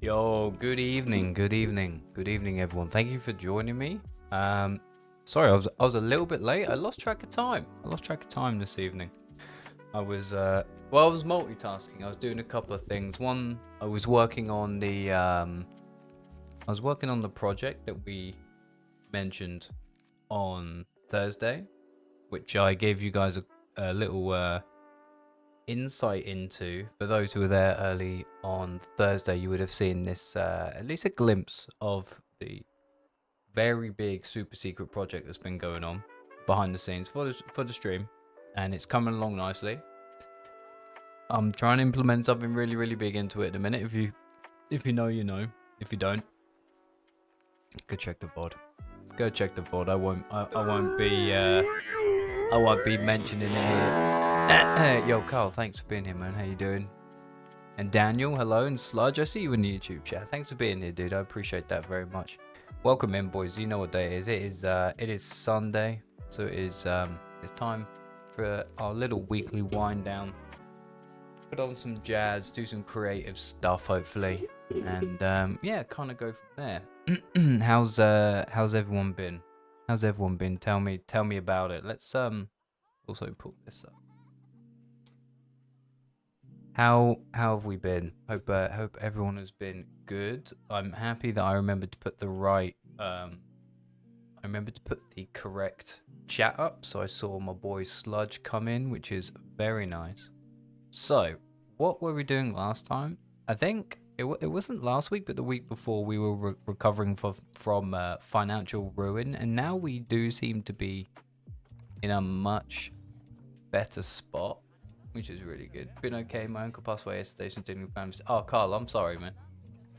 Yo, good evening, good evening, good evening, everyone. Thank you for joining me. Sorry, I was a little bit late. I lost track of time. I lost track of time this evening. I was multitasking. I was doing a couple of things. One, I was working on the project that we mentioned on Thursday, which I gave you guys a little insight into. For those who were there early on Thursday, you would have seen this, at least a glimpse of the very big super secret project that's been going on behind the scenes for the stream, and it's coming along nicely. I'm trying to implement something really big into it at the minute. If you know, you know. If you don't, go check the VOD. Go check the VOD. I won't be mentioning it here. Yo, Carl, thanks for being here, man. How you doing? And Daniel, hello, and Sludge, I see you in the YouTube chat. Thanks for being here, dude. I appreciate that very much. Welcome in, boys. You know what day it is. It is Sunday, so it's time for our little weekly wind down. Put on some jazz, do some creative stuff, hopefully, and yeah, kind of go from there. How's everyone been? How's everyone been? Tell me about it. Let's also pull this up. How have we been? Hope everyone has been good. I'm happy that I remembered to put the correct chat up, so I saw my boy Sludge come in, which is very nice. So, what were we doing last time? I think it wasn't last week, but the week before we were recovering from financial ruin, and now we do seem to be in a much better spot, which is really good. Been okay. My uncle passed away yesterday. Continuing family. Oh, Carl, I'm sorry, man.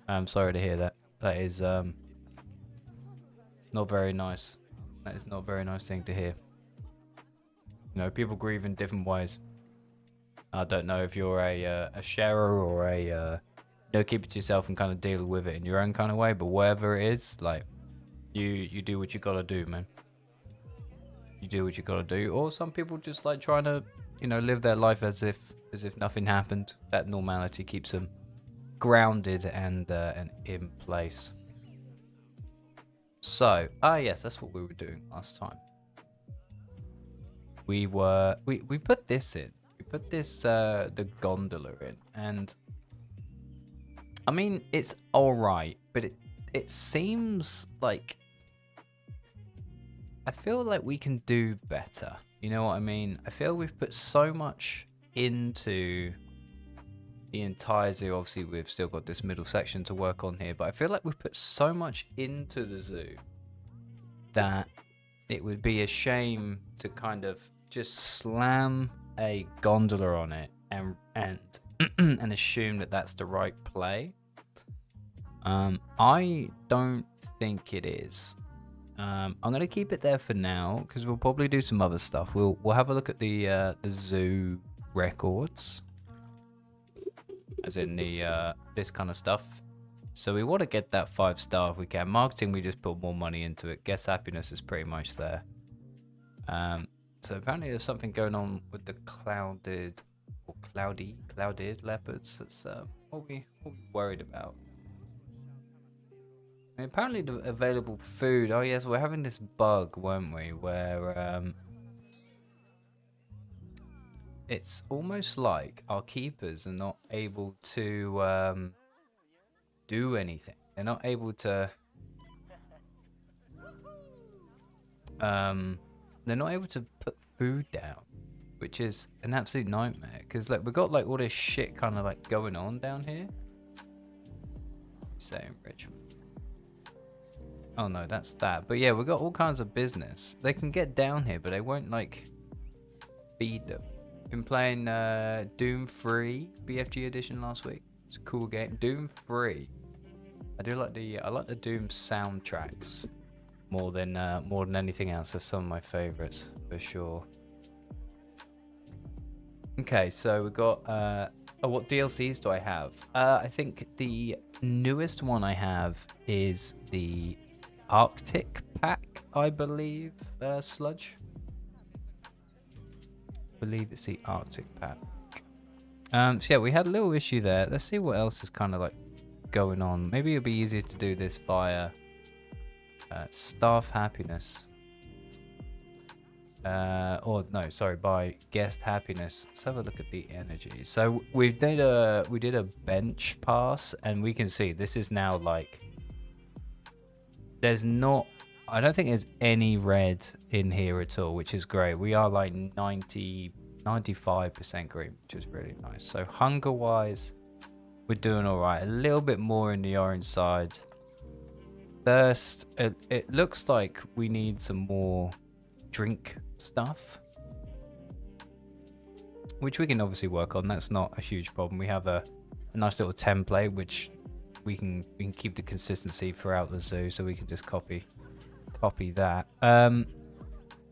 I'm sorry to hear that. That is not very nice. That is not a very nice thing to hear. You know, people grieve in different ways. I don't know if you're a sharer or keep it to yourself and kind of deal with it in your own kind of way. But whatever it is, like, you do what you gotta do, man. You do what you gotta do. Or some people just like trying to, live their life as if nothing happened. That normality keeps them grounded and in place. So, yes, that's what we were doing last time. We put this in. We put this the gondola in, and I mean it's all right, but it seems like I feel like we can do better. You know what I mean? I feel we've put so much into the entire zoo. Obviously, we've still got this middle section to work on here, but I feel like we've put so much into the zoo that it would be a shame to kind of just slam a gondola on it and and assume that that's the right play. I don't think it is. I'm gonna keep it there for now because we'll probably do some other stuff. We'll have a look at the zoo records, as in the this kind of stuff. So we want to get that 5-star if we can. Marketing, we just put more money into it. Guest happiness is pretty much there. So apparently there's something going on with the clouded leopards. That's what we worried about. I mean, apparently the available food. Oh yes, we're having this bug, weren't we? Where it's almost like our keepers are not able to do anything. They're not able to put food down, which is an absolute nightmare. Because like we got like all this shit kind of like going on down here. Say enrichment. Oh no, that's that. But yeah, we got all kinds of business. They can get down here, but they won't like feed them. Been playing Doom 3 BFG edition last week. It's a cool game. Doom 3. I like the Doom soundtracks more than anything else. They're some of my favorites for sure. Okay, so we got what DLCs do I have? I think the newest one I have is the Arctic pack, I believe, Sludge. I believe it's the Arctic pack. So yeah, we had a little issue there. Let's see what else is kind of like going on. Maybe it'll be easier to do this via staff happiness. Or no, sorry, by guest happiness. Let's have a look at the energy. So we did a bench pass, and we can see this is now like there's not. I don't think there's any red in here at all, which is great. We are like 95% green, which is really nice. So hunger wise, we're doing all right. A little bit more in the orange side. Thirst, it looks like we need some more drink stuff, which we can obviously work on. That's not a huge problem. We have a nice little template which we can keep the consistency throughout the zoo, so we can just copy that.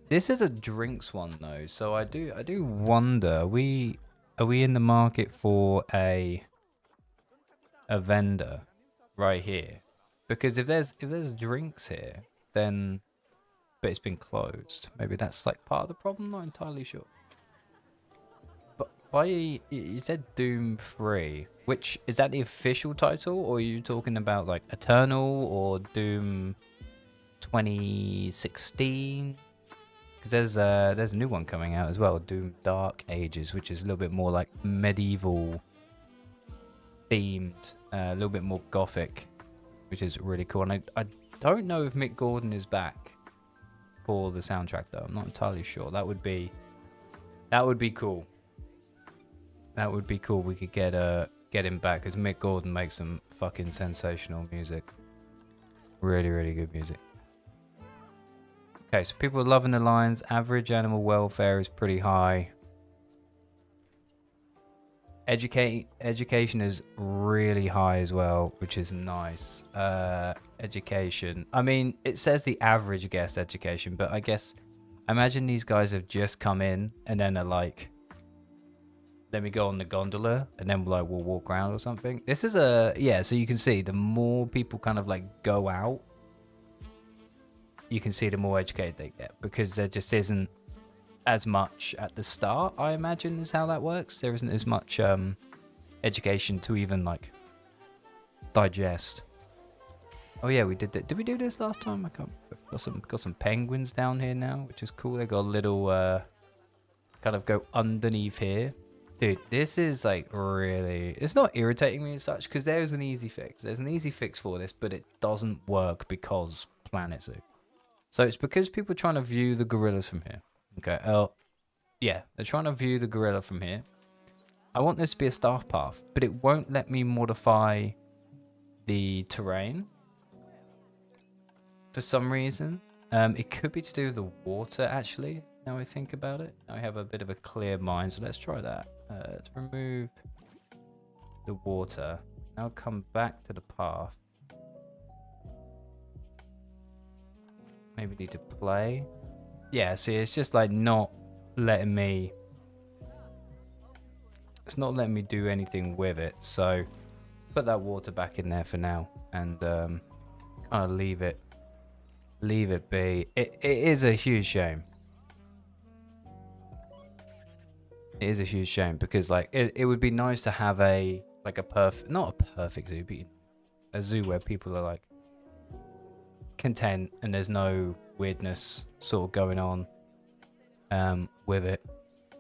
This is a drinks one though, so I do wonder, are we in the market for a vendor right here? Because if there's drinks here, then but it's been closed. Maybe that's like part of the problem. Not entirely sure. But you said Doom 3, which is that the official title, or are you talking about like Eternal or Doom 2016? Because there's a new one coming out as well, Doom Dark Ages, which is a little bit more like medieval themed, a little bit more gothic, which is really cool. And I don't know if Mick Gordon is back for the soundtrack though. I'm not entirely sure. That would be cool. That would be cool. We could get him back, because Mick Gordon makes some fucking sensational music. Really, really good music. Okay, so people are loving the lines. Average animal welfare is pretty high. Education is really high as well, which is nice. Education. I mean, it says the average guest education, but I guess, imagine these guys have just come in and then they're like, let me go on the gondola, and then we'll walk around or something. This is yeah, so you can see the more people kind of like go out, you can see the more educated they get, because there just isn't as much at the start, I imagine, is how that works. There isn't as much education to even like digest. Oh yeah, we did that. Did we do this last time? I can't. Got some penguins down here now, which is cool. They got a little kind of go underneath here. Dude, this is like really, it's not irritating me as such, because there's an easy fix. There's an easy fix for this, but it doesn't work because Planet Zoo. So it's because people are trying to view the gorillas from here. Okay, yeah, they're trying to view the gorilla from here. I want this to be a staff path, but it won't let me modify the terrain for some reason. It could be to do with the water, actually, now I think about it. Now I have a bit of a clear mind, so let's try that. Let's remove the water. Now come back to the path. Maybe need to play. Yeah, see, it's just like not letting me, it's not letting me do anything with it. So put that water back in there for now, and kind of leave it be. It is a huge shame. It is a huge shame, because like it would be nice to have a like a perfect, not a perfect zoo, but a zoo where people are like content and there's no weirdness sort of going on with it.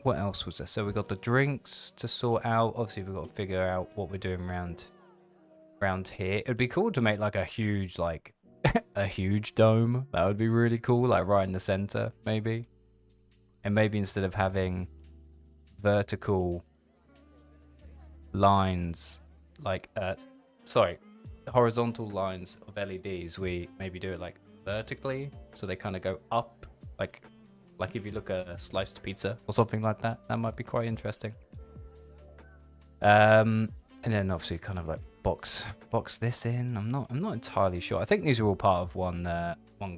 What else was there? So we got the drinks to sort out. Obviously we've got to figure out what we're doing around here. It'd be cool to make like a huge, like a huge dome. That would be really cool, like right in the center maybe. And maybe instead of having vertical lines, like horizontal lines of LEDs, we maybe do it like vertically, so they kind of go up, like if you look at a sliced pizza or something like that. That might be quite interesting. And then obviously kind of like box this in. I'm not entirely sure. I think these are all part of one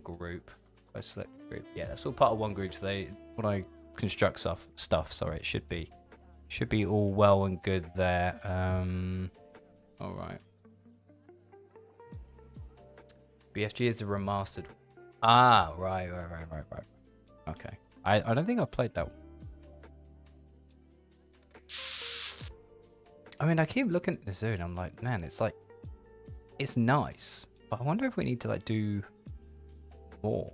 group. If I select group, yeah, that's all part of one group. So when I construct stuff, sorry, it should be all well and good there. All right. BFG is the remastered. Ah, right. Okay. I don't think I played that one. I mean, I keep looking at the zoo and I'm like, man, it's like it's nice, but I wonder if we need to like do more.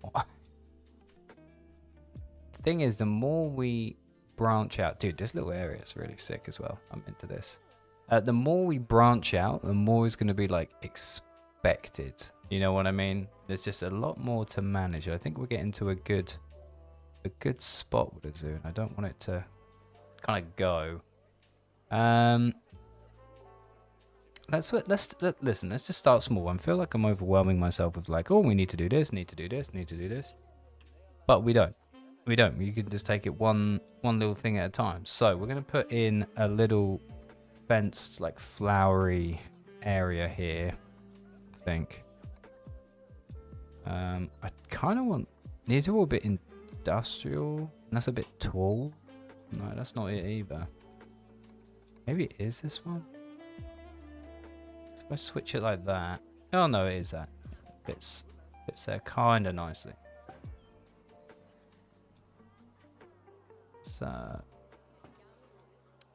The thing is, the more we branch out, dude, this little area is really sick as well. I'm into this. The more we branch out, the more is going to be like expected. You know what I mean? There's just a lot more to manage. I think we're getting to a good spot with the zoo, and I don't want it to kind of go. Listen. Let's just start small. I feel like I'm overwhelming myself with like, oh, we need to do this, need to do this, need to do this, but we don't. We don't. You can just take it one little thing at a time. So we're gonna put in a little fenced, like flowery area here. I think. I kind of want. These are all a bit industrial. That's a bit tall. No, that's not it either. Maybe it is this one. So if I switch it like that. Oh no, it is that. Fits there kind of nicely. So.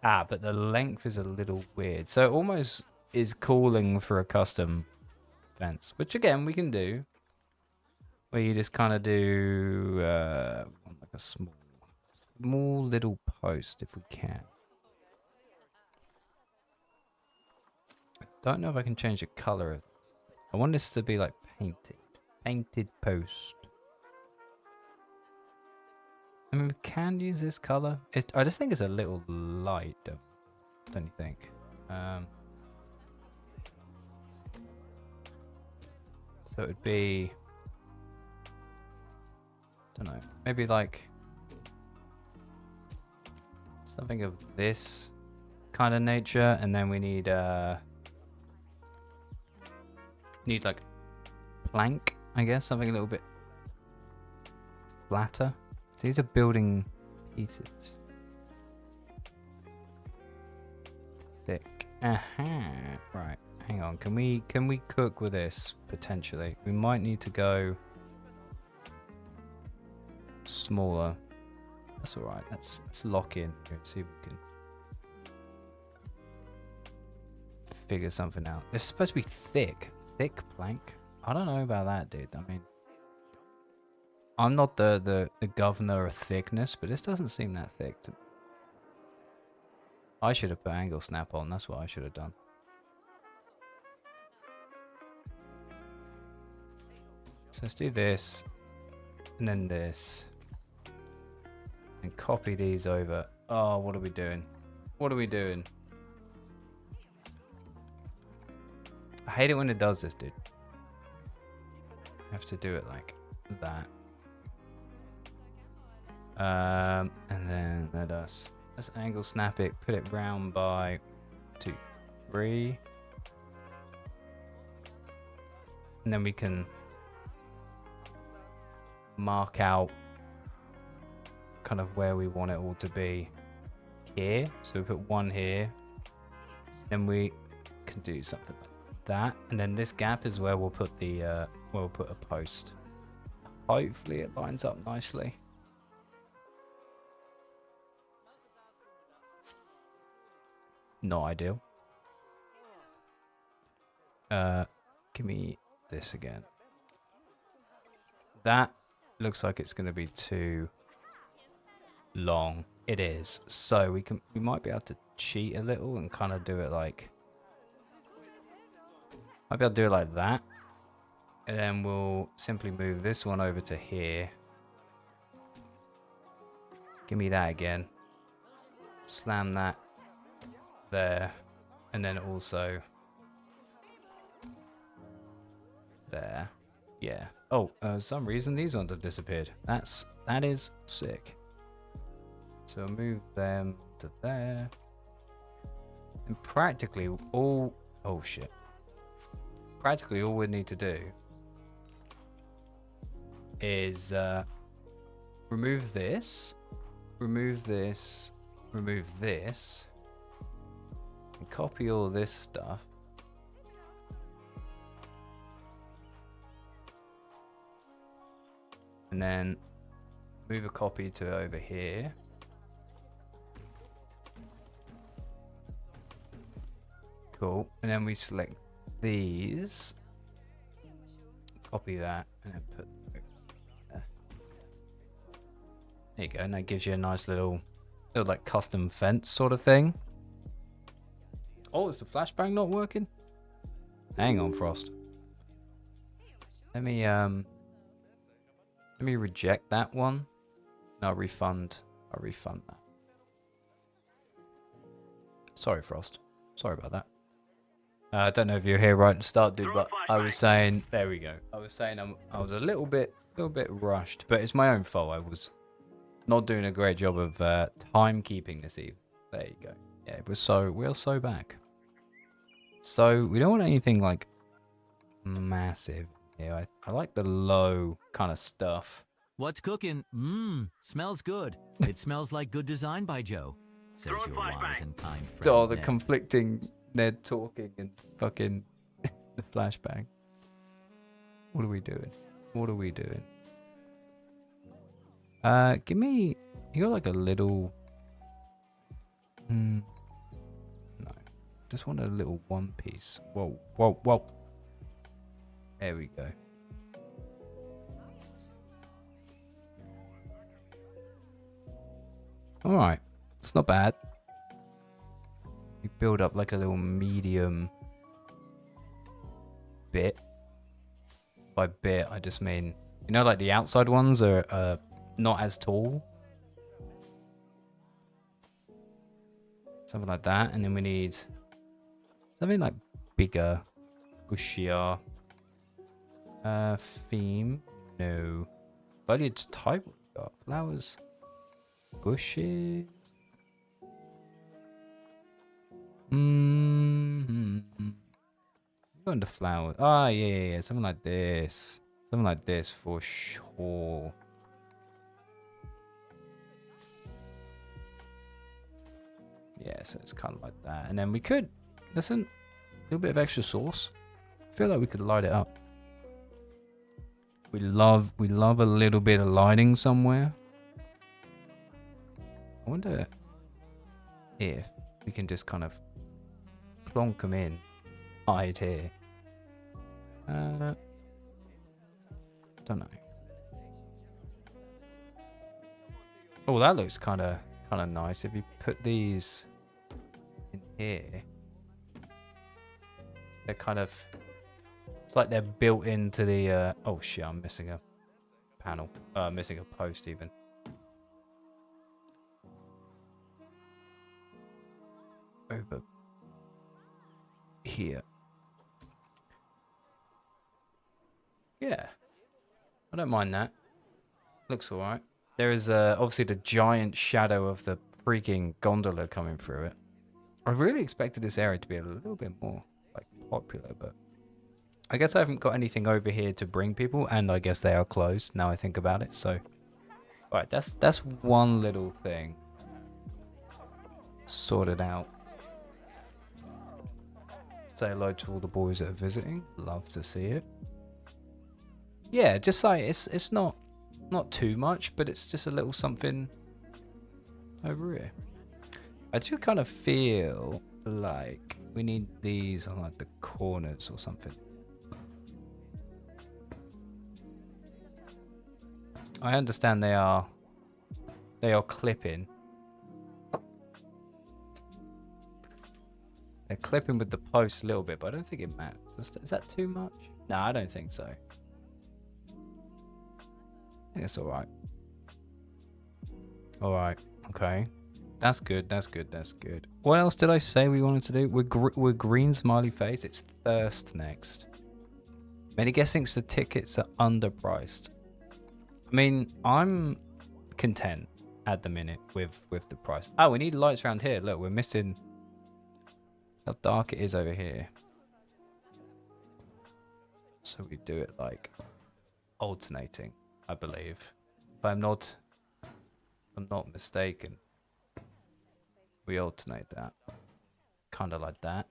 But the length is a little weird. So it almost is calling for a custom fence, which again we can do. Where you just kind of do like a small little post if we can. I don't know if I can change the color of it. I want this to be like painted post. I mean, we can use this color. I just think it's a little light, don't you think? So it would be, don't know, maybe like something of this kind of nature, and then we need like plank, I guess, something a little bit flatter. These are building pieces. Thick. Right. Hang on. Can we cook with this potentially? We might need to go smaller. That's all right. Let's lock in here and see if we can figure something out. It's supposed to be thick plank. I don't know about that, dude. I mean, I'm not the governor of thickness, but this doesn't seem that thick to me. I should have put angle snap on. That's what I should have done. So let's do this, and then this, and copy these over. Oh, what are we doing? What are we doing? I hate it when it does this, dude. You have to do it like that. And then let's angle snap it, put it round by 2, 3. And then we can mark out kind of where we want it all to be here. So we put 1 here. Then we can do something like that. And then this gap is where we'll put the we'll put a post. Hopefully it lines up nicely. Not ideal. Give me this again. That looks like it's going to be too long. It is. So we might be able to cheat a little and kind of do it like, might be able to do it like that. And then we'll simply move this one over to here. Give me that again. Slam that there, and then also there. Yeah. Oh, for some reason these ones have disappeared. That is sick. So move them to there. And practically all, oh shit. Practically all we need to do is remove this, remove this, remove this, and copy all this stuff. And then move a copy to over here. Cool. And then we select these. Copy that and then put there. There you go, and that gives you a nice little like custom fence sort of thing. Oh, is the flashbang not working? Hang on, Frost. Let me reject that one. No, I'll refund that. Sorry, Frost. Sorry about that. I don't know if you're here right at the start, dude, but I was saying, there we go. I was saying I was a little bit rushed, but it's my own fault. I was not doing a great job of timekeeping this evening. There you go. Yeah, we're so back. So we don't want anything like massive. Yeah, I like the low kind of stuff. What's cooking? Smells good. It smells like good design by Joe, says your wise and kind friend. Oh, the Ned. conflicting Ned talking and fucking the flashbang. What are we doing? What are we doing? Give me... You got like a little... No. Just want a little one piece. Whoa, whoa, whoa. There we go. Alright. It's not bad. You build up like a little medium bit. By bit, I just mean... You know, like the outside ones are not as tall. Something like that. And then we need something like bigger, bushier. Theme. No. Foliage type. What we got? Flowers. Bushes. Going to flowers. Ah, yeah. Something like this. Something like this for sure. Yeah, so it's kind of like that. And then we could, listen, a little bit of extra sauce. I feel like we could light it up. We love a little bit of lighting somewhere. I wonder if we can just kind of plonk them in. Hide here. Don't know. Oh, that looks kind of nice. If you put these in here, they're kind of... It's like they're built into the... oh shit, I'm missing a panel. Missing a post even. Over here. Yeah. I don't mind that. Looks alright. There is obviously the giant shadow of the freaking gondola coming through it. I really expected this area to be a little bit more like popular, but I guess I haven't got anything over here to bring people, and I guess they are closed now I think about it. So, alright, that's one little thing sorted out. Say hello to all the boys that are visiting. Love to see it. Yeah, just like it's not too much, but it's just a little something over here. I do kind of feel like we need these on like the corners or something. I understand they are clipping. They're clipping with the post a little bit, but I don't think it matters. Is that too much? No, I don't think so. I think it's alright. Alright, okay. That's good, that's good, that's good. What else did I say we wanted to do? We're green smiley face. It's thirst next. Many guests thinks the tickets are underpriced. I mean, I'm content at the minute with the price. Oh, we need lights around here. Look, we're missing how dark it is over here. So we do it like alternating, I believe. If I'm not mistaken. We alternate that. Kind of like that.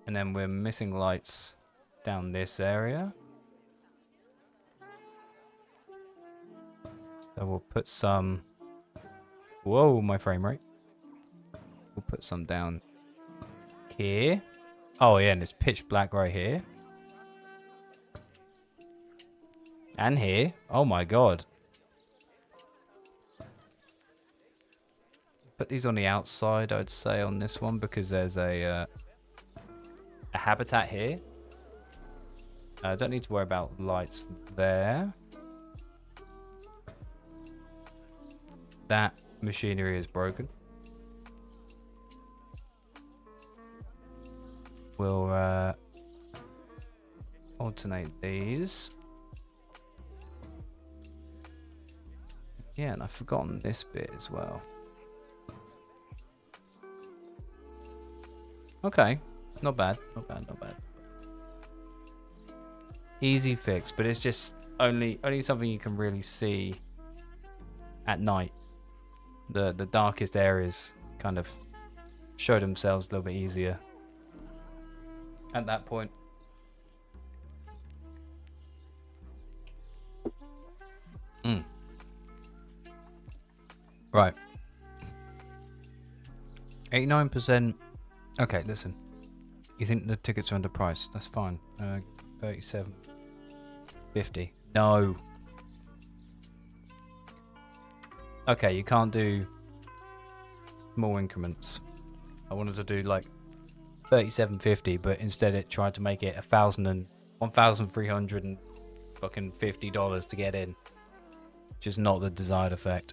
And then we're missing lights down this area. So we'll put some... Whoa, my frame rate. We'll put some down here. Oh yeah, and it's pitch black right here. And here. Oh my god. Put these on the outside, I'd say, on this one, because there's a habitat here. I don't need to worry about lights there. That machinery is broken. We'll alternate these. Yeah, and I've forgotten this bit as well. Okay, not bad, not bad, not bad. Easy fix, but it's just only something you can really see at night. The darkest areas kind of show themselves a little bit easier at that point. Right. 89%. Okay, listen. You think the tickets are underpriced? That's fine. 37.50. No. Okay, you can't do small increments. I wanted to do like 37.50, but instead it tried to make it $1,350 to get in, which is not the desired effect.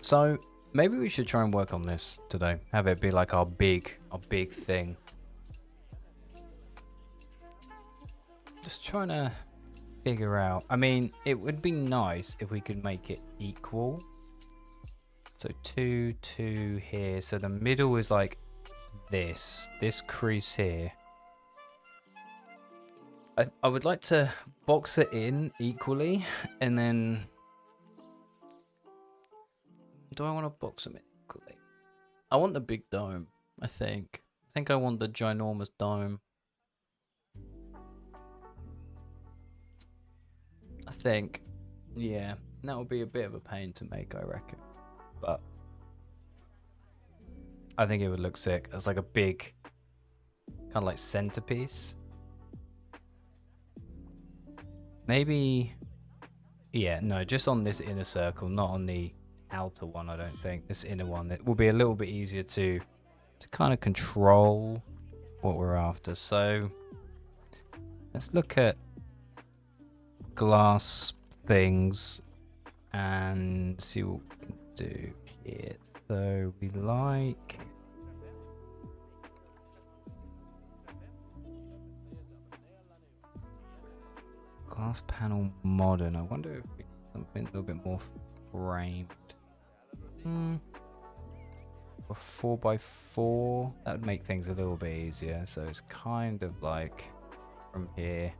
So maybe we should try and work on this today. Have it be like our big thing. Just trying to figure out. I mean, it would be nice if we could make it equal. So 2, 2 here. So the middle is like this crease here. I would like to box it in equally, and then do I want to box them in equally? I want the big dome, I think. I want the ginormous dome. I think. Yeah, that would be a bit of a pain to make, I reckon. But I think it would look sick. It's like a big, kind of like centerpiece. Maybe, yeah, no, just on this inner circle, not on the outer one, I don't think. This inner one, it will be a little bit easier to kind of control what we're after. So let's look at glass things and see what we can do here. So we like glass panel modern. I wonder if we get something a little bit more framed. A 4x4, that would make things a little bit easier. So it's kind of like from here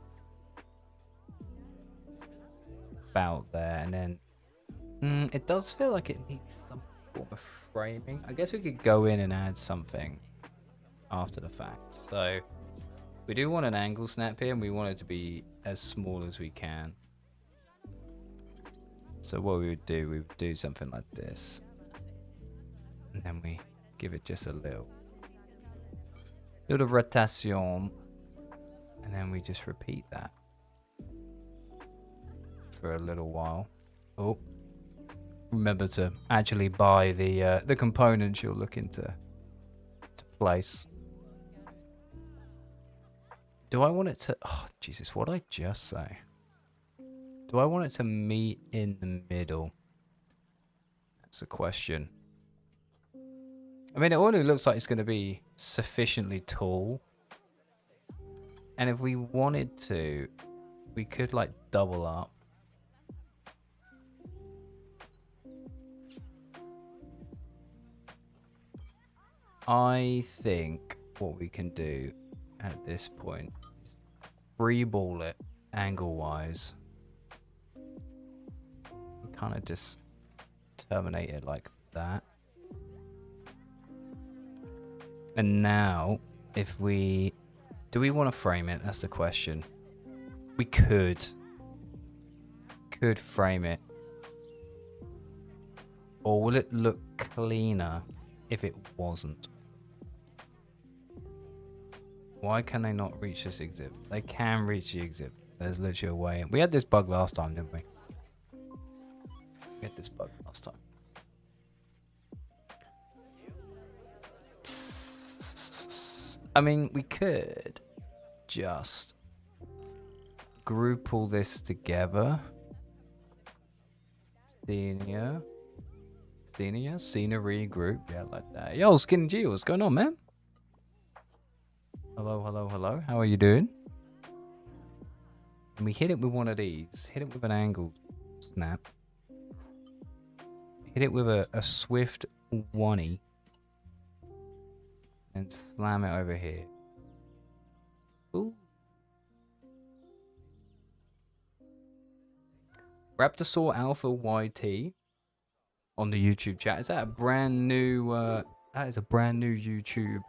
about there, and then it does feel like it needs some form of framing. I guess we could go in and add something after the fact. So we do want an angle snap here, and we want it to be as small as we can. So what we would do something like this, and then we give it just a little rotation, and then we just repeat that for a little while. Oh, remember to actually buy the components you're looking to place. Do I want it to? Oh Jesus! What did I just say? Do I want it to meet in the middle? That's the question. I mean, it only looks like it's going to be sufficiently tall. And if we wanted to, we could like double up. I think what we can do at this point is freeball it angle-wise. Kind of just terminate it like that. And now, if we... do we want to frame it? That's the question. We could frame it. Or will it look cleaner if it wasn't? Why can they not reach this exhibit? They can reach the exhibit. There's literally a way. We had this bug last time, didn't we? We had this bug last time. I mean, we could just group all this together. Scenery group. Yeah, like that. Yo, Skin G, what's going on, man? Hello, hello, hello. How are you doing? And we hit it with one of these. Hit it with an angle snap. Hit it with a swift 1-y. And slam it over here. Ooh. Raptorsaur Alpha YT on the YouTube chat. Is that a brand new that is a brand new YouTube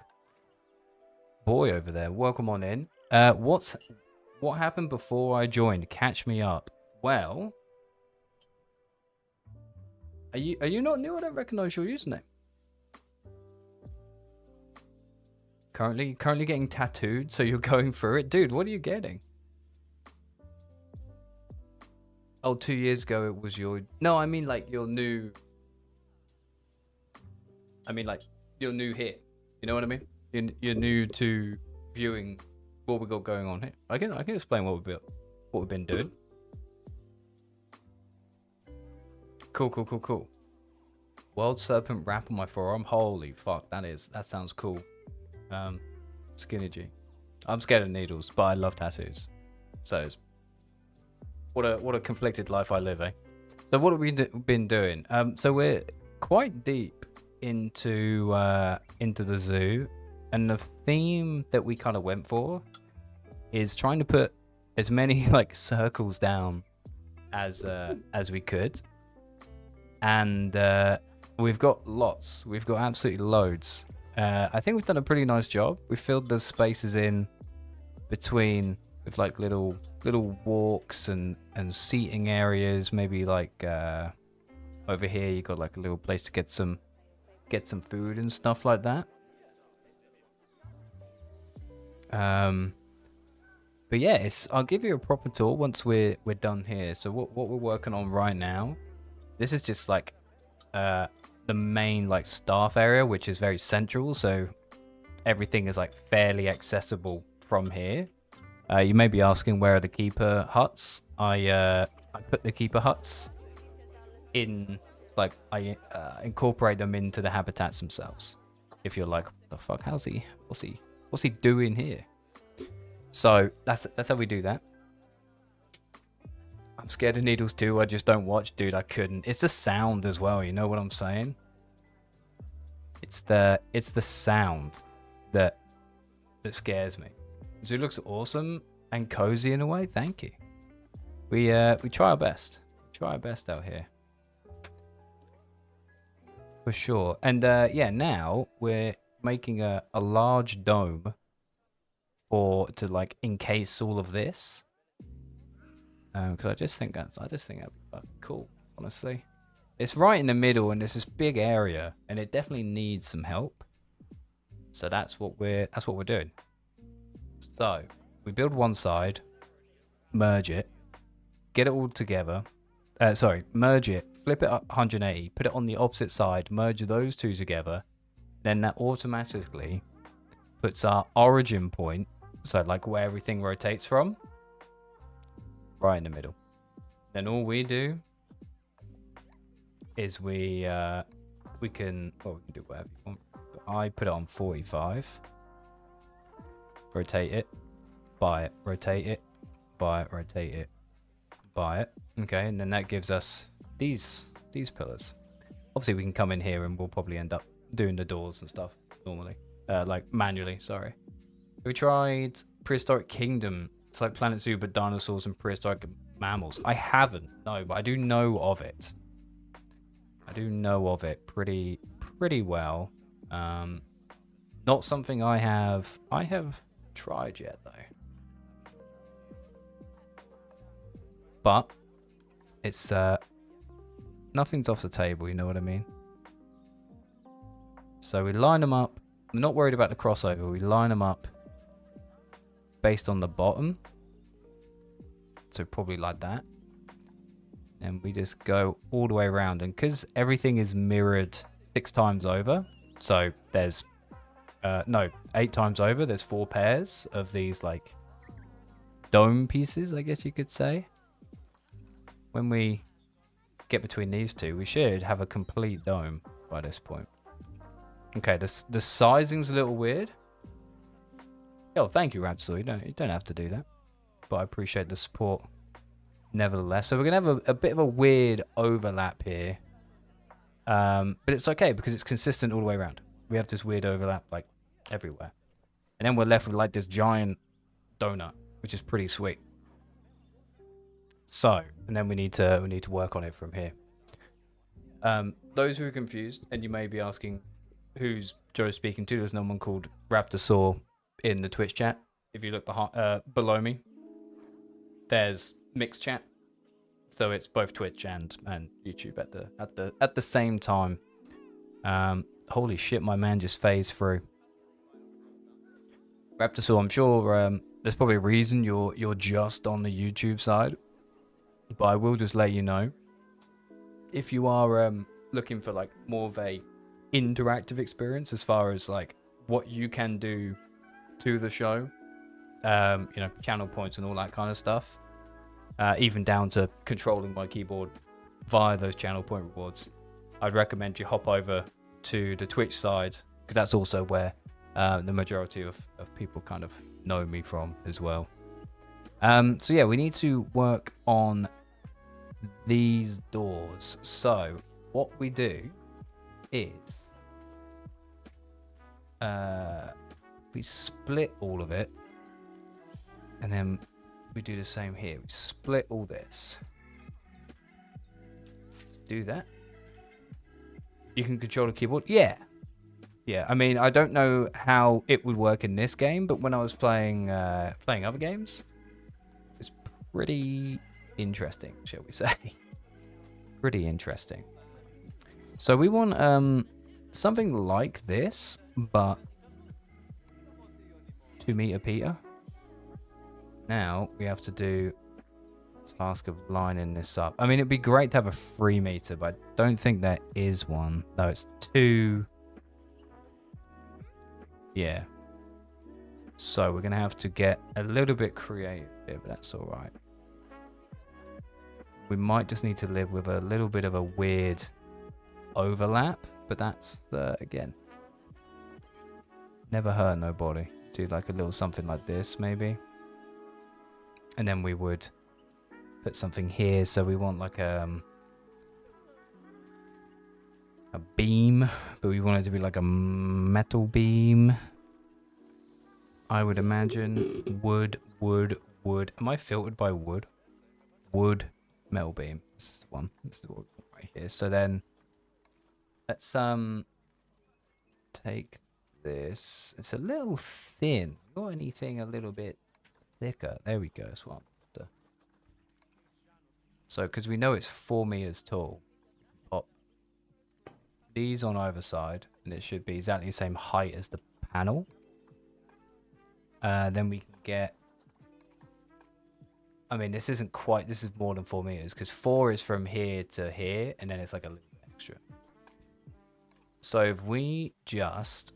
boy over there. Welcome on in. What happened before I joined? Catch me up. Well, are you not new? I don't recognize your username. Currently getting tattooed, so you're going through it, dude. What are you getting? Oh, 2 years ago it was your. No, I mean like your new. I mean like you're new here. You know what I mean? You're new to viewing what we got going on here. I can explain what we've been doing. Cool. World Serpent wrap on my forearm. Holy fuck, that sounds cool. Skinny G. I'm scared of needles, but I love tattoos. So it's what a conflicted life I live, eh? So what have we been doing? So we're quite deep into the zoo, and the theme that we kind of went for is trying to put as many like circles down as we could, and we've got lots. We've got absolutely loads. I think we've done a pretty nice job. We filled the spaces in between with like little walks and seating areas. Maybe like over here you got like a little place to get some food and stuff like that. But yeah, I'll give you a proper tour once we're done here. So what we're working on right now, this is just like the main like staff area, which is very central, so everything is like fairly accessible from here. You may be asking, where are the keeper huts? I put the keeper huts in, like I incorporate them into the habitats themselves. If you're like, what the fuck, what's he doing here? So that's how we do that. I'm scared of needles too. I just don't watch, dude. I couldn't. It's the sound as well. You know what I'm saying? It's the sound that scares me. Zoo looks awesome and cozy in a way. Thank you. We try our best. Try our best out here. For sure. And yeah, now we're making a large dome to like encase all of this. Because I just think that'd be fucking cool, honestly. It's right in the middle, and there's this big area, and it definitely needs some help. So that's what we're doing. So we build one side, merge it, get it all together. Merge it, flip it up 180, put it on the opposite side, merge those two together. Then that automatically puts our origin point, so like where everything rotates from, right in the middle. Then all we do is we can do whatever you want. I put it on 45. Rotate it, buy it, rotate it, buy it, rotate it, buy it. Okay, and then that gives us these pillars. Obviously, we can come in here and we'll probably end up doing the doors and stuff normally, like manually. Sorry. We tried Prehistoric Kingdom. It's like Planet Zoo, but dinosaurs and prehistoric mammals. I haven't, no, but I do know of it. I do know of it pretty well. Not something I have tried yet though. But it's nothing's off the table, you know what I mean? So we line them up. I'm not worried about the crossover. We line them up based on the bottom. So probably like that. And we just go all the way around. And because everything is mirrored 6 times over, so there's, no, 8 times over, there's 4 pairs of these, like, dome pieces, I guess you could say. When we get between these two, we should have a complete dome by this point. Okay, the sizing's a little weird. Oh, thank you, Rapsor. You don't have to do that. But I appreciate the support nevertheless. So we're going to have a bit of a weird overlap here. But it's okay because it's consistent all the way around. We have this weird overlap like everywhere. And then we're left with like this giant donut, which is pretty sweet. So, and then we need to work on it from here. Those who are confused, and you may be asking who's Joe speaking to, there's no one called Raptorsaur in the Twitch chat. If you look below me, there's mixed chat, so it's both Twitch and YouTube at the same time. Holy shit, my man just phased through. Raptorsaur, I'm sure there's probably a reason you're just on the YouTube side, but I will just let you know, if you are looking for like more of a interactive experience as far as like what you can do to the show, you know, channel points and all that kind of stuff, even down to controlling my keyboard via those channel point rewards, I'd recommend you hop over to the Twitch side, because that's also where the majority of people kind of know me from as well. So yeah, we need to work on these doors. So what we do is we split all of it, and then we do the same here. We split all this. Let's do that. You can control the keyboard. Yeah. I mean, I don't know how it would work in this game, but when I was playing other games, it's pretty interesting, shall we say? Pretty interesting. So we want something like this, but 2 meter Peter. Now we have to do the task of lining this up. I mean, it'd be great to have a 3 meter, but I don't think there is one. No, it's 2. Yeah. So we're gonna have to get a little bit creative here, but that's all right. We might just need to live with a little bit of a weird overlap, but that's again, never hurt nobody. Do like a little something like this maybe, and then we would put something here. So we want like a beam, but we want it to be like a metal beam. I would imagine wood. Am I filtered by wood? Wood, metal beam. This is the one. This is the one right here. So then let's take this. It's a little thin. Got anything a little bit thicker? There we go. That's what I'm after. So because we know it's 4 meters tall, pop these on either side, and it should be exactly the same height as the panel. Then we can get, I mean, this isn't quite, this is more than 4 meters, because 4 is from here to here, and then it's like a little extra. So if we just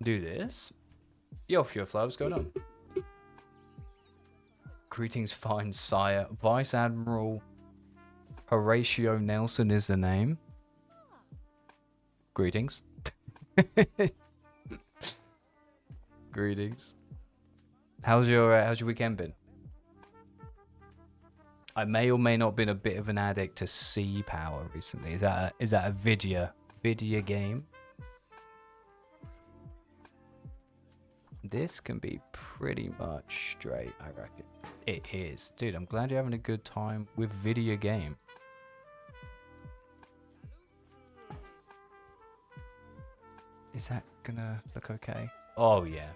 do this, yo, Fjordflow, what's going on? Greetings, fine sire. Vice Admiral Horatio Nelson is the name. Greetings. Greetings. How's your weekend been? I may or may not have been a bit of an addict to Sea Power recently. Is that a video game? This can be pretty much straight, I reckon. It is. Dude, I'm glad you're having a good time with video game. Is that gonna look okay? Oh, yeah.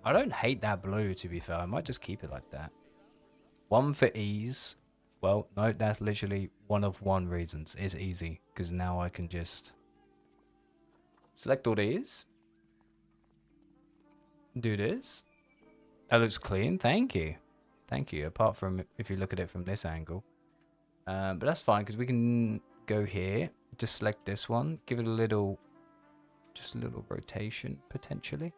I don't hate that blue, to be fair. I might just keep it like that. 1 for ease. Well, no, that's literally one of 1 reasons. It's easy, because now I can just select all these. do this. That looks clean. Thank you. Thank you. Apart from if you look at it from this angle. But that's fine because we can go here. Just select this one. Give it a little, just a little rotation potentially.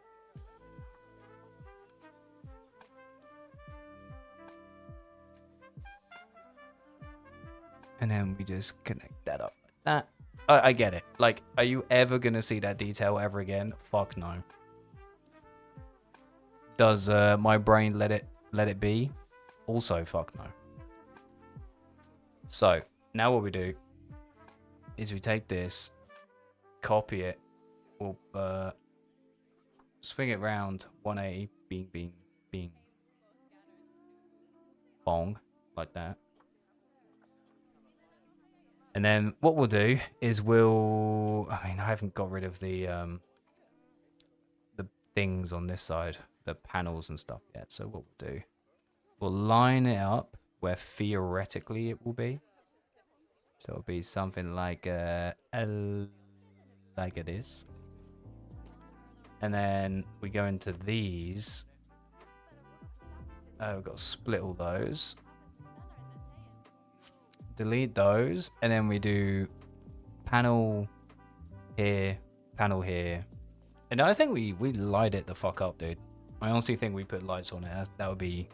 And then we just connect that up like that. I get it. Like, are you ever going to see that detail ever again? Fuck no. Does my brain let it be? Also, fuck no. So, now what we do is we take this, copy it, we'll swing it around 180, bing, bing, bing, bong, like that. And then what we'll do is I haven't got rid of the things on this side, the panels and stuff yet. So what we'll do, we'll line it up where theoretically it will be. So it'll be something like like it is. And then we go into these. We've got to split all those. Delete those, and then we do panel here, and I think we light it the fuck up, dude. I honestly think we put lights on it. That would be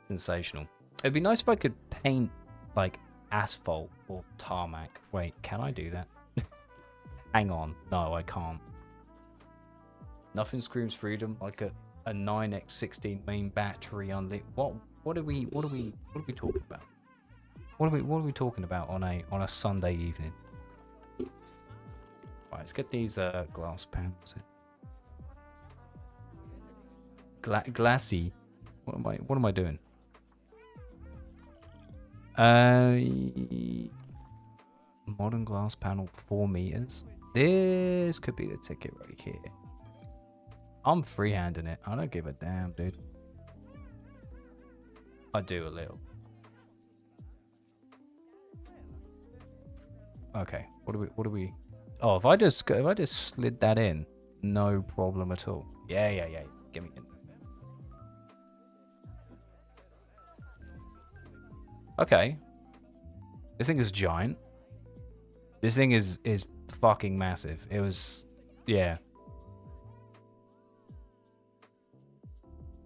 sensational. It'd be nice if I could paint like asphalt or tarmac. Wait, can I do that? Hang on, no, I can't. Nothing screams freedom like a 9x16 main battery unlit. What are we talking about? What are we talking about on a Sunday evening? Right, let's get these glass panels in. Glassy. What am I doing? Modern glass panel 4 meters. This could be the ticket right here. I'm freehanding it. I don't give a damn, dude. I do a little. Okay, what do we? Oh, if I just slid that in, no problem at all. Yeah. Give me in. Okay. This thing is giant. This thing is fucking massive. It was, yeah.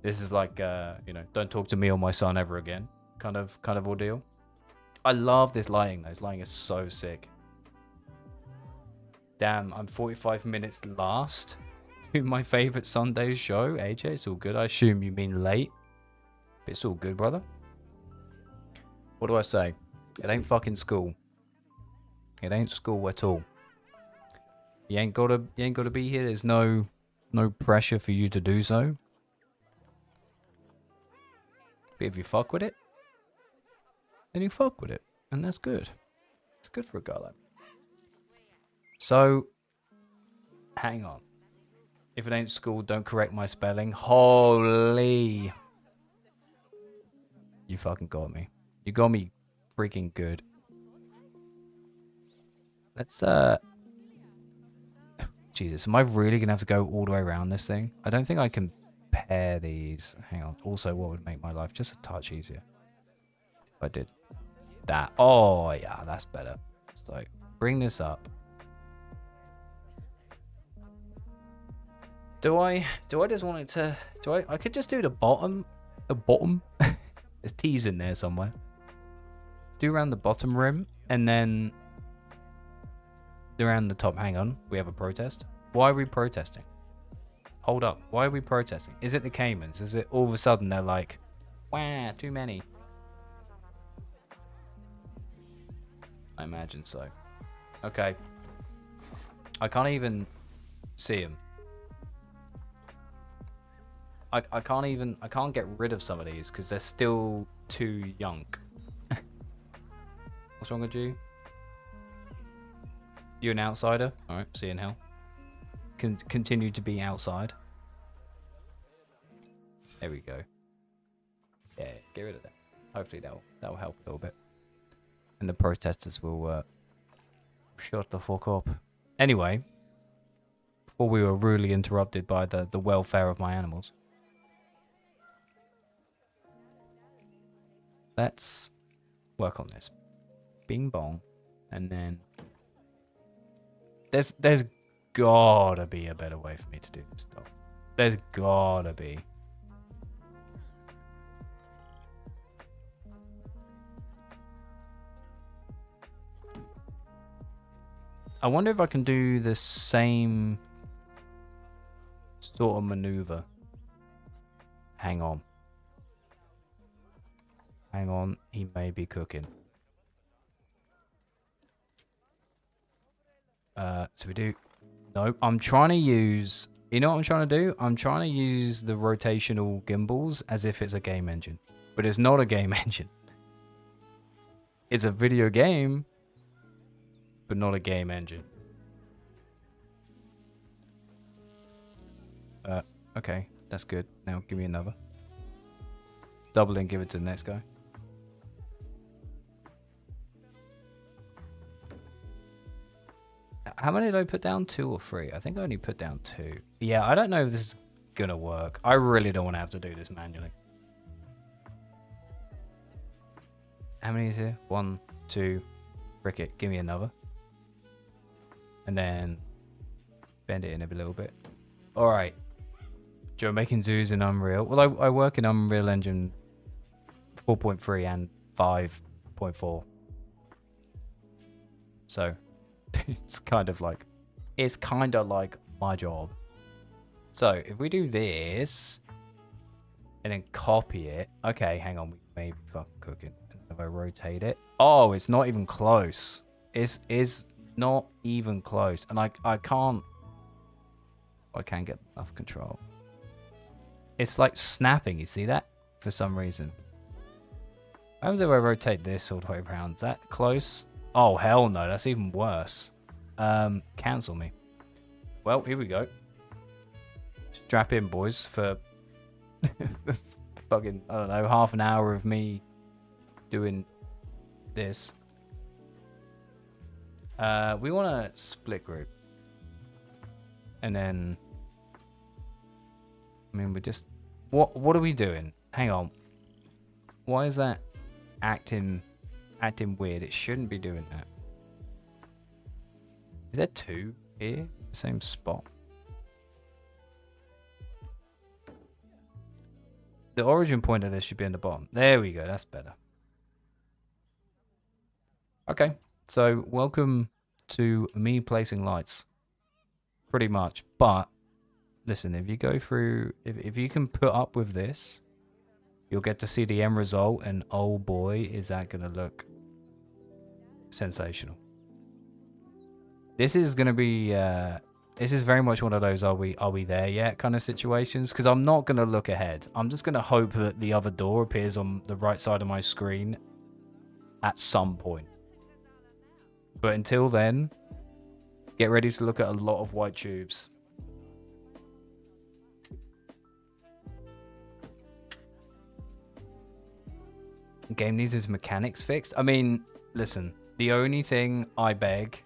This is like don't talk to me or my son ever again kind of ordeal. I love this lighting though. This lighting is so sick. Damn, I'm 45 minutes last to my favorite Sunday show. AJ, it's all good. I assume you mean late. But it's all good, brother. What do I say? It ain't fucking school. It ain't school at all. You ain't gotta be here. There's no pressure for you to do so. But if you fuck with it, then you fuck with it. And that's good. It's good for a guy like me. So, hang on. If it ain't school, don't correct my spelling. Holy. You fucking got me. You got me freaking good. Let's, Jesus, am I really going to have to go all the way around this thing? I don't think I can pair these. Hang on. Also, what would make my life just a touch easier? If I did that. Oh, yeah, that's better. So, bring this up. Do I just want it to... I could just do the bottom. The bottom? There's T's in there somewhere. Do around the bottom rim. And then... around the top. Hang on. We have a protest. Why are we protesting? Hold up. Why are we protesting? Is it the Caymans? Is it all of a sudden they're like... Wah, too many. I imagine so. Okay. I can't even see him. I can't get rid of some of these because they're still too young. What's wrong with you? You an outsider? Alright, see you in hell. Continue to be outside. There we go. Yeah, get rid of that. Hopefully that'll help a little bit. And the protesters will shut the fuck up. Anyway, before we were rudely interrupted by the welfare of my animals. Let's work on this. Bing bong. And then there's gotta be a better way for me to do this stuff. There's gotta be. I wonder if I can do the same sort of maneuver. Hang on. Hang on, he may be cooking. So we do... Nope, I'm trying to use... You know what I'm trying to do? I'm trying to use the rotational gimbals as if it's a game engine. But it's not a game engine. It's a video game, but not a game engine. Okay, that's good. Now give me another. Double and give it to the next guy. How many did I put down? 2 or 3? I think I only put down 2. Yeah, I don't know if this is gonna work. I really don't want to have to do this manually. How many is here? 1, 2. Cricket, give me another. And then bend it in a little bit. Alright. Joe, making zoos in Unreal. Well, I work in Unreal Engine 4.3 and 5.4. So, it's kind of like my job. So, if we do this and then copy it. Okay, hang on. We may be fucking cooking. And if I rotate it. Oh, it's not even close. It's not even close. And I can't get enough control. It's like snapping, you see that? For some reason. How does it if I rotate this all the way around? Is that close? Oh, hell no. That's even worse. Cancel me. Well, here we go. Strap in, boys, for fucking, I don't know, half an hour of me doing this. We want a split group. And then... I mean, we're just... What are we doing? Hang on. Why is that acting weird? It shouldn't be doing that. Is there 2 here? The same spot. The origin point of this should be in the bottom. There we go. That's better. Okay. So, welcome to me placing lights. Pretty much. But... Listen, if you go through, if you can put up with this, you'll get to see the end result, and oh boy, is that going to look sensational. This is going to be, this is very much one of those are we there yet kind of situations, because I'm not going to look ahead. I'm just going to hope that the other door appears on the right side of my screen at some point. But until then, get ready to look at a lot of white tubes. Game needs its mechanics fixed. I mean, listen, the only thing I beg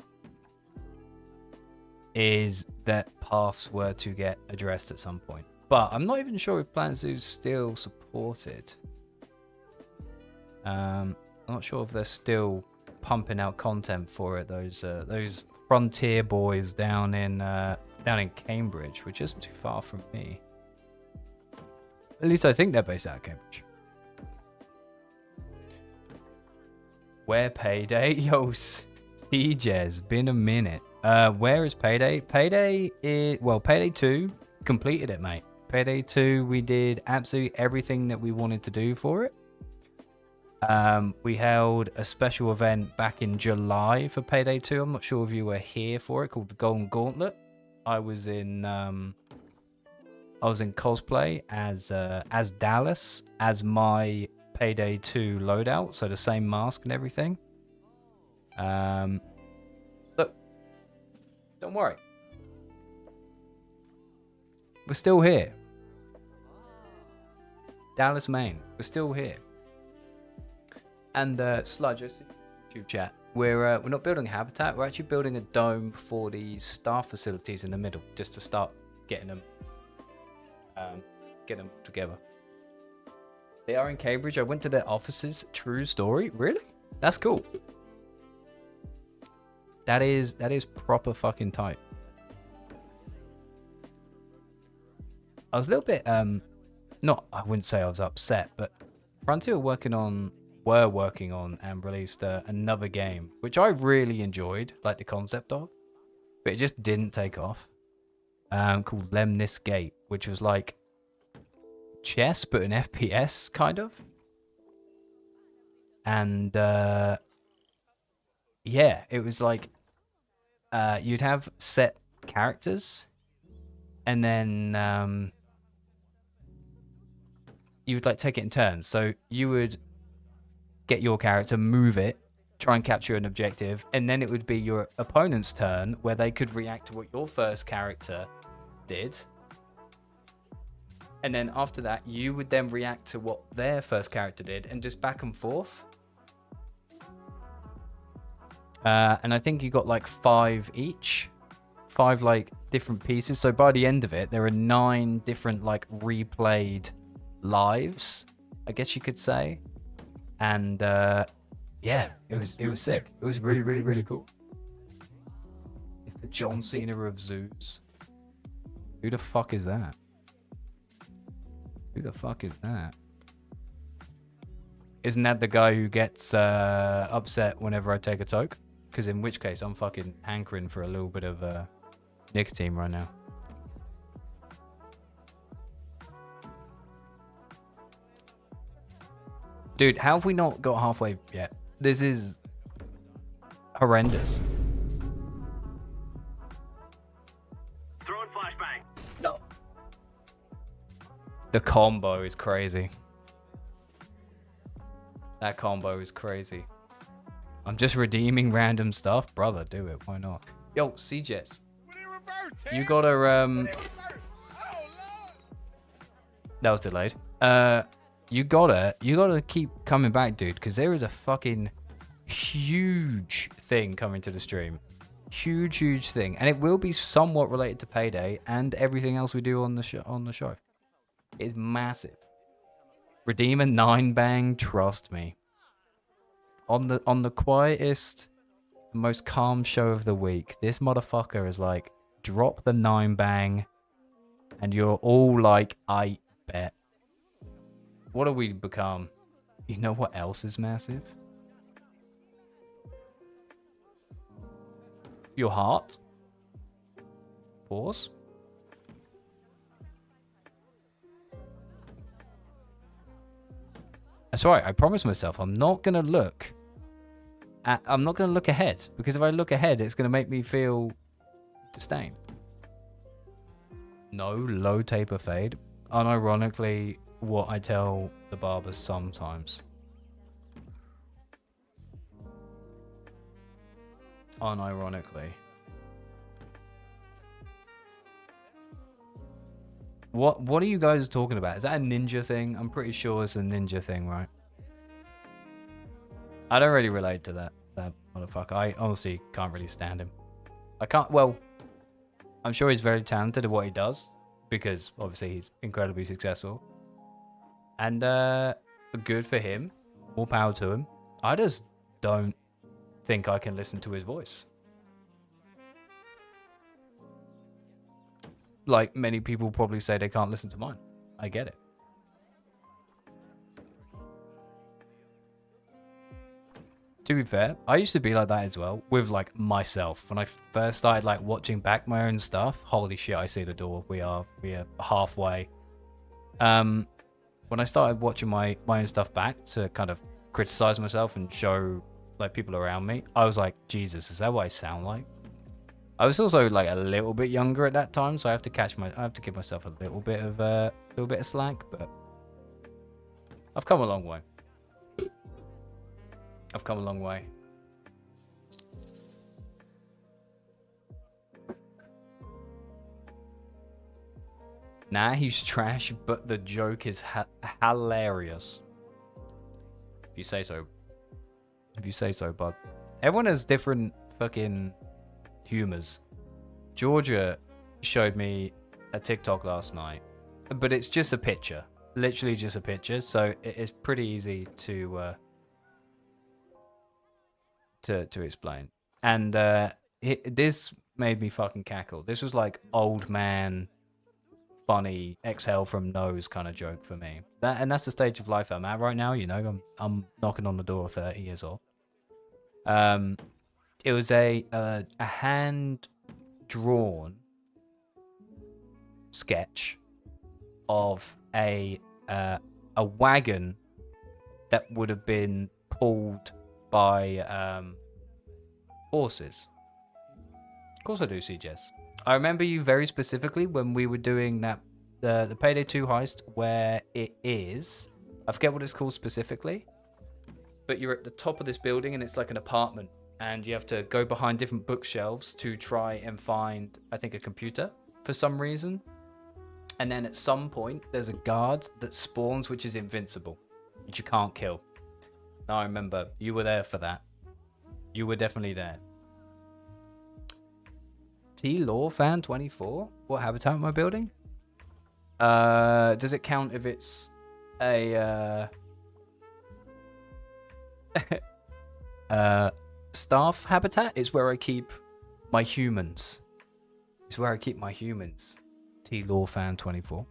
is that paths were to get addressed at some point. But I'm not even sure if Planet Zoo's still supported. I'm not sure if they're still pumping out content for it. Those Frontier boys down in Cambridge, which isn't too far from me. At least I think they're based out of Cambridge. Where Payday? Yo, CJ's been a minute. Where is Payday? Payday is... Well, Payday 2 completed it, mate. Payday 2, we did absolutely everything that we wanted to do for it. We held a special event back in July for Payday 2. I'm not sure if you were here for it, called the Golden Gauntlet. I was in cosplay as Dallas, as my Payday 2 loadout, so the same mask and everything. Look, don't worry, we're still here. Dallas, Maine, we're still here. And Sludge, YouTube chat. we're not building a habitat. We're actually building a dome for these staff facilities in the middle, just to start getting them together. They are in Cambridge. I went to their offices. True story. Really? That's cool. That is proper fucking tight. I was a little bit not, I wouldn't say I was upset, but Frontier were working on and released another game, which I really enjoyed, like the concept of, but it just didn't take off. Called Lemnis Gate, which was like chess but an FPS kind of. And yeah, it was like you'd have set characters, and then you would like take it in turns. So you would get your character, move it, try and capture an objective, and then it would be your opponent's turn where they could react to what your first character did. And then after that, you would then react to what their first character did, and just back and forth. And I think you got like 5 each. 5 like different pieces. So by the end of it, there are 9 different like replayed lives, I guess you could say. And yeah, it was sick. It was really, really, really cool. It's the John Cena of zoos. Who the fuck is that? Who the fuck is that? Isn't that the guy who gets upset whenever I take a toke? Because in which case, I'm fucking hankering for a little bit of nicotine right now. Dude, how have we not got halfway yet? This is horrendous. Throwing flashbang. No. The combo is crazy. That combo is crazy. I'm just redeeming random stuff. Brother, do it. Why not? Yo, CJS. You gotta, that was delayed. You gotta keep coming back, dude, because there is a fucking huge thing coming to the stream. Huge thing. And it will be somewhat related to Payday and everything else we do on the show. It's massive. Redeemer 9 bang, trust me. On the quietest, most calm show of the week, this motherfucker is like, drop the 9 bang, and you're all like, I bet. What have we become? You know what else is massive? Your heart. Pause. That's right. I promised myself I'm not gonna look ahead, because if I look ahead, it's gonna make me feel disdain. No low taper fade. Unironically, what I tell the barbers sometimes. Unironically. What are you guys talking about? Is that a ninja thing? I'm pretty sure it's a ninja thing, right? I don't really relate to that motherfucker. I honestly can't really stand him. Well, I'm sure he's very talented at what he does, because obviously he's incredibly successful. And good for him. More power to him. I just don't think I can listen to his voice. Like many people probably say they can't listen to mine. I get it. To be fair, I used to be like that as well with like myself. When I first started like watching back my own stuff, holy shit, I see the door. We are halfway. When I started watching my own stuff back to kind of criticize myself and show like people around me, I was like, Jesus, is that what I sound like? I was also like a little bit younger at that time, so I have to give myself a little bit of slack, but I've come a long way. I've come a long way. Nah, he's trash, but the joke is hilarious. If you say so. If you say so, bud. Everyone has different fucking humors. Georgia showed me a TikTok last night, but it's just a picture, literally just a picture. So it's pretty easy to explain. And this made me fucking cackle. This was like old man, funny, exhale from nose kind of joke for me. That's the stage of life I'm at right now. You know, I'm knocking on the door of 30 years old. It was a hand drawn sketch of a wagon that would have been pulled by horses. Of course I do, see, Jess. I remember you very specifically when we were doing that the Payday 2 heist, where it is, I forget what it's called specifically, but you're at the top of this building and it's like an apartment, and you have to go behind different bookshelves to try and find, I think, a computer for some reason. And then at some point there's a guard that spawns, which is invincible, which you can't kill. Now I remember you were there for that. You were definitely there. T-Law fan 24. What habitat am I building? Does it count if it's a staff habitat? It's where I keep my humans. It's where I keep my humans. T-Law fan 24.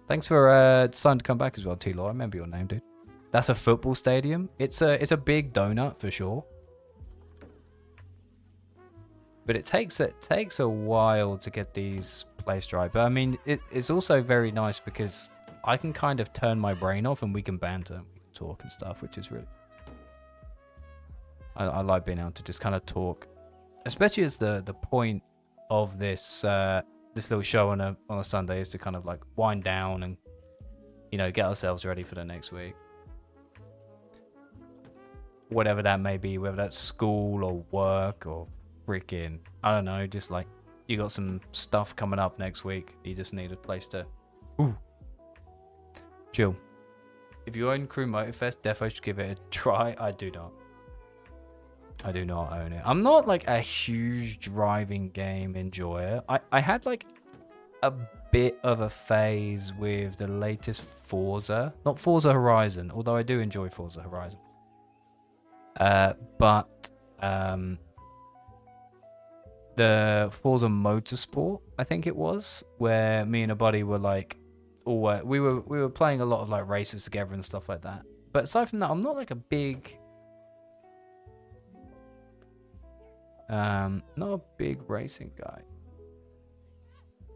Thanks for deciding to come back as well, T-Law. I remember your name, dude. That's a football stadium. It's a big donut for sure. But it takes a while to get these placed right. But I mean, it's also very nice because I can kind of turn my brain off and we can banter, and we can talk and stuff, which is really. I like being able to just kind of talk, especially as the point of this this little show on a Sunday is to kind of like wind down and, you know, get ourselves ready for the next week. Whatever that may be, whether that's school or work or freaking, I don't know, just like you got some stuff coming up next week. You just need a place to chill. If you own Crew Motorfest, defo should give it a try. I do not own it. I'm not like a huge driving game enjoyer. I had like a bit of a phase with the latest Forza, not Forza Horizon, although I do enjoy Forza Horizon. But the Forza Motorsport, I think it was, where me and a buddy were like, we were playing a lot of like races together and stuff like that. But aside from that, I'm not like a big, not a big racing guy.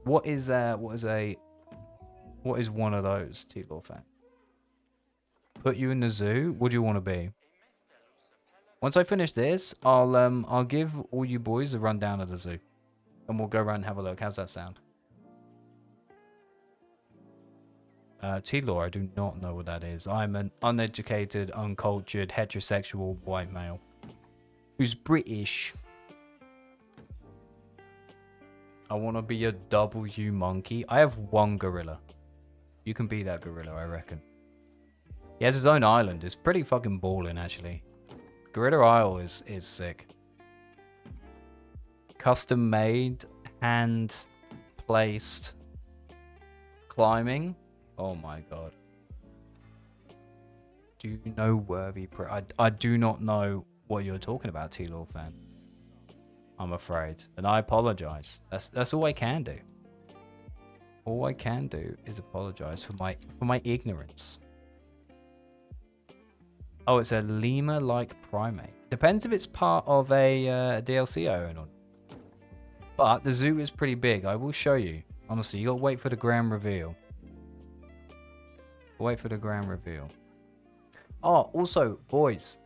What is one of those, T-Law fan? Put you in the zoo? What do you want to be? Once I finish this, I'll give all you boys a rundown of the zoo, and we'll go around and have a look. How's that sound? T-Law, I do not know what that is. I'm an uneducated, uncultured, heterosexual white male who's British. I want to be a W monkey. I have one gorilla. You can be that gorilla, I reckon. He has his own island. It's pretty fucking balling, actually. Gorilla Isle is sick. Custom made, hand placed climbing. Oh my god. Do you know Worthy Pro? I do not know what you're talking about, T-Law fan. I'm afraid. And I apologize. That's all I can do. All I can do is apologize for my ignorance. Oh, it's a lemur-like primate. Depends if it's part of a DLC I own or not. But the zoo is pretty big. I will show you. Honestly, you gotta wait for the grand reveal. Wait for the grand reveal. Oh, also, boys.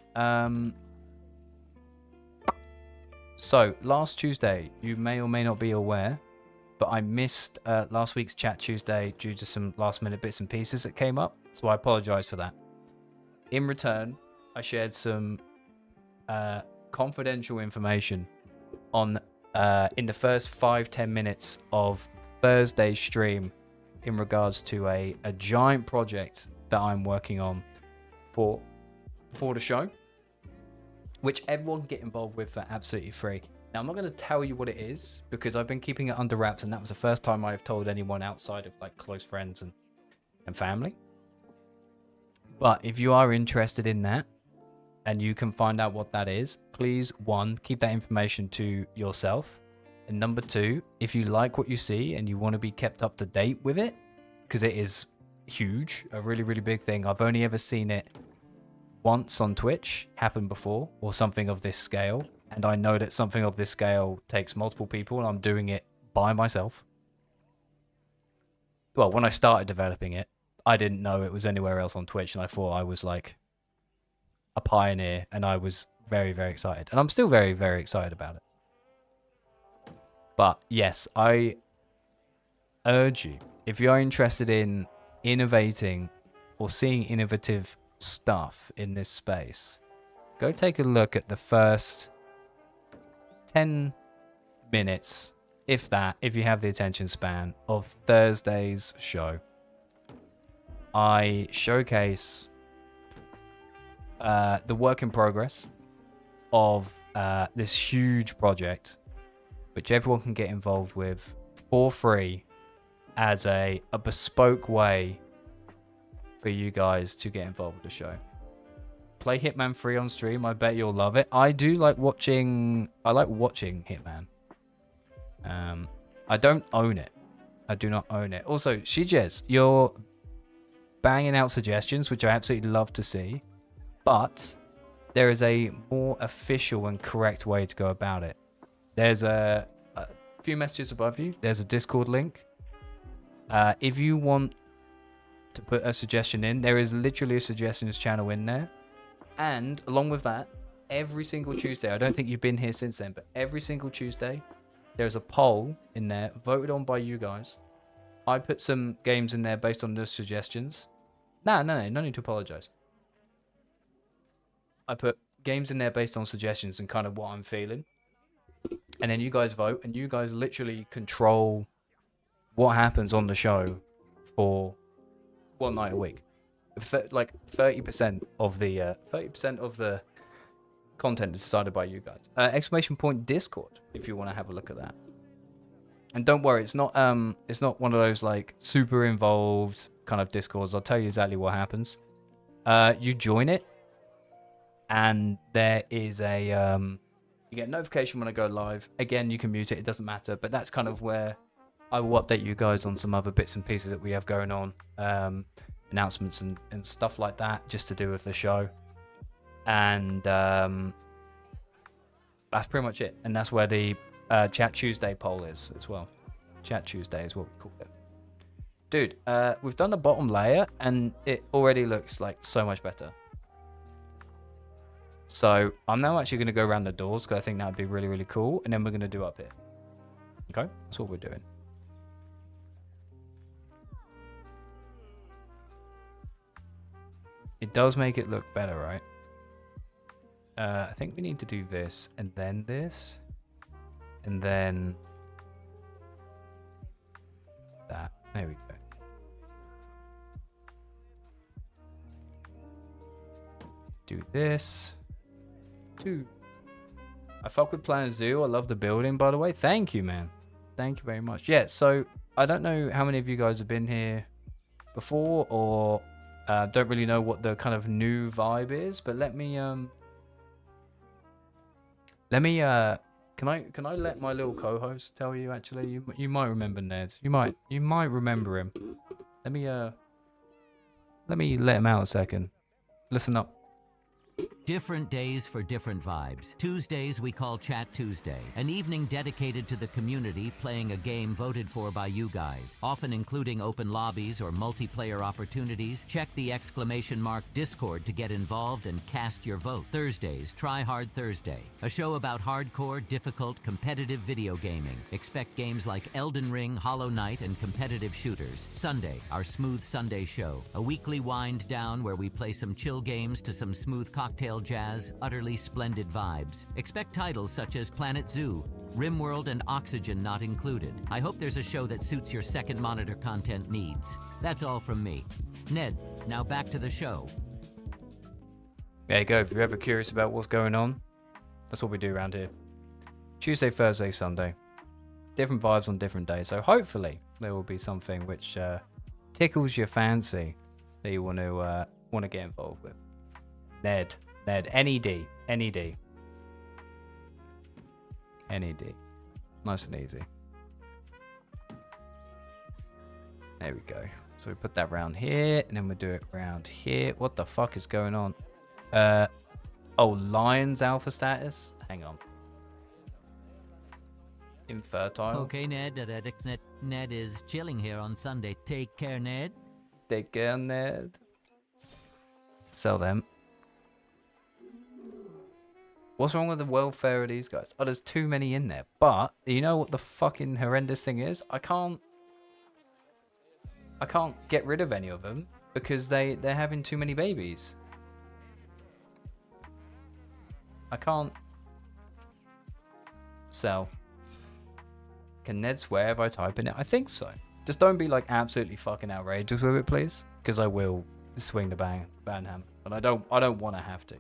So, last Tuesday, you may or may not be aware, but I missed last week's Chat Tuesday due to some last-minute bits and pieces that came up. So I apologize for that. In return, I shared some confidential information on in the first 5-10 minutes of Thursday's stream in regards to a giant project that I'm working on for the show. which everyone can get involved with for absolutely free. Now, I'm not going to tell you what it is because I've been keeping it under wraps, and that was the first time I've told anyone outside of like close friends and family. But if you are interested in that and you can find out what that is, please, one, keep that information to yourself. And number two, if you like what you see and you want to be kept up to date with it, because it is huge, a really, really big thing. I've only ever seen it once on Twitch happen before, or something of this scale. And I know that something of this scale takes multiple people, and I'm doing it by myself. Well, when I started developing it, I didn't know it was anywhere else on Twitch, and I thought I was like a pioneer, and I was very, very excited. And I'm still very, very excited about it. But yes, I urge you, if you're interested in innovating or seeing innovative stuff in this space, go take a look at the first 10 minutes, if that, if you have the attention span, of Thursday's show. I showcase the work in progress of this huge project, which everyone can get involved with for free as a bespoke way for you guys to get involved with the show. Play Hitman 3 on stream. I bet you'll love it. I like watching Hitman. I don't own it. I do not own it. Also, Shijez, you're banging out suggestions, which I absolutely love to see. But there is a more official and correct way to go about it. There's a few messages above you. There's a Discord link. If you want to put a suggestion in, there is literally a suggestions channel in there. And along with that, every single Tuesday, I don't think you've been here since then, but every single Tuesday, there's a poll in there voted on by you guys. I put some games in there based on those suggestions. No need to apologize. I put games in there based on suggestions and kind of what I'm feeling. And then you guys vote, and you guys literally control what happens on the show for one night a week. Like 30% of the content is decided by you guys. Exclamation point Discord if you want to have a look at that. And don't worry, it's not one of those like super involved kind of Discords. I'll tell you exactly what happens. You join it, and there is a you get a notification when I go live. Again, you can mute it, it doesn't matter, but that's kind of where I will update you guys on some other bits and pieces that we have going on, announcements and stuff like that, just to do with the show. And that's pretty much it. And that's where the Chat Tuesday poll is as well. Chat Tuesday is what we call it. Dude, we've done the bottom layer, and it already looks like so much better. So I'm now actually going to go around the doors, because I think that would be really, really cool. And then we're going to do up here. Okay, that's what we're doing. It does make it look better, right? I think we need to do this, and then this, and then that. There we go. Do this. I fuck with Planet Zoo. I love the building, by the way. Thank you, man. Thank you very much. Yeah, so I don't know how many of you guys have been here before, or don't really know what the kind of new vibe is, but let me can I let my little co-host tell you? Actually, you might remember Ned. You might remember him. Let me let him out a second. Listen up. Different days for different vibes. Tuesdays we call Chat Tuesday, an evening dedicated to the community playing a game voted for by you guys, often including open lobbies or multiplayer opportunities. Check the ! Discord to get involved and cast your vote. Thursdays, Try Hard Thursday, a show about hardcore, difficult, competitive video gaming. Expect games like Elden Ring, Hollow Knight, and competitive shooters. Sunday, our Smooth Sunday show, a weekly wind down where we play some chill games to some smooth cocktail jazz, utterly splendid vibes. Expect titles such as Planet Zoo, RimWorld, and Oxygen not included. I hope there's a show that suits your second monitor content needs. That's all from me. Ned, now back to the show. There you go. If you're ever curious about what's going on, That's what we do around here. Tuesday, Thursday, Sunday. Different vibes on different days. So hopefully there will be something which tickles your fancy that you want to get involved with. Ned, NED. Nice and easy. There we go. So we put that round here, and then we do it round here. What the fuck is going on? Oh, Lions alpha status? Hang on. Infertile. Okay, Ned is chilling here on Sunday. Take care, Ned. Take care, Ned. Sell them. What's wrong with the welfare of these guys? Oh, there's too many in there. But you know what the fucking horrendous thing is? I can't get rid of any of them because they're having too many babies. I can't sell. Can Ned swear if I type in it? I think so. Just don't be like absolutely fucking outrageous with it, please, because I will swing the ban hammer, and I don't want to have to.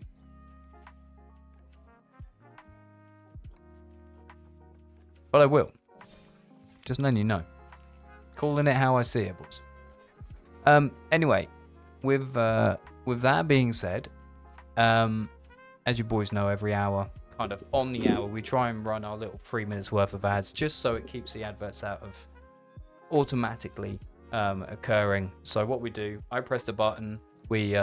But I will. Just letting you know. Calling it how I see it, boys. Anyway, with that being said, as you boys know, every hour, kind of on the hour, we try and run our little 3 minutes worth of ads, just so it keeps the adverts out of automatically occurring. So what we do, I press the button, we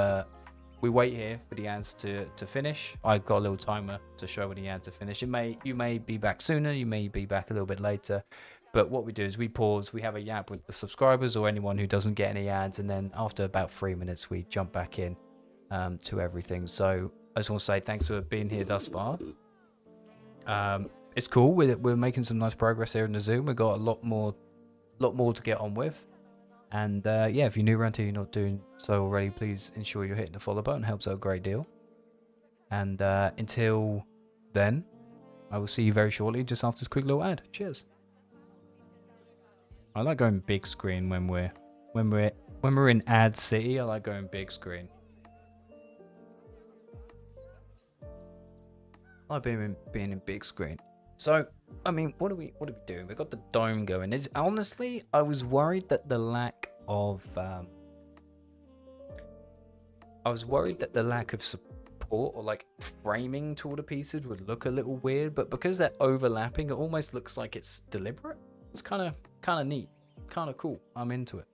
wait here for the ads to finish. I've got a little timer to show when the ads are finished. You may be back sooner, you may be back a little bit later, but what we do is we pause, we have a yap with the subscribers or anyone who doesn't get any ads, and then after about 3 minutes we jump back in to everything. So I just want to say thanks for being here thus far. It's cool. We're making some nice progress here in the Zoom. We've got a lot more to get on with. And yeah, if you're new around here, you're not doing so already, please ensure you're hitting the follow button. It helps out a great deal. And until then, I will see you very shortly, just after this quick little ad. Cheers. I like going big screen when we're in ad city. I like going big screen. I like being in big screen. So, I mean, what are we doing? We've got the dome going. Honestly, I was worried that the lack of support or like framing to all the pieces would look a little weird, but because they're overlapping, it almost looks like it's deliberate. It's kind of neat, kind of cool. I'm into it.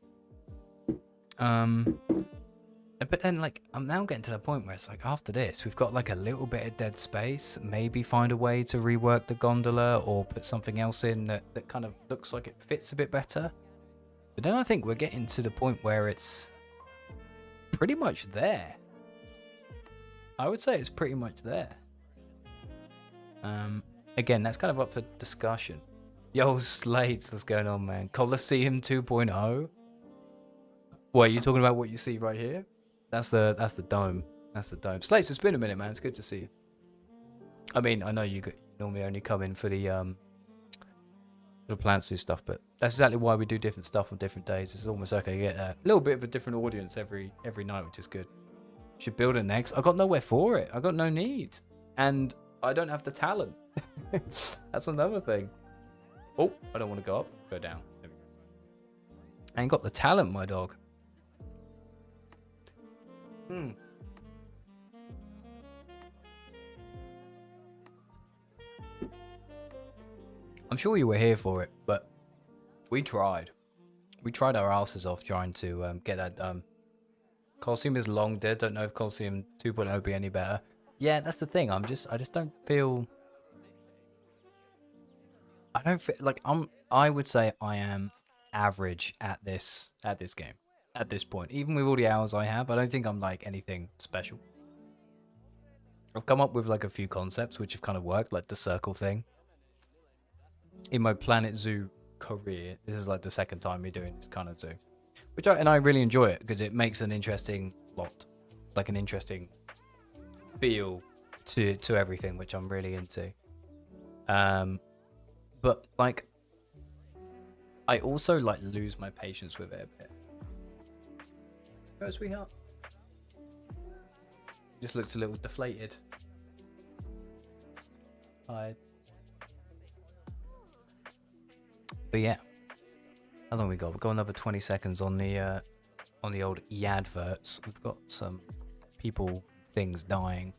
But then, like, I'm now getting to the point where it's like, after this, we've got like a little bit of dead space. Maybe find a way to rework the gondola or put something else in that kind of looks like it fits a bit better. But then I think we're getting to the point where it's pretty much there. I would say it's pretty much there. Again, that's kind of up for discussion. Yo, Slates, what's going on, man? Colosseum 2.0? What, are you talking about what you see right here? That's the dome. That's the dome. Slates, it's been a minute, man. It's good to see you. I mean, I know you normally only come in for the Planet Zoo stuff, but that's exactly why we do different stuff on different days. It's almost like I get a little bit of a different audience every night, which is good. Should build it next. I got nowhere for it. I got no need, and I don't have the talent. That's another thing. Oh, I don't want to go up. Go down. There we go. I ain't got the talent, my dog. I'm sure you were here for it, but we tried. We tried our asses off trying to get that done. Colosseum is long dead. Don't know if Colosseum 2.0 will be any better. Yeah, that's the thing. I just don't feel. I don't feel like I would say I am average at this game. At this point, even with all the hours I have, I don't think I'm like anything special. I've come up with like a few concepts which have kind of worked, like the circle thing. In my Planet Zoo career, this is like the second time we're doing this kind of zoo, and I really enjoy it because it makes an interesting plot, like an interesting feel to everything, which I'm really into. But like, I also like lose my patience with it a bit. Oh, sweetheart. Just looks a little deflated. tired. But yeah, how long we got? We've got another 20 seconds on the old adverts. We've got some people, things dying.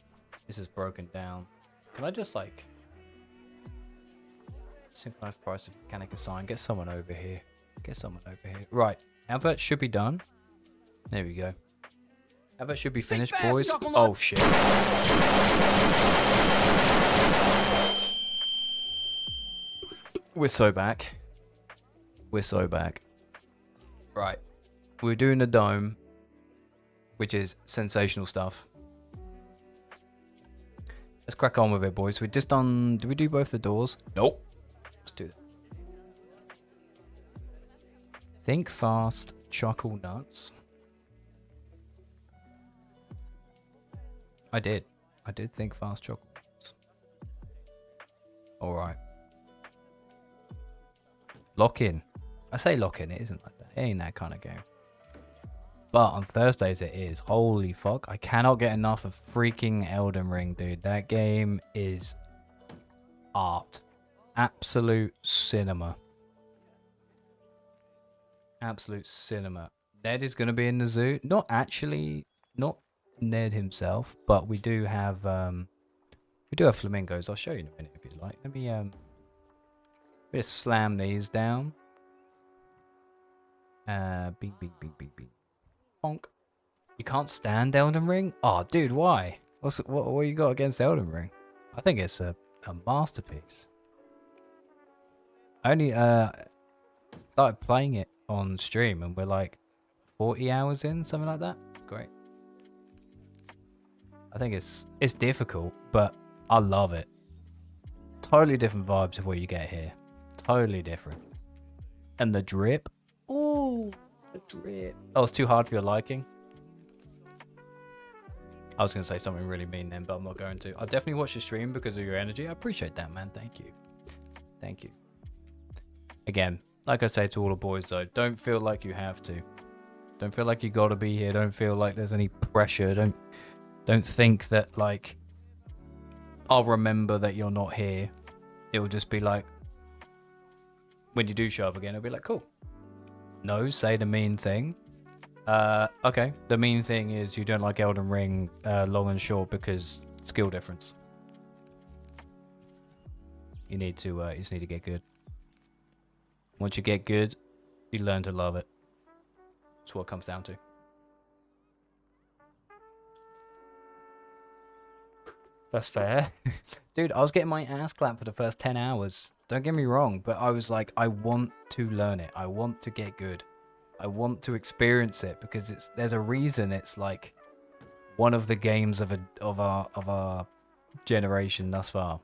This is broken down. Can I just like synchronized price of mechanic assign? Get someone over here. Get someone over here. Right, advert should be done. There we go. Advert should be finished, boys. Oh shit. We're so back. We're so back. Right. We're doing the dome, which is sensational stuff. Let's crack on with it, boys. We just done... Did we do both the doors? Nope. Let's do that. Think fast, chuckle nuts. I did think fast, chuckle nuts. Alright. Lock in. I say lock in, it isn't like that. It ain't that kind of game. But on Thursdays it is. Holy fuck. I cannot get enough of freaking Elden Ring, dude. That game is art. Absolute cinema. Absolute cinema. Ned is going to be in the zoo. Not actually, not Ned himself, but we do have flamingos. I'll show you in a minute if you'd like. Let me just slam these down. Bing, bing, bing, bing, bing. Bonk. You can't stand Elden Ring? Oh, dude, why? What you got against Elden Ring? I think it's a masterpiece. I only started playing it on stream and we're like 40 hours in, something like that. It's great. I think it's difficult, but I love it. Totally different vibes of what you get here. Totally different. And the drip. Oh, the drip. Oh, it's too hard for your liking. I was going to say something really mean then, but I'm not going to. I'll definitely watch the stream because of your energy. I appreciate that, man. Thank you. Thank you. Again, like I say to all the boys, though, don't feel like you have to. Don't feel like you got to be here. Don't feel like there's any pressure. Don't think that, like, I'll remember that you're not here. It'll just be like, when you do show up again, it'll be like, cool. No, say the mean thing. Okay, the mean thing is you don't like Elden Ring long and short because skill difference. You just need to get good. Once you get good, you learn to love it. That's what it comes down to. That's fair. Dude, I was getting my ass clapped for the first 10 hours. Don't get me wrong, but I was like, I want to learn it. I want to get good. I want to experience it because there's a reason it's like one of the games of our generation thus far.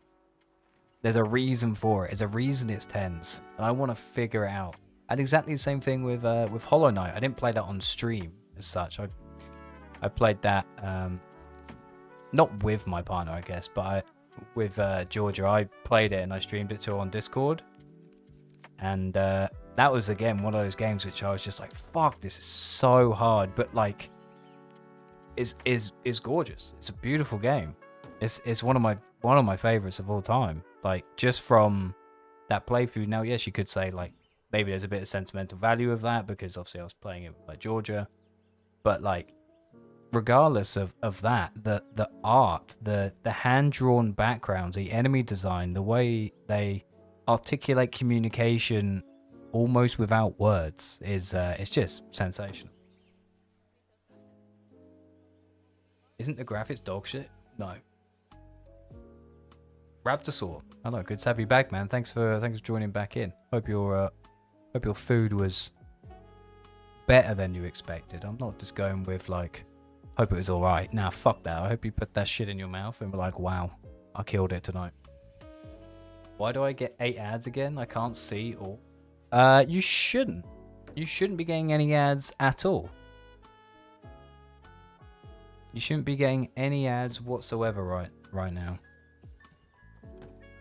There's a reason for it. There's a reason it's tens. And I want to figure it out. I had exactly the same thing with Hollow Knight. I didn't play that on stream as such. I played that not with my partner, I guess, but with Georgia. I played it and I streamed it to her on Discord. And that was, again, one of those games which I was just like, fuck, this is so hard. But, like, is gorgeous. It's a beautiful game. It's one of my favorites of all time. Like, just from that playthrough. Now, yes, you could say, like, maybe there's a bit of sentimental value of that because obviously I was playing it with Georgia. But, like, regardless of that, the art, the hand-drawn backgrounds, the enemy design, the way they articulate communication almost without words is it's just sensational. Isn't the graphics dog shit? No. Raptosaur. Hello, good to have you back, man. Thanks for joining back in. Hope your food was better than you expected. I'm not just going with like, hope it was alright. Nah, fuck that. I hope you put that shit in your mouth and were like, wow, I killed it tonight. Why do I get 8 ads again? I can't see all. You shouldn't. You shouldn't be getting any ads at all. You shouldn't be getting any ads whatsoever right now.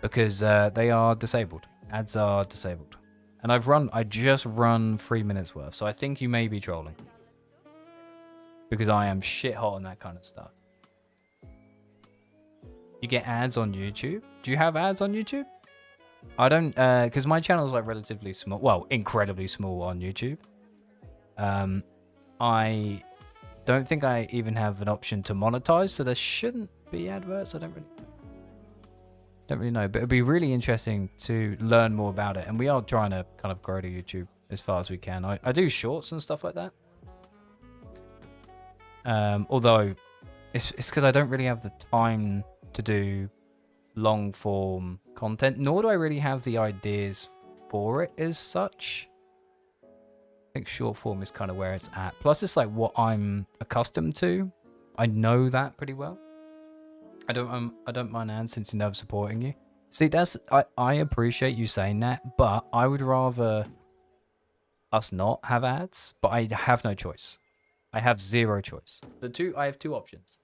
Because they are disabled. Ads are disabled. And I just run 3 minutes worth. So I think you may be trolling. Because I am shit hot on that kind of stuff. You get ads on YouTube? Do you have ads on YouTube? I don't, because my channel is like relatively small. Well, incredibly small on YouTube. I don't think I even have an option to monetize, so there shouldn't be adverts. I don't really know, but it'd be really interesting to learn more about it. And we are trying to kind of grow to YouTube as far as we can. I do shorts and stuff like that. Although it's because I don't really have the time to do long form content, nor do I really have the ideas for it as such. I think short form is kind of where it's at. Plus, it's like what I'm accustomed to. I know that pretty well. I don't mind ads since you know I'm supporting you. See, I appreciate you saying that, but I would rather us not have ads. But I have no choice. I have zero choice. I have two options.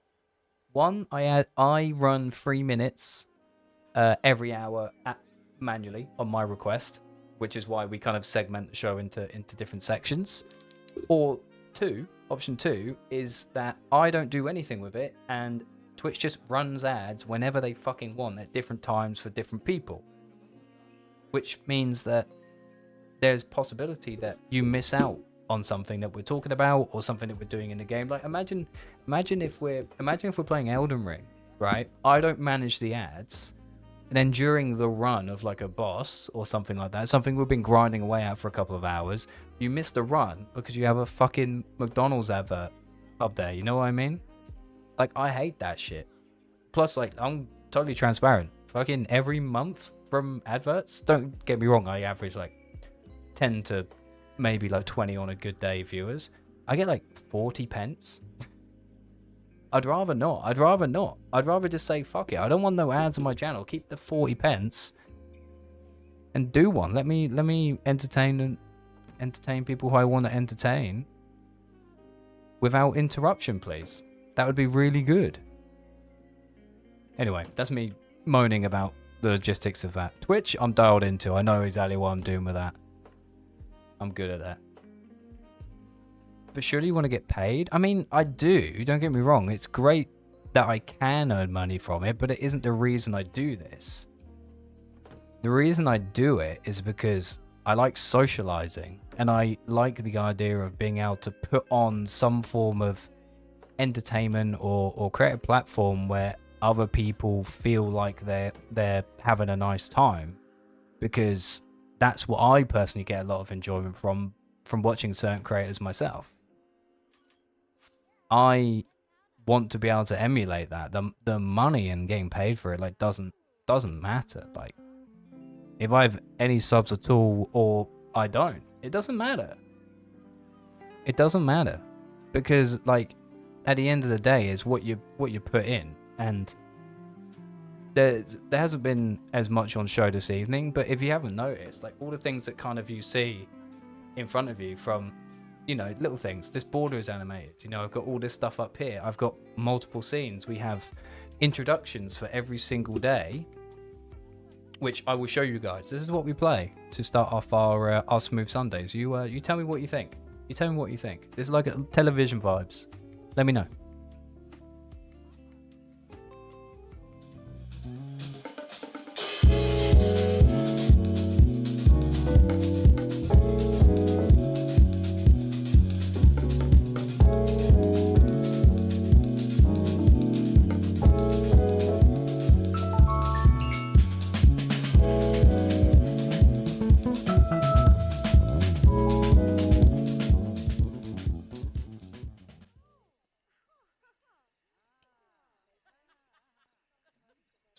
One, I run 3 minutes every hour manually on my request, which is why we kind of segment the show into different sections. Or option two is that I don't do anything with it and Twitch just runs ads whenever they fucking want at different times for different people. Which means that there's possibility that you miss out on something that we're talking about or something that we're doing in the game. Like imagine if we're playing Elden Ring, right? I don't manage the ads. And then during the run of like a boss or something like that, something we've been grinding away at for a couple of hours, you miss the run because you have a fucking McDonald's advert up there. You know what I mean? Like, I hate that shit. Plus, like, I'm totally transparent. Fucking every month from adverts, don't get me wrong, I average like 10 to maybe like 20 on a good day viewers. I get like 40 pence. I'd rather not. I'd rather just say, fuck it. I don't want no ads on my channel. Keep the 40 pence and do one. Let me entertain people who I want to entertain without interruption, please. That would be really good. Anyway, that's me moaning about the logistics of that. Twitch, I'm dialed into. I know exactly what I'm doing with that. I'm good at that. But surely you want to get paid? I mean, I do. Don't get me wrong. It's great that I can earn money from it, but it isn't the reason I do this. The reason I do it is because I like socializing, and I like the idea of being able to put on some form of entertainment or create a platform where other people feel like they're having a nice time, because that's what I personally get a lot of enjoyment from watching certain creators myself. I want to be able to emulate that. The money and getting paid for it like doesn't matter. Like, if I have any subs at all or I don't, it doesn't matter. It doesn't matter, because like at the end of the day is what you put in. And there hasn't been as much on show this evening, but if you haven't noticed, like all the things that kind of you see in front of you, from, you know, little things. This border is animated. You know, I've got all this stuff up here. I've got multiple scenes. We have introductions for every single day, which I will show you guys. This is what we play to start off our Smooth Sundays. You tell me what you think. You tell me what you think. This is like a television vibes. Let me know.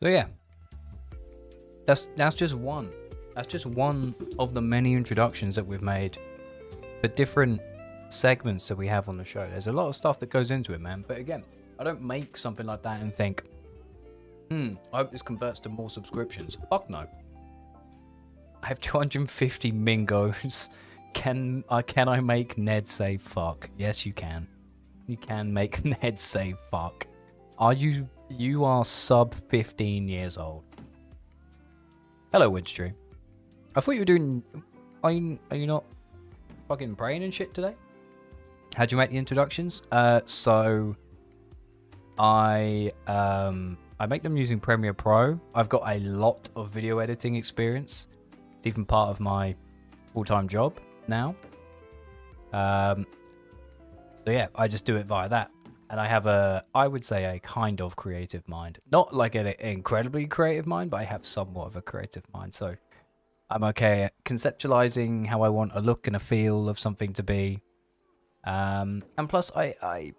So yeah, that's just one. That's just one of the many introductions that we've made for different segments that we have on the show. There's a lot of stuff that goes into it, man. But again, I don't make something like that and think, I hope this converts to more subscriptions. Fuck no. I have 250 mingos. Can I make Ned say fuck? Yes, you can. You can make Ned say fuck. You are sub 15 years old. Hello, Widstream. I thought you were doing... Are you not fucking praying and shit today? How'd you make the introductions? So I I make them using Premiere Pro. I've got a lot of video editing experience. It's even part of my full-time job now. So yeah, I just do it via that. And I have I would say a kind of creative mind. Not like an incredibly creative mind, but I have somewhat of a creative mind. So I'm okay at conceptualizing how I want a look and a feel of something to be. And plus, I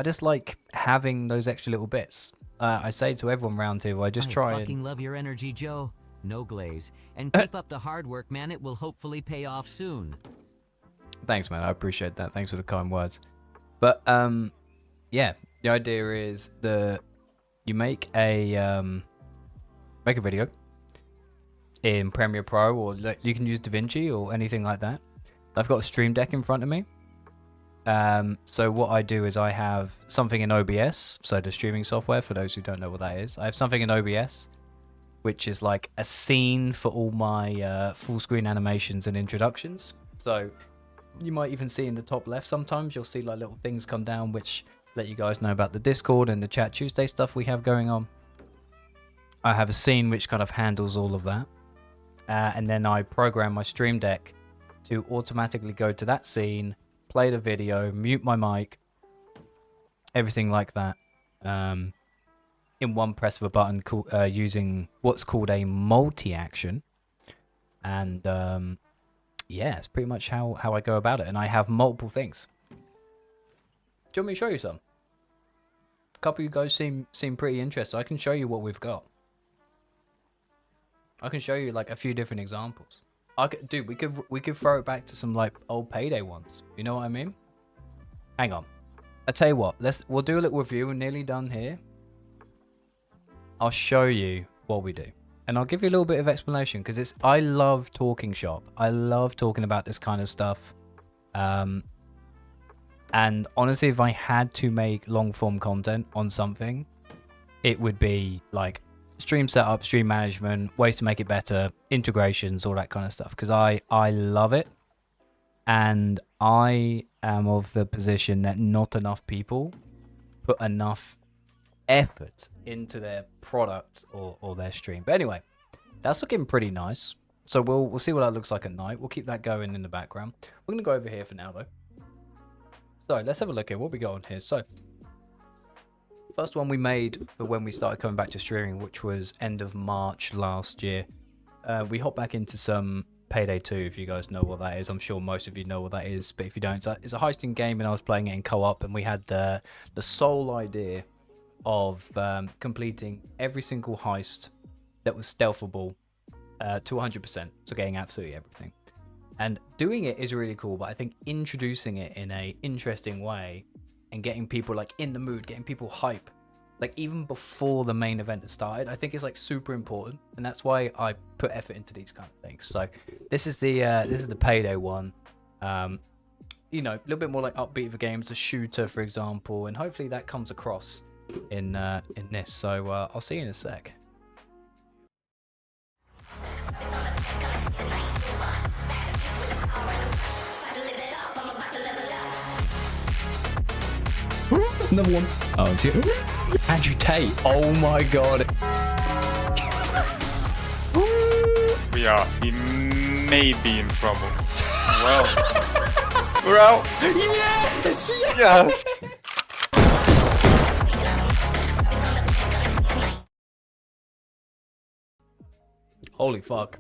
just like having those extra little bits. I say to everyone around here, I just try I fucking love your energy, Joe. No glaze. And keep up the hard work, man. It will hopefully pay off soon. Thanks, man. I appreciate that. Thanks for the kind words. But yeah, the idea is you make a video in Premiere Pro, or you can use DaVinci or anything like that. I've got a Stream Deck in front of me. So what I do is I have something in OBS, so the streaming software, for those who don't know what that is. I have something in OBS, which is like a scene for all my full screen animations and introductions. So you might even see in the top left, sometimes you'll see like little things come down which let you guys know about the Discord and the Chat Tuesday stuff we have going on. I have a scene which kind of handles all of that. And then I program my Stream Deck to automatically go to that scene, play the video, mute my mic, everything like that, in one press of a button, using what's called a multi-action. And yeah, it's pretty much how I go about it. And I have multiple things. Do you want me to show you some? A couple of you guys seem pretty interested. I can show you what we've got. I can show you like a few different examples. Dude, we could throw it back to some like old Payday ones. You know what I mean? Hang on. I tell you what. We'll do a little review. We're nearly done here. I'll show you what we do, and I'll give you a little bit of explanation because I love talking shop. I love talking about this kind of stuff. And honestly, if I had to make long form content on something, it would be like stream setup, stream management, ways to make it better, integrations, all that kind of stuff. Because I love it. And I am of the position that not enough people put enough effort into their product or their stream. But anyway, that's looking pretty nice. So we'll see what that looks like at night. We'll keep that going in the background. We're going to go over here for now, though. So let's have a look at what we got on here. So first one we made for when we started coming back to streaming, which was end of March last year. We hopped back into some Payday 2, if you guys know what that is. I'm sure most of you know what that is, but if you don't, it's a heisting game, and I was playing it in co-op, and we had the sole idea of completing every single heist that was stealthable to 100%, so getting absolutely everything. And doing it is really cool, but I think introducing it in a interesting way and getting people like in the mood, getting people hype, like even before the main event has started, I think is like super important, and that's why I put effort into these kind of things. So this is the Payday one. You know, a little bit more like upbeat of a game. It's a shooter, for example, and hopefully that comes across in this. So I'll see you in a sec. Another one. Oh, it's you. Andrew Tate. Oh my god. We may be in trouble. Well, we're out. Yes! Yes. Holy fuck.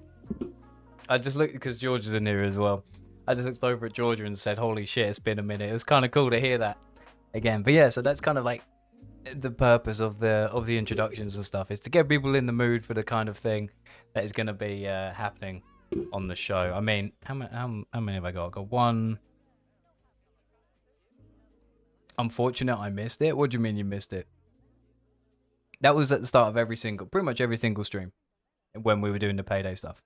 I just looked, because George is in here as well. I just looked over at Georgia and said, holy shit, it's been a minute. It was kind of cool to hear that again. But yeah, so that's kind of like the purpose of the introductions and stuff, is to get people in the mood for the kind of thing that is going to be happening on the show. I mean, how many have I got? I've got one. Unfortunate I missed it. What do you mean you missed it? That was at the start of pretty much every single stream when we were doing the Payday stuff.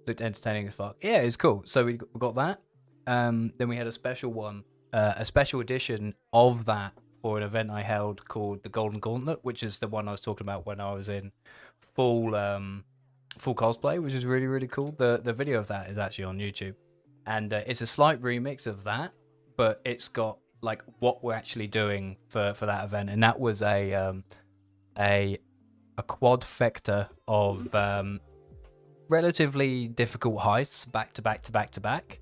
Looked entertaining as fuck. Yeah, it's cool. So we got that. Then we had a special one, a special edition of that for an event I held called the Golden Gauntlet, which is the one I was talking about when I was in full cosplay, which is really, really cool. The video of that is actually on YouTube, and it's a slight remix of that, but it's got like what we're actually doing for that event, and that was a quadfecta of relatively difficult heists back to back to back to back.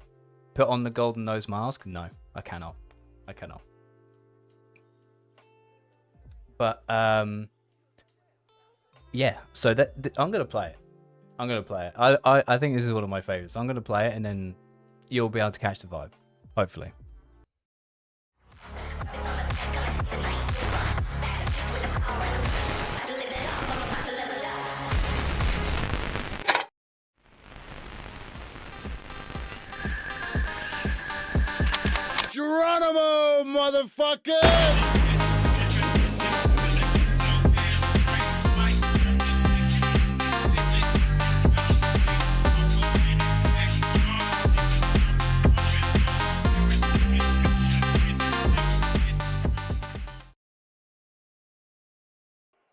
Put on the golden nose mask? No, I cannot. I cannot. But yeah. So I'm gonna play it. I'm gonna play it. I think this is one of my favorites. I'm gonna play it, and then you'll be able to catch the vibe, hopefully. Geronimo, motherfucker!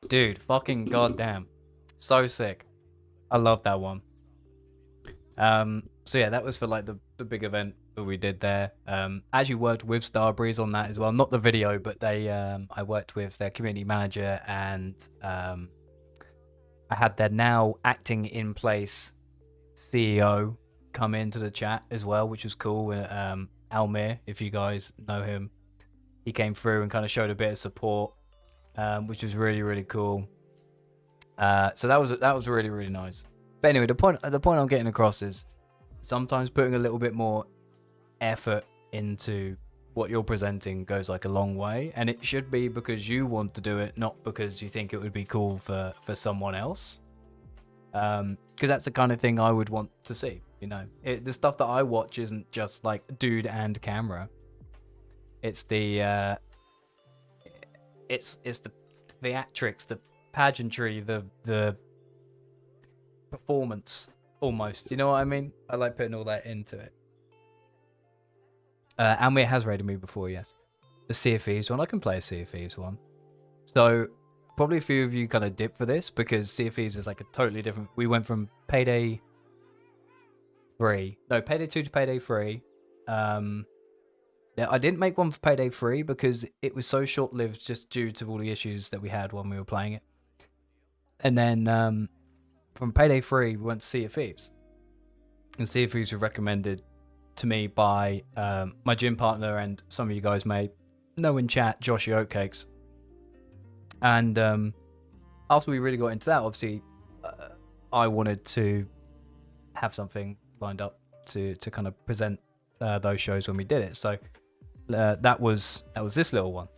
Dude, fucking goddamn. So sick. I love that one. So yeah, that was for like the big event that we did there. Actually worked with Starbreeze on that as well. Not the video, but they I worked with their community manager, and I had their now acting in place CEO come into the chat as well, which was cool. Almir, if you guys know him, he came through and kind of showed a bit of support. Which was really, really cool. So that was really, really nice. But anyway, the point I'm getting across is sometimes putting a little bit more effort into what you're presenting goes like a long way, and it should be because you want to do it, not because you think it would be cool for someone else. Because that's the kind of thing I would want to see. You know, the stuff that I watch isn't just like dude and camera. It's the it's the theatrics, the pageantry, the performance, almost. You know what I mean? I like putting all that into it. Almir has raided me before, yes. The Sea of Thieves one, I can play a Sea of Thieves one. So probably a few of you kind of dip for this because Sea of Thieves is like a totally different. We went from Payday 3, no, Payday 2 to Payday 3. Yeah, I didn't make one for Payday 3 because it was so short-lived just due to all the issues that we had when we were playing it. And then from Payday 3, we went to Sea of Thieves. And Sea of Thieves was recommended to me by my gym partner, and some of you guys may know in chat, Joshy Oatcakes. And after we really got into that, obviously, I wanted to have something lined up to kind of present those shows when we did it. So that was this little one.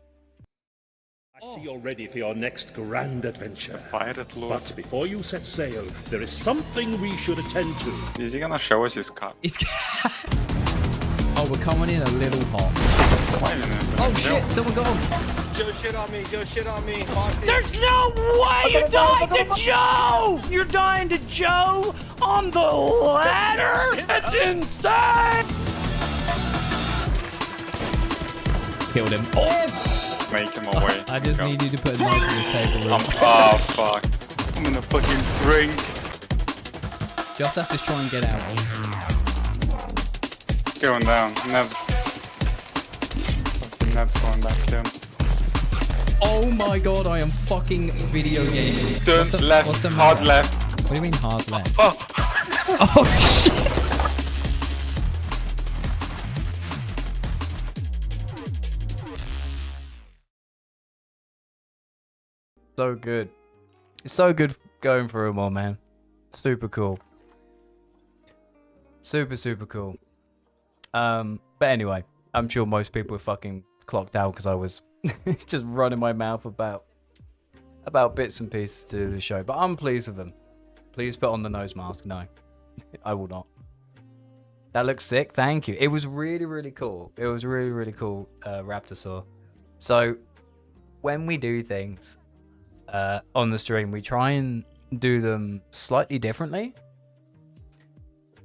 I see you're ready for your next grand adventure. Pirate Lord. But before you set sail, there is something we should attend to. Is he gonna show us his car? He's oh, we're coming in a little hot. Wait a minute. Oh shit, someone got him. Joe shit on me, Joe shit on me. Foxy. There's no way you're dying to Joe! You're dying to Joe on the ladder? That's insane! Killed him. Oh! Make him away. I just need you to put a knife on the table. Oh fuck. I'm gonna fucking drink. Just has to try and get out. Going down. Ned's fucking Ned's going back to him. Oh my god, I am fucking video gaming. Turn left, hard left. What do you mean hard left? Oh! Oh shit! So good. It's so good going through them all, man. Super cool. Super cool. But anyway, I'm sure most people were fucking clocked out because I was just running my mouth about bits and pieces to the show. But I'm pleased with them. Please put on the nose mask. No, I will not. That looks sick. Thank you. It was really cool. It was really cool, Raptorsaur. So when we do things on the stream, we try and do them slightly differently.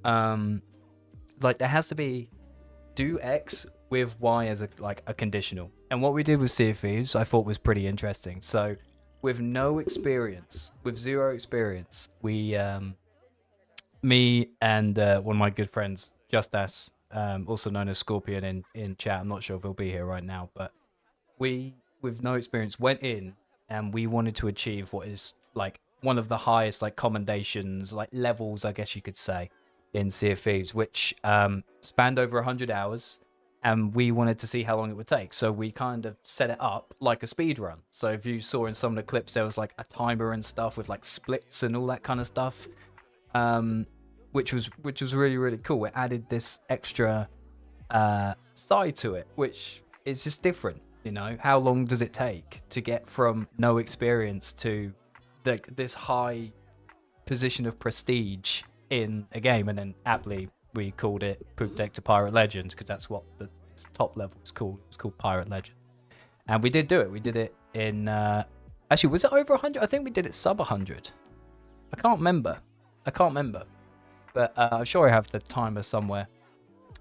Like there has to be do X with Y as a conditional. And what we did with Sea of Thieves, I thought was pretty interesting. So with no experience, with zero experience, we me and one of my good friends, Justas, also known as Scorpion in chat. I'm not sure if he'll be here right now, but we, with no experience, went in and we wanted to achieve what is like one of the highest like commendations, like levels, I guess you could say, in Sea of Thieves, which spanned over 100 hours. And we wanted to see how long it would take. So we kind of set it up like a speed run. So if you saw in some of the clips, there was like a timer and stuff with like splits and all that kind of stuff, which was really, really cool. It added this extra side to it, which is just different. You know, how long does it take to get from no experience to this high position of prestige in a game? And then aptly, we called it Poop Deck to Pirate Legends because that's what the top level is called. It was called Pirate Legend. And we did do it. We did it in... actually, was it over 100? I think we did it sub 100. I can't remember. But I'm sure I have the timer somewhere.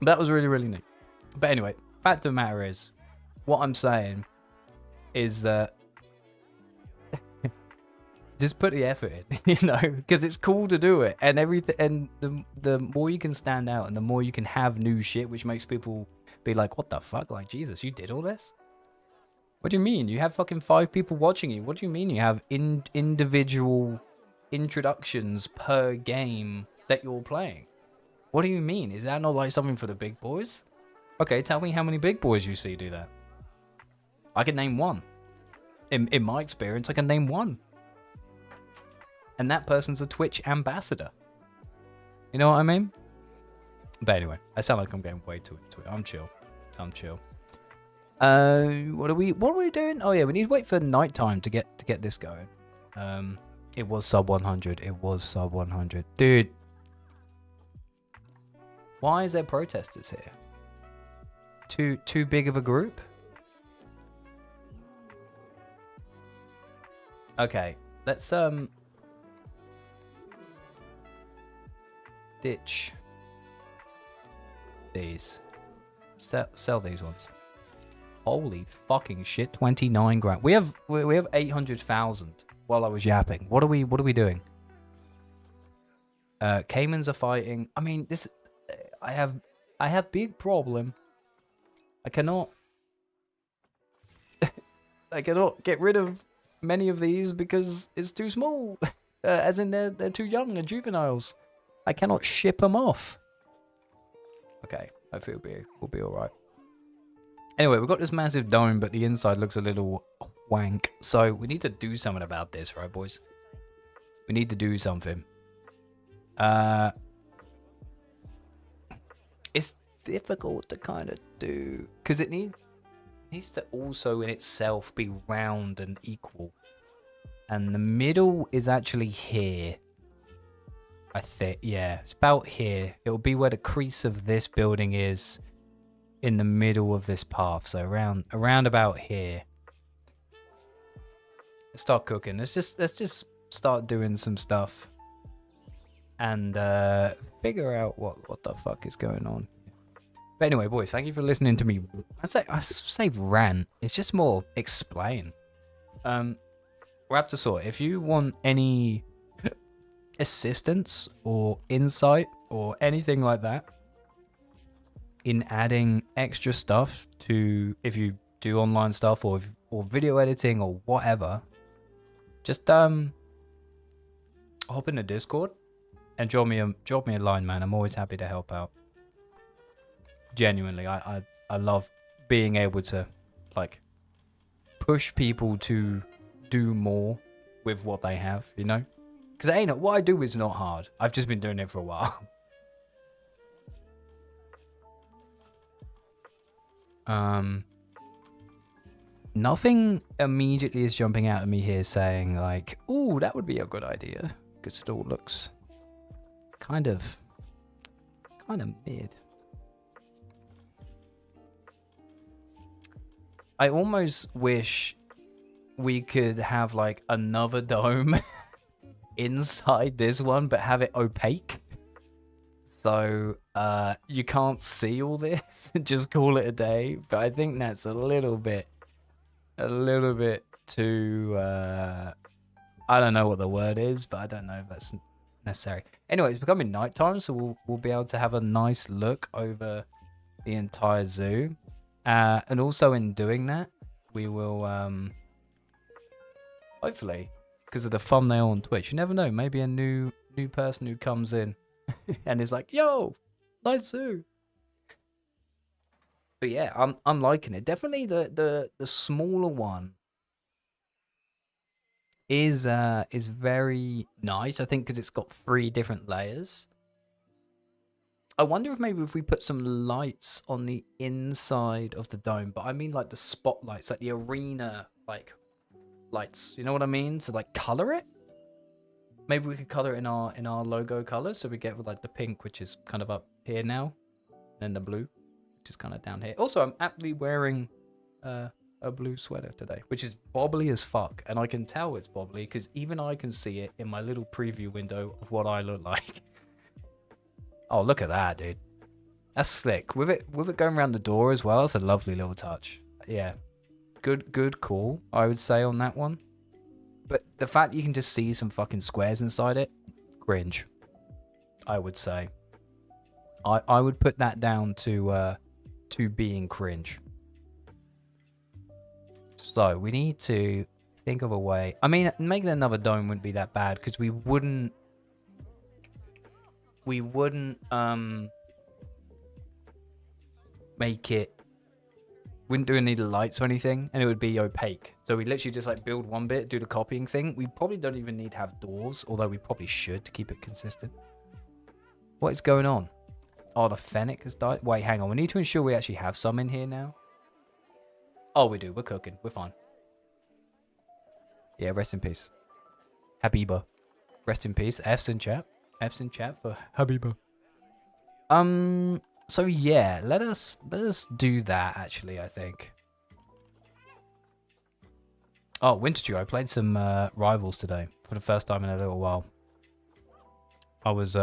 But that was really, really neat. But anyway, fact of the matter is, what I'm saying is that just put the effort in, you know, because it's cool to do it, and everything. And the more you can stand out, and the more you can have new shit, which makes people be like, "What the fuck? Like, Jesus, you did all this? What do you mean? You have fucking 5 people watching you? What do you mean you have individual introductions per game that you're playing? What do you mean? Is that not like something for the big boys? Okay, tell me how many big boys you see do that. I can name one. In my experience, I can name one. And that person's a Twitch ambassador. You know what I mean? But anyway, I sound like I'm getting way too into it. I'm chill. What are we doing? Oh yeah, we need to wait for nighttime to get this going. It was sub 100. It was sub 100. Dude. Why is there protesters here? Too big of a group? Okay, let's ditch these. Sell these ones. Holy fucking shit! 29 grand. We have 800,000. While I was yapping, what are we doing? Caimans are fighting. I mean, this. I have big problem. I cannot get rid of many of these because it's too small. As in they're too young and juveniles. I cannot ship them off. Okay, hopefully we'll be all right. Anyway, we've got this massive dome, but the inside looks a little wank. So we need to do something about this, right, boys? We need to do something. It's difficult to kind of do because it needs to also in itself be round and equal. And the middle is actually here. I think, yeah, it's about here. It'll be where the crease of this building is in the middle of this path. So around about here. Let's start cooking. Let's just start doing some stuff and figure out what the fuck is going on. But anyway, boys, thank you for listening to me. I say rant. It's just more explain. Raptor, if you want any assistance or insight or anything like that in adding extra stuff to if you do online stuff or video editing or whatever, just hop in the Discord and drop me a line, man. I'm always happy to help out. Genuinely, I love being able to like push people to do more with what they have, you know? Because what I do is not hard. I've just been doing it for a while. Nothing immediately is jumping out at me here saying like, ooh, that would be a good idea. Because it all looks kind of mid. I almost wish we could have like another dome inside this one, but have it opaque. So you can't see all this and just call it a day. But I think that's a little bit too, I don't know what the word is, but I don't know if that's necessary. Anyway, it's becoming nighttime, so we'll be able to have a nice look over the entire zoo. And also in doing that, we will hopefully, because of the thumbnail on Twitch, you never know, maybe a new person who comes in and is like, yo, nice zoo. But yeah, I'm liking it. Definitely the smaller one is very nice, I think, because it's got 3 different layers. I wonder if maybe if we put some lights on the inside of the dome, but I mean like the spotlights, like the arena like lights. You know what I mean? To like color it. Maybe we could color it in our logo colors, so we get with like the pink, which is kind of up here now, and the blue, which is kind of down here. Also, I'm aptly wearing a blue sweater today, which is bobbly as fuck, and I can tell it's bobbly because even I can see it in my little preview window of what I look like. Oh, look at that, dude. That's slick. With it going around the door as well, it's a lovely little touch. Yeah. Good call, I would say, on that one. But the fact you can just see some fucking squares inside it, cringe, I would say. I would put that down to being cringe. So we need to think of a way. I mean, making another dome wouldn't be that bad because we wouldn't make it, wouldn't do any lights or anything, and it would be opaque. So we literally just like build one bit, do the copying thing. We probably don't even need to have doors, although we probably should to keep it consistent. What is going on? Oh, the fennec has died. Wait, hang on. We need to ensure we actually have some in here now. Oh, we do. We're cooking. We're fine. Yeah, rest in peace. Habiba. Rest in peace. F's in chat. F's in chat for Habiba. So yeah, let us do that actually, I think. Oh, Winter Dew. I played some Rivals today for the first time in a little while. I was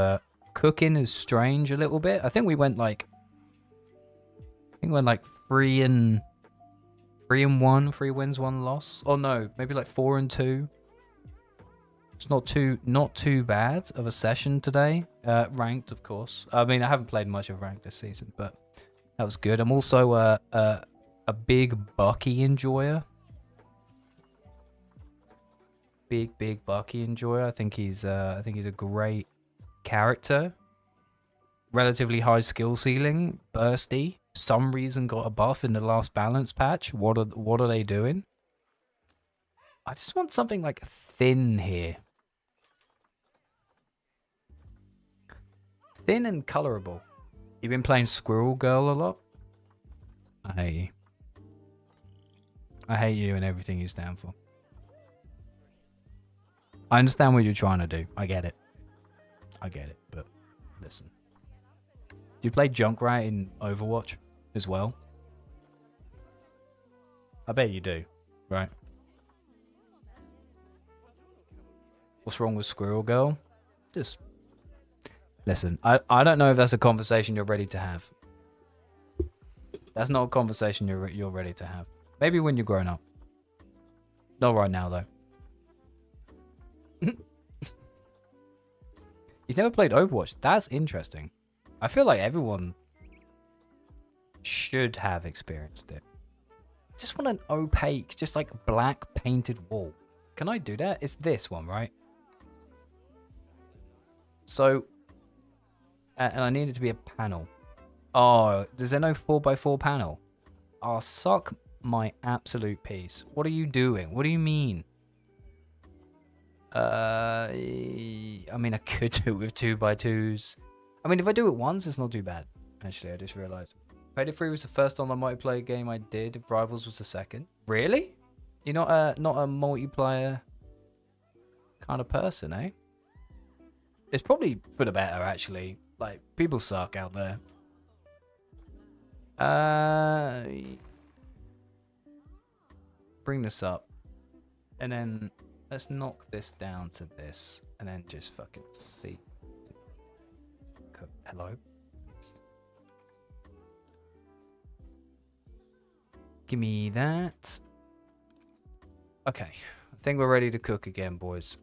cooking is strange a little bit. I think we went like 3-1, 3 wins, 1 loss. Oh no, maybe like 4-2. It's not too bad of a session today. Ranked, of course. I mean, I haven't played much of ranked this season, but that was good. I'm also a big Bucky enjoyer. Big Bucky enjoyer. I think he's a great character. Relatively high skill ceiling, bursty. Some reason got a buff in the last balance patch. What are they doing? I just want something like thin here. Thin and colorable. You've been playing Squirrel Girl a lot? I hate you. I hate you and everything you stand for. I understand what you're trying to do. I get it. But listen. Do you play Junkrat in Overwatch as well? I bet you do, right? What's wrong with Squirrel Girl? Just listen. I don't know if that's a conversation you're ready to have. That's not a conversation you're ready to have. Maybe when you're grown up. Not right now though. You've never played Overwatch? That's interesting. I feel like everyone should have experienced it. I just want an opaque, just like black painted wall. Can I do that? It's this one, right? So, and I need it to be a panel. Oh, is there no 4x4 panel? Oh, suck my absolute piece. What are you doing? What do you mean? I mean, I could do it with 2x2s. I mean, if I do it once, it's not too bad. Actually, I just realized. Payday 3 was the first online multiplayer game I did. Rivals was the second. Really? You're not a multiplayer kind of person, eh? It's probably for the better, actually. Like, people suck out there. Bring this up. And then let's knock this down to this. And then just fucking see. Hello? Give me that. Okay. I think we're ready to cook again, boys.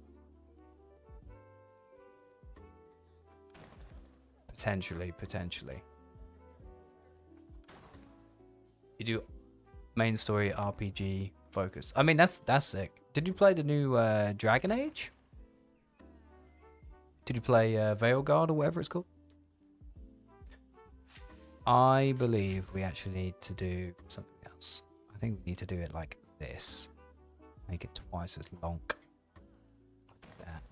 Potentially. You do main story RPG focus. I mean, that's sick. Did you play the new Dragon Age? Did you play Veilguard or whatever it's called? I believe we actually need to do something else. I think we need to do it like this. Make it twice as long. Like that.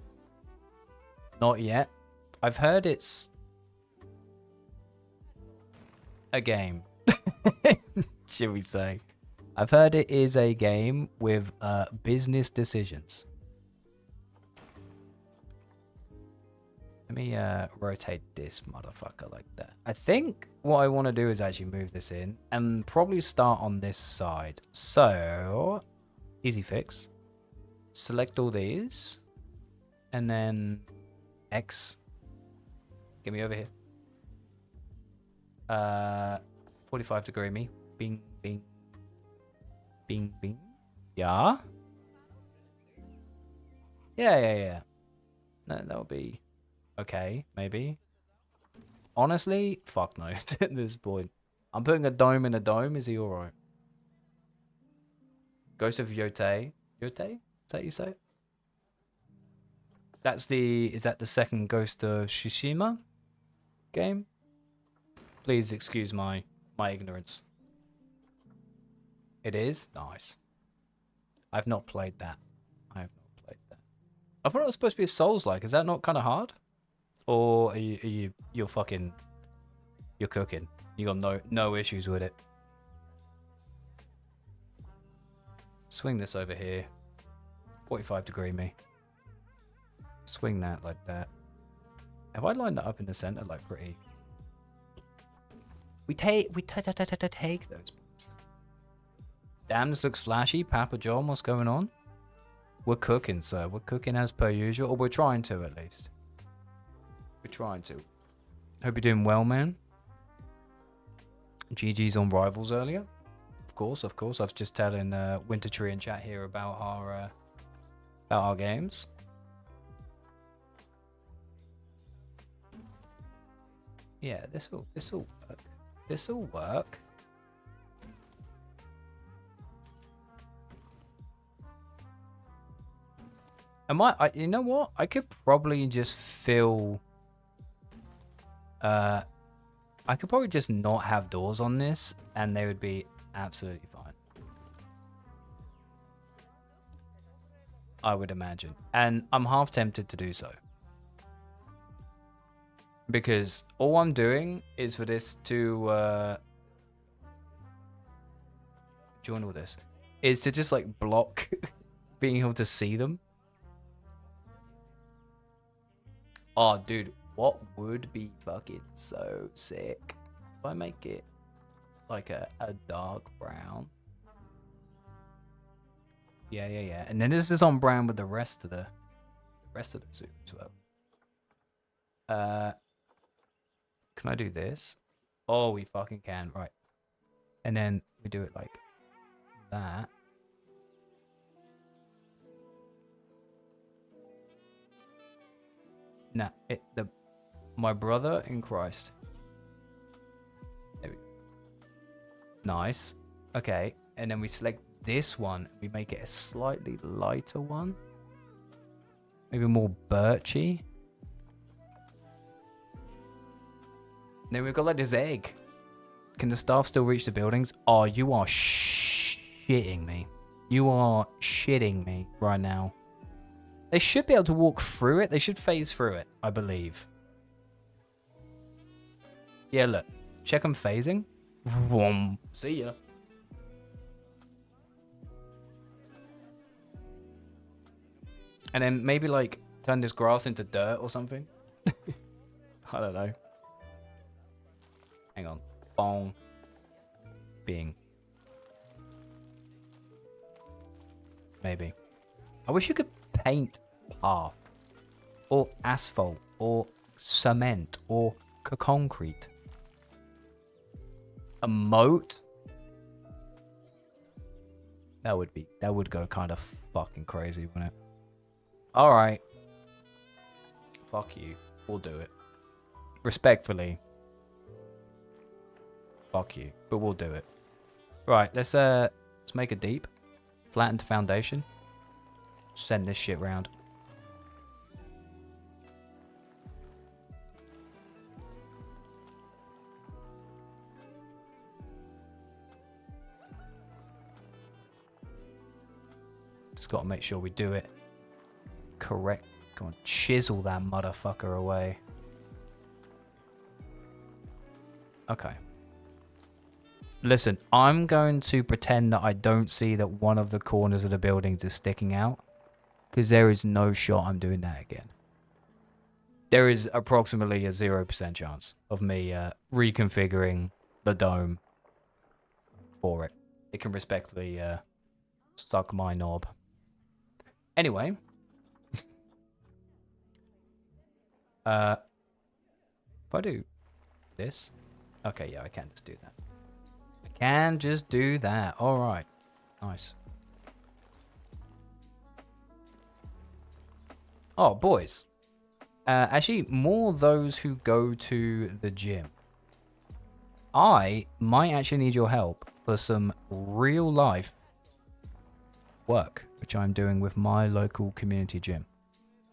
Not yet. I've heard it's a game. Should we say? I've heard it is a game with business decisions. Let me rotate this motherfucker like that. I think what I want to do is actually move this in and probably start on this side. So, easy fix. Select all these. And then X. Get me over here. 45-degree me. Bing, bing. Bing, bing. Yeah? Yeah. That'll be okay, maybe. Honestly, fuck no at this point. I'm putting a dome in a dome. Is he alright? Ghost of Yotei. Yotei? Is that how you say it? That's the... Is that the second Ghost of Tsushima game? Please excuse my ignorance. It is? Nice. I've not played that. I thought it was supposed to be a Souls-like. Is that not kind of hard? Or you're cooking? You got no issues with it. Swing this over here. 45-degree me. Swing that like that. Have I lined that up in the center like pretty? We take those. Damn, this looks flashy. Papa John, what's going on? We're cooking, sir. We're cooking as per usual. Or we're trying to, at least. We're trying to. Hope you're doing well, man. GG's on Rivals earlier. Of course. I was just telling Winter Tree in chat here about our games. Yeah, this'll work. This'll work. You know what? I could probably just fill... I could probably just not have doors on this, and they would be absolutely fine. I would imagine. And I'm half tempted to do so. Because all I'm doing is for this to... join all this. Is to just, like, block being able to see them. Oh, dude, what would be fucking so sick if I make it like a dark brown? Yeah. And then this is on brown with the rest of the suit as well. Can I do this? Oh, we fucking can. Right. And then we do it like that. Nah, my brother in Christ. There we go. Nice. Okay, and then we select this one. We make it a slightly lighter one. Maybe more birchy. Then we've got like this egg. Can the staff still reach the buildings? Oh, you are shitting me. You are shitting me right now. They should be able to walk through it. They should phase through it, I believe. Yeah, look. Check them phasing. Vroom. See ya. And then maybe, like, turn this grass into dirt or something. I don't know. Hang on. Bong. Bing. Maybe. I wish you could paint path or asphalt or cement or concrete. A moat? That would go kind of fucking crazy, wouldn't it? Alright. Fuck you. We'll do it. Respectfully. Fuck you. But we'll do it. Right, let's make a deep. Flatten the foundation. Send this shit round. Just gotta make sure we do it correct. Come on, chisel that motherfucker away. Okay. Listen, I'm going to pretend that I don't see that one of the corners of the buildings is sticking out. Because there is no shot I'm doing that again. There is approximately a 0% chance of me reconfiguring the dome for it. It can respectfully suck my knob. Anyway. If I do this. Okay, yeah, I can just do that. I can just do that. Alright. Nice. Oh, boys. Actually, more those who go to the gym. I might actually need your help for some real life work, which I'm doing with my local community gym.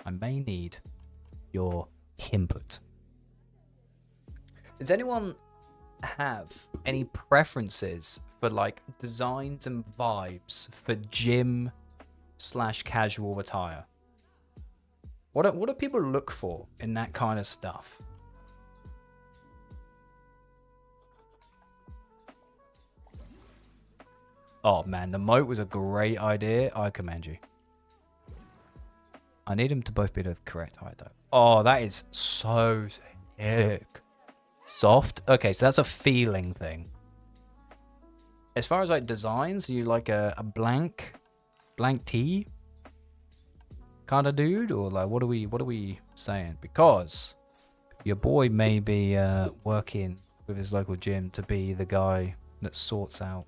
I may need your input. Does anyone have any preferences for like designs and vibes for gym / casual attire? What do people look for in that kind of stuff? Oh man, the moat was a great idea. I commend you. I need them to both be the correct height though. Oh, that is so sick. Soft? Okay, so that's a feeling thing. As far as like designs, you like a blank tee kind of dude, or like what are we saying? Because your boy may be working with his local gym to be the guy that sorts out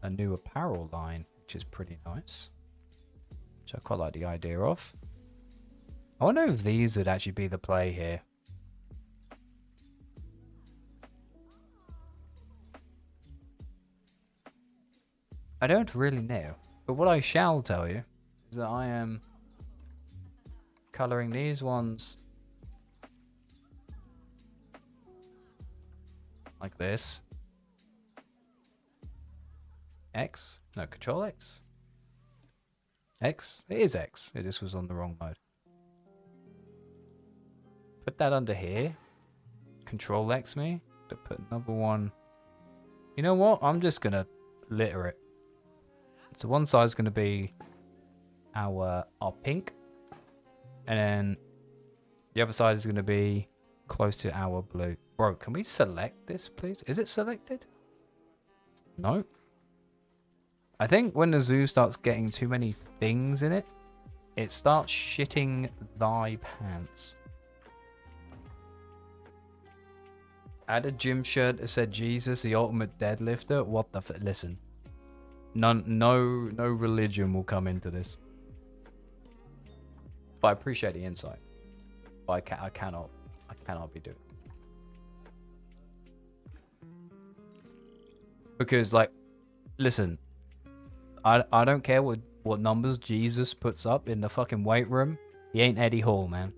a new apparel line, which is pretty nice, which I quite like the idea of. I wonder if these would actually be the play here. I don't really know, but what I shall tell you is that I am coloring these ones like this. X? No, Control X? X? It is X. It just was on the wrong mode. Put that under here. Control X me. To put another one. You know what? I'm just gonna litter it. So one side's gonna be our pink. And then the other side is gonna be close to our blue. Bro, can we select this, please? Is it selected? No. I think when the zoo starts getting too many things in it, it starts shitting thy pants. Add a gym shirt that said Jesus, the ultimate deadlifter. What the listen. No religion will come into this. But I appreciate the insight. But I cannot be doing it. Because like, listen, I don't care what numbers Jesus puts up in the fucking weight room. He ain't Eddie Hall, man.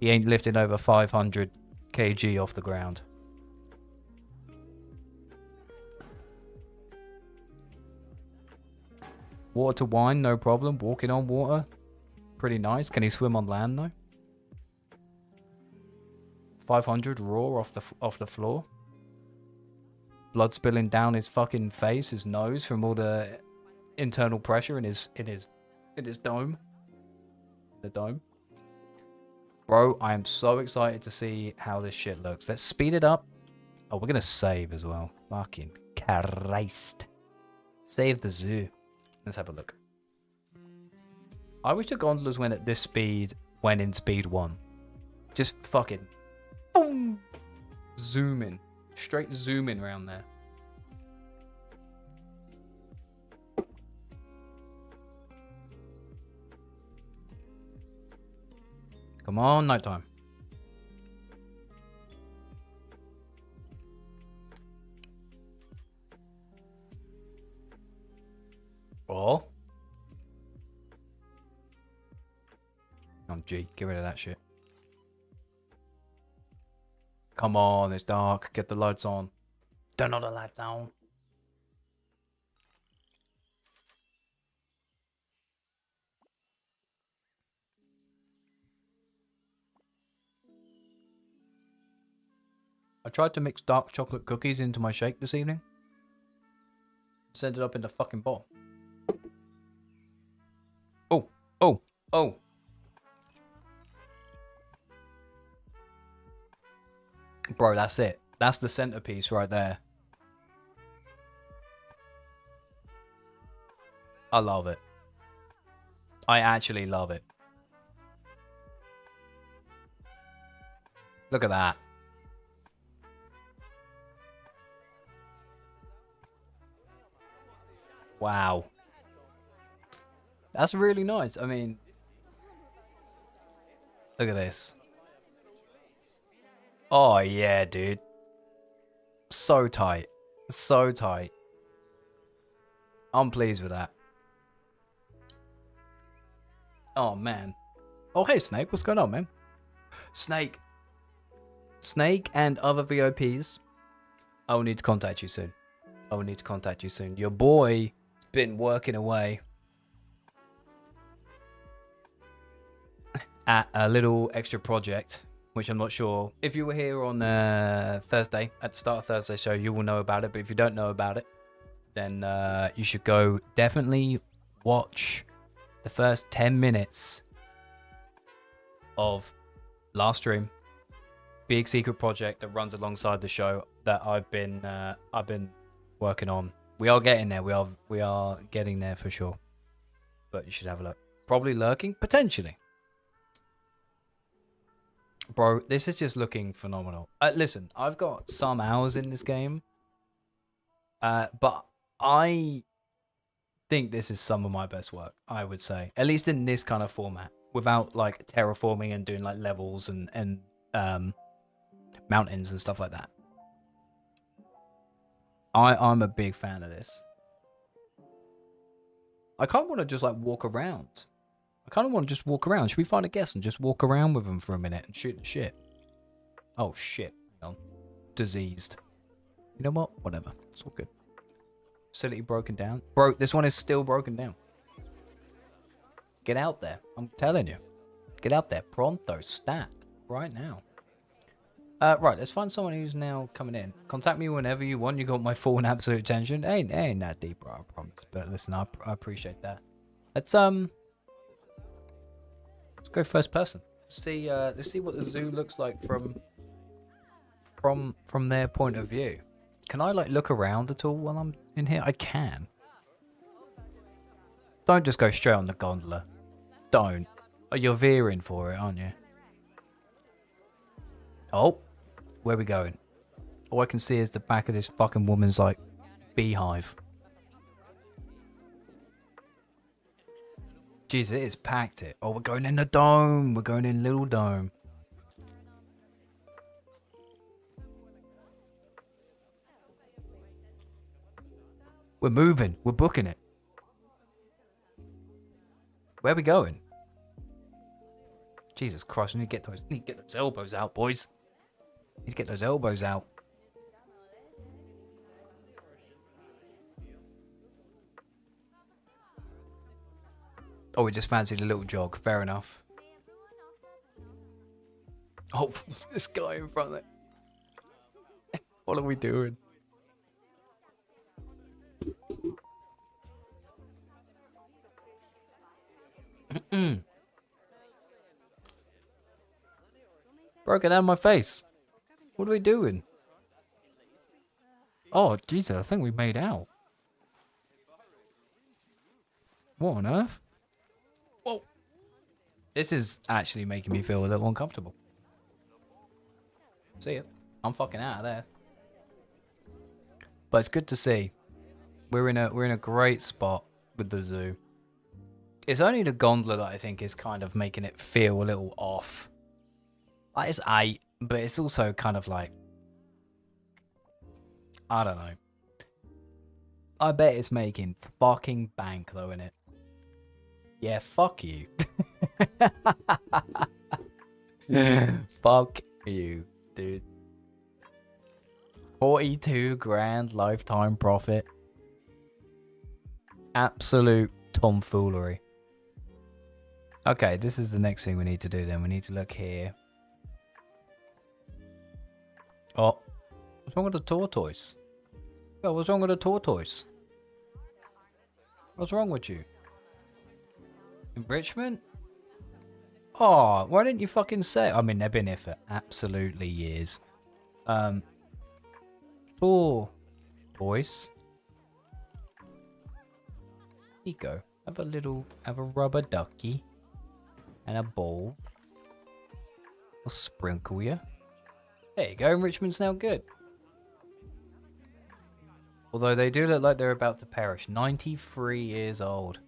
He ain't lifting over 500 kg off the ground. Water to wine, no problem. Walking on water, pretty nice. Can he swim on land though? 500 raw off the floor. Blood spilling down his fucking face, his nose from all the internal pressure in his dome. The dome. Bro, I am so excited to see how this shit looks. Let's speed it up. Oh, we're gonna save as well. Fucking Christ. Save the zoo. Let's have a look. I wish the gondolas went at this speed when in speed 1. Just fucking boom. Zoom in. Straight zooming around there. Come on, nighttime. Oh. Oh, G, get rid of that shit. Come on, it's dark. Get the lights on. Turn all the lights on. I tried to mix dark chocolate cookies into my shake this evening. Send it up in the fucking bowl. Oh, oh, oh. Bro, that's it. That's the centerpiece right there. I love it. I actually love it. Look at that. Wow. That's really nice. I mean, look at this. Oh, yeah, dude. So tight. So tight. I'm pleased with that. Oh, man. Oh, hey, Snake. What's going on, man? Snake. Snake and other VOPs. I will need to contact you soon. I will need to contact you soon. Your boy been working away at a little extra project, which I'm not sure. If you were here on Thursday, at the start of Thursday show, you will know about it. But if you don't know about it, then you should go definitely watch the first 10 minutes of last stream. Big secret project that runs alongside the show that I've been working on. We are getting there. We are getting there for sure. But you should have a look. Probably lurking, potentially. Bro, this is just looking phenomenal. Listen, I've got some hours in this game. But I think this is some of my best work, I would say. At least in this kind of format. Without like terraforming and doing like levels and mountains and stuff like that. I'm a big fan of this. I kind of want to just like walk around. I kind of want to just walk around. Should we find a guest and just walk around with them for a minute and shoot the shit? Oh shit. Hang on. Diseased. You know what? Whatever. It's all good. Facility broken down. Bro, this one is still broken down. Get out there. I'm telling you. Get out there. Pronto. Stat. Right now. Right, let's find someone who's now coming in. Contact me whenever you want. You got my full and absolute attention. Ain't that deep, bro, I promise. But listen, I appreciate that. Let's go first person. Let's see what the zoo looks like from their point of view. Can I like look around at all while I'm in here? I can. Don't just go straight on the gondola. Don't. Oh, you're veering for it, aren't you? Oh. Where are we going? All I can see is the back of this fucking woman's, like, beehive. Jeez, it is packed it. Oh, we're going in the dome. We're going in Little Dome. We're moving. We're booking it. Where are we going? Jesus Christ, we need to get those elbows out, boys. Need to get those elbows out. Oh, we just fancied a little jog. Fair enough. Oh, this guy in front of it. What are we doing? Broke it out of my face. What are we doing? Oh, Jesus, I think we made out. What on earth? Whoa. This is actually making me feel a little uncomfortable. See ya. I'm fucking out of there. But it's good to see. We're in a great spot with the zoo. It's only the gondola that I think is kind of making it feel a little off. Like it's aight, but it's also kind of like, I don't know. I bet it's making fucking bank though, innit? Yeah, fuck you. Fuck you, dude. 42 grand lifetime profit. Absolute tomfoolery. Okay, this is the next thing we need to do then. We need to look here. Oh, what's wrong with the tortoise? Oh, what's wrong with the tortoise? What's wrong with you? Enrichment? Oh, why didn't you fucking say? I mean, they've been here for absolutely years. Tortoise. Here you go. Have a rubber ducky. And a bowl. I'll sprinkle you. There you go, enrichment's now good. Although they do look like they're about to perish. 93 years old.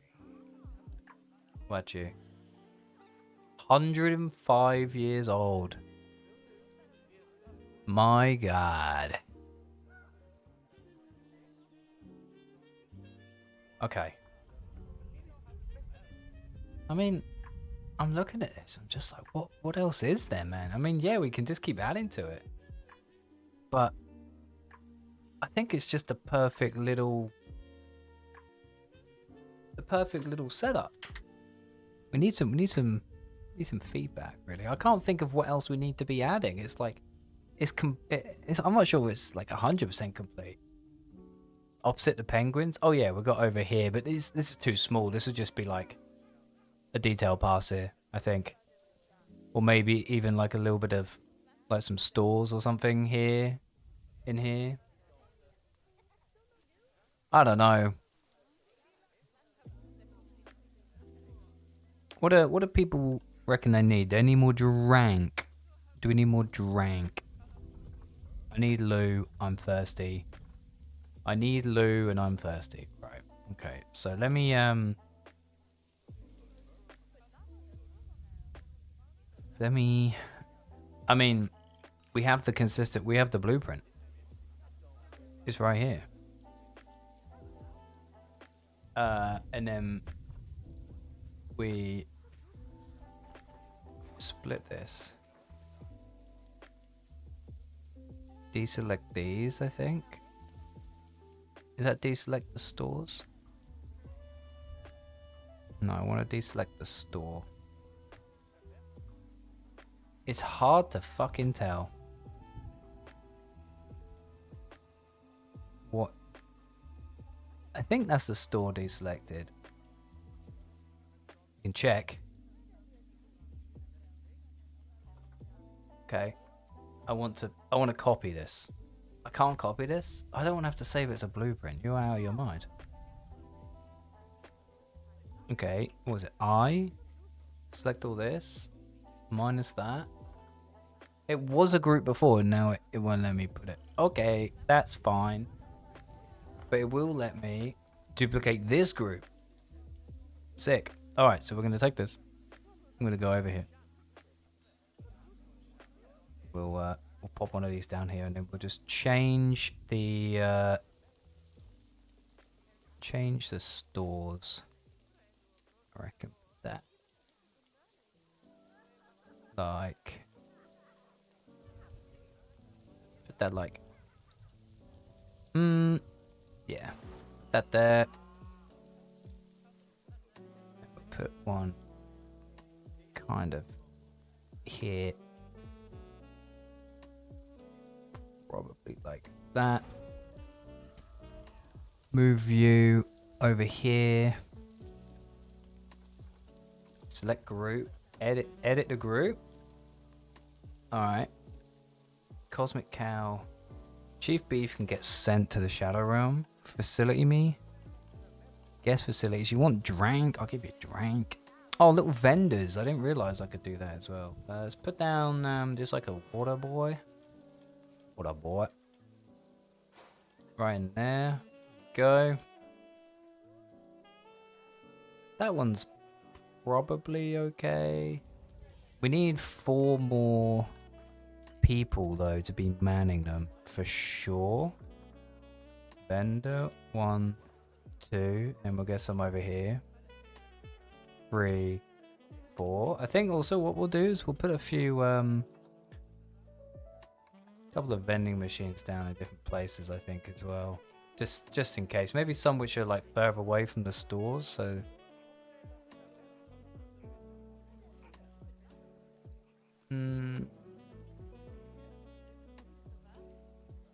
What you? 105 years old. My God. Okay. I mean, I'm looking at this. I'm just like, what else is there, man? I mean, yeah, we can just keep adding to it. But I think it's just the perfect little setup. We need some feedback, really. I can't think of what else we need to be adding. It's like I'm not sure it's like 100% complete. Opposite the penguins. Oh yeah, we got over here, but this is too small. This would just be like a detail pass here, I think. Or maybe even like a little bit of like some stores or something here in here. I don't know. What do people reckon they need? They need more drank. Do we need more drank? I need loo. I'm thirsty. I need loo and I'm thirsty. Right. Okay. So let me I mean, we have the blueprint. It's right here. And then we split this. Deselect these, I think. Is that deselect the stores? No, I want to deselect the store. It's hard to fucking tell. What? I think that's the store deselected. You can check. Okay. I want to copy this. I can't copy this. I don't want to have to save it as a blueprint. You're out of your mind. Okay. What was it? I select all this. Minus that. It was a group before, and now it won't let me put it. Okay, that's fine. But it will let me duplicate this group. Sick. Alright, so we're going to take this. I'm going to go over here. We'll pop one of these down here, and then we'll just change the stores. I reckon that. Like... that like yeah, that there. Put one kind of here, probably like that. Move you over here, select group, edit the group. All right. Cosmic Cow. Chief Beef can get sent to the Shadow Realm. Facility me. Guest facilities. You want drank? I'll give you drank. Oh, little vendors. I didn't realize I could do that as well. Let's put down just like a water boy. Water boy. Right in there. Go. That one's probably okay. We need 4 more people though to be manning them for sure. vendor. 1, 2. And we'll get some over here. 3, 4. I think also what we'll do is we'll put a few couple of vending machines down in different places, I think, as well. Just in case. Maybe some which are like further away from the stores, so so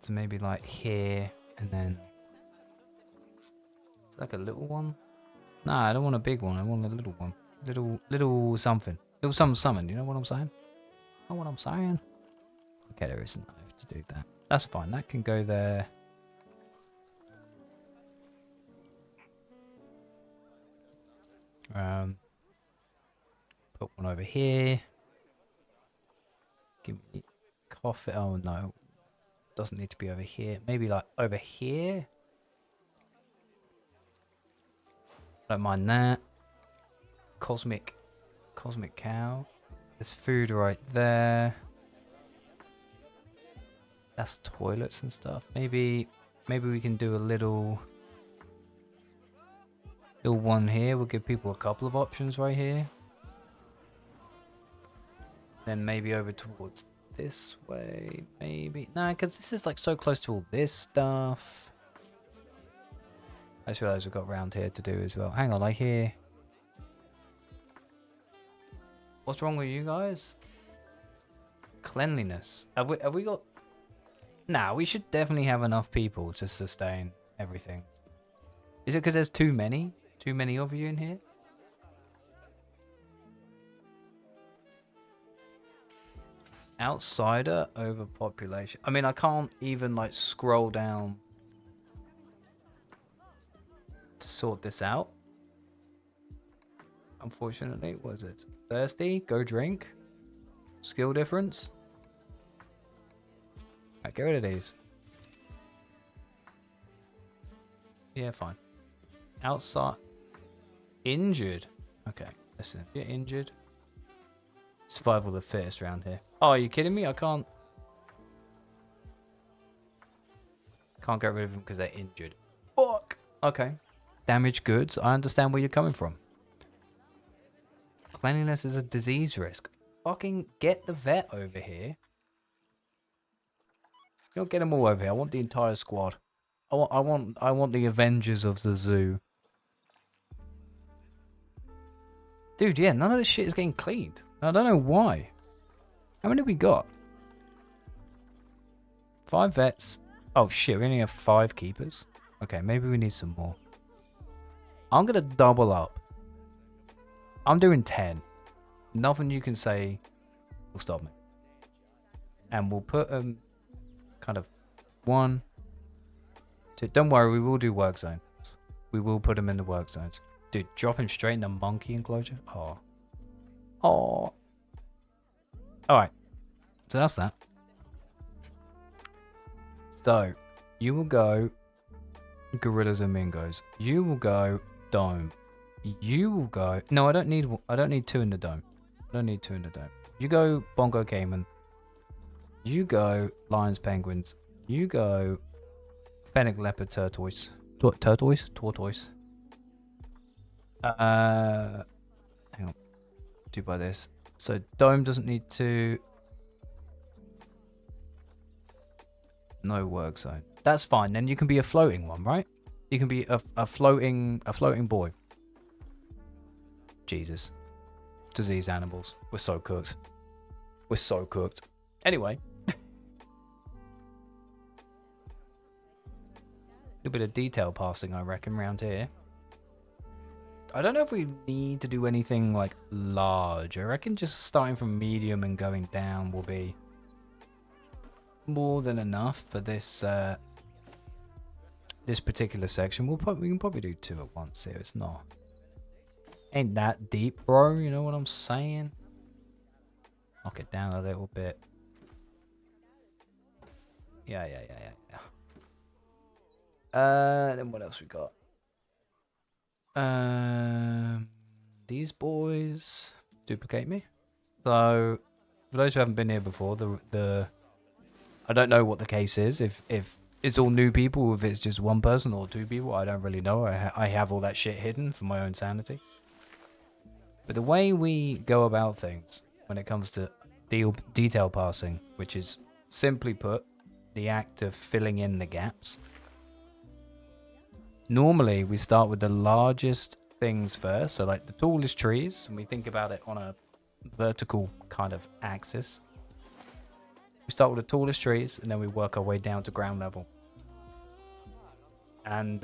maybe like here, and then it's like a little one. Nah, I don't want a big one. I want a little one. Little something. Little something. You know what I'm saying? Know what I'm saying? Okay, there isn't enough to do that. That's fine. That can go there. Put one over here. Give me coffee. Oh no, doesn't need to be over here. Maybe like over here. Don't mind that. Cosmic cow. There's food right there. That's toilets and stuff. Maybe we can do a little one here. We'll give people a couple of options right here. Then maybe over towards this way, maybe. No, because this is like so close to all this stuff. I just realized we've got round here to do as well. Hang on, I hear. What's wrong with you guys? Cleanliness. Have we got? Nah, we should definitely have enough people to sustain everything. Is it because there's too many? Too many of you in here? Outsider overpopulation. I mean, I can't even like scroll down to sort this out. Unfortunately, what is it? Thirsty? Go drink. Skill difference. Right, get rid of these. Yeah, fine. Outside. Injured. Okay, listen. If you're injured. Survival of the fittest around here. Oh, are you kidding me? I can't get rid of them because they're injured. Fuck. Okay. Damaged goods. I understand where you're coming from. Cleanliness is a disease risk. Fucking get the vet over here. You don't get them all over here. I want the entire squad. I want the Avengers of the zoo. Dude, yeah, none of this shit is getting cleaned. I don't know why. How many have we got? 5 vets. Oh shit, we only have 5 keepers. Okay, maybe we need some more. I'm gonna double up. I'm doing 10. Nothing you can say will stop me. And we'll put kind of 1, 2. Don't worry, we will do work zones. We will put them in the work zones. Dude, drop him straight in the monkey enclosure. Oh. Oh. Alright. So that's that. So, you will go Gorillas and Mingos. You will go Dome. You will go... No, I don't need 2 in the Dome. I don't need 2 in the Dome. You go Bongo Cayman. You go Lions Penguins. You go Fennec Leopard Tortoise. Tortoise. Hang on. Do by this. So Dome doesn't need to. No work zone. That's fine. Then you can be a floating one, right? You can be a floating boy. Jesus. Diseased animals. We're so cooked. We're so cooked. Anyway. A little bit of detail passing, I reckon, around here. I don't know if we need to do anything like large. I reckon just starting from medium and going down will be more than enough for this this particular section. We can probably do 2 at once here. It's not ain't that deep, bro. You know what I'm saying? Knock it down a little bit. Yeah. Then what else we got? These boys duplicate me. So for those who haven't been here before, the I don't know what the case is. If it's all new people, if it's just one person or two people, I don't really know. I have all that shit hidden for my own sanity. But the way we go about things when it comes to detail passing, which is simply put, the act of filling in the gaps. Normally, we start with the largest things first, so like the tallest trees, and we think about it on a vertical kind of axis. We start with the tallest trees, and then we work our way down to ground level. And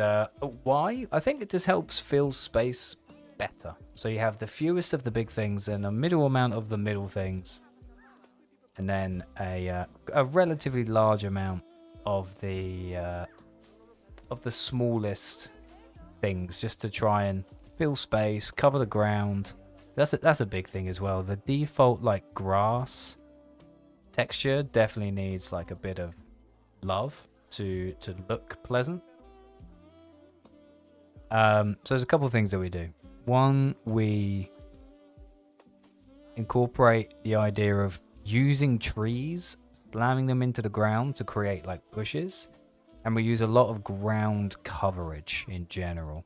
why? I think it just helps fill space better. So you have the fewest of the big things and a middle amount of the middle things, and then a relatively large amount of the smallest things, just to try and fill space, cover the ground. That's a big thing as well. The default like grass texture definitely needs like a bit of love to look pleasant. So there's a couple of things that we do. One, we incorporate the idea of using trees, slamming them into the ground to create like bushes, and we use a lot of ground coverage in general.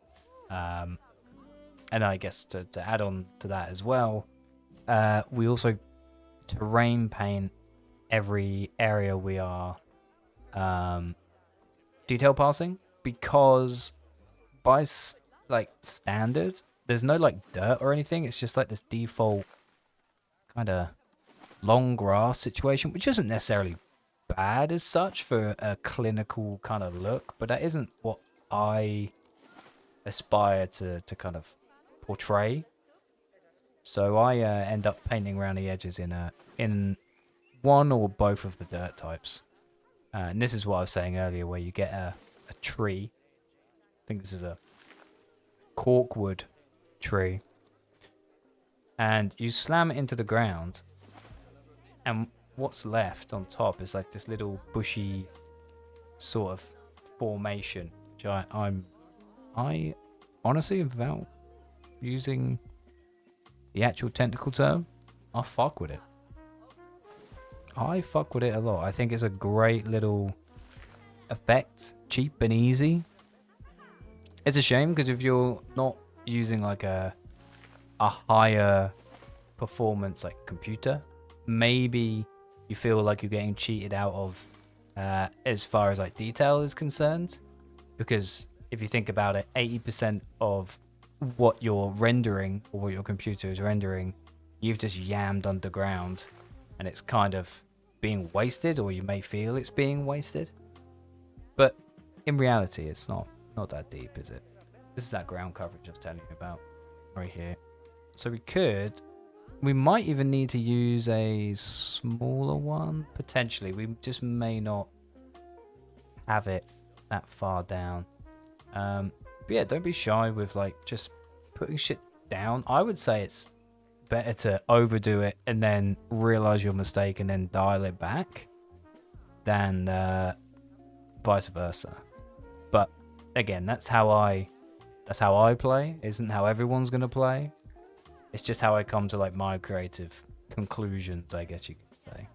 And I guess to add on to that as well, we also terrain paint every area we are detail passing, because by like standard, there's no like dirt or anything. It's just like this default kind of long grass situation, which isn't necessarily bad as such for a clinical kind of look, but that isn't what I aspire to kind of portray. So I end up painting around the edges in one or both of the dirt types. And this is what I was saying earlier, where you get a tree. I think this is a corkwood tree, and you slam it into the ground, and what's left on top is like this little bushy sort of formation, which I honestly, without using the actual technical term, I fuck with it. I fuck with it a lot. I think it's a great little effect, cheap and easy. It's a shame because if you're not using like a higher performance like computer, maybe you feel like you're getting cheated out of as far as like detail is concerned, because if you think about it, 80% of what you're rendering or what your computer is rendering, you've just yammed underground, and it's kind of being wasted, or you may feel it's being wasted, but in reality it's not that deep, is it? This is that ground coverage I was telling you about right here. So we might even need to use a smaller one potentially. We just may not have it that far down. But yeah, don't be shy with like just putting shit down. I would say it's better to overdo it and then realize your mistake and then dial it back than vice versa. But again, that's how I play. Isn't how everyone's gonna play. It's just how I come to like my creative conclusions, I guess you could say.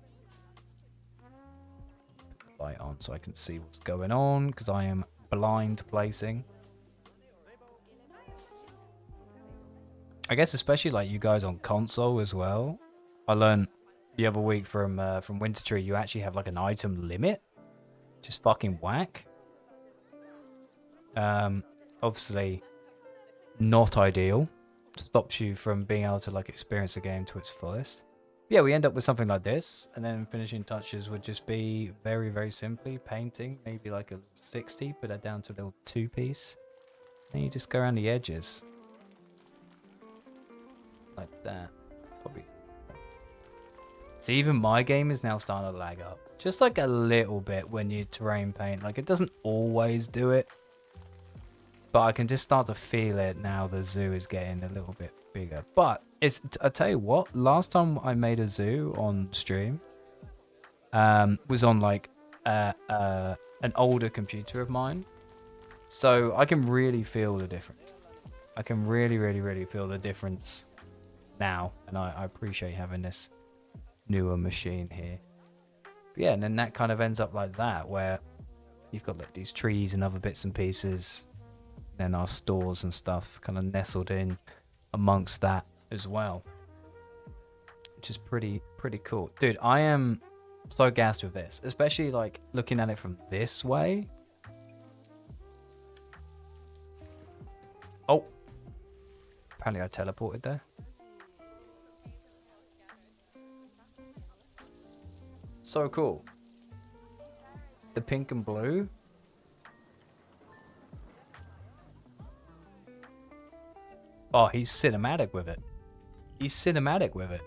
Put the light on so I can see what's going on, because I am blind placing. I guess especially like you guys on console as well. I learned the other week from Winter Tree, you actually have like an item limit. Just fucking whack. Obviously not ideal. Stops you from being able to like experience the game to its fullest. Yeah, we end up with something like this, and then finishing touches would just be very, very simply painting, maybe like a 60, put that down to a little 2-piece. Then you just go around the edges. Like that. Probably. See, even my game is now starting to lag up. Just like a little bit when you terrain paint. Like, it doesn't always do it, but I can just start to feel it now. The zoo is getting a little bit bigger. But I tell you what, last time I made a zoo on stream was on like an older computer of mine. So I can really feel the difference. I can really, really, really feel the difference now. And I appreciate having this newer machine here. But yeah, and then that kind of ends up like that, where you've got like these trees and other bits and pieces. Then our stores and stuff kind of nestled in amongst that as well, which is pretty cool. Dude, I am so gassed with this, especially like looking at it from this way. Oh, apparently I teleported there. So cool. The pink and blue. Oh, he's cinematic with it. He's cinematic with it.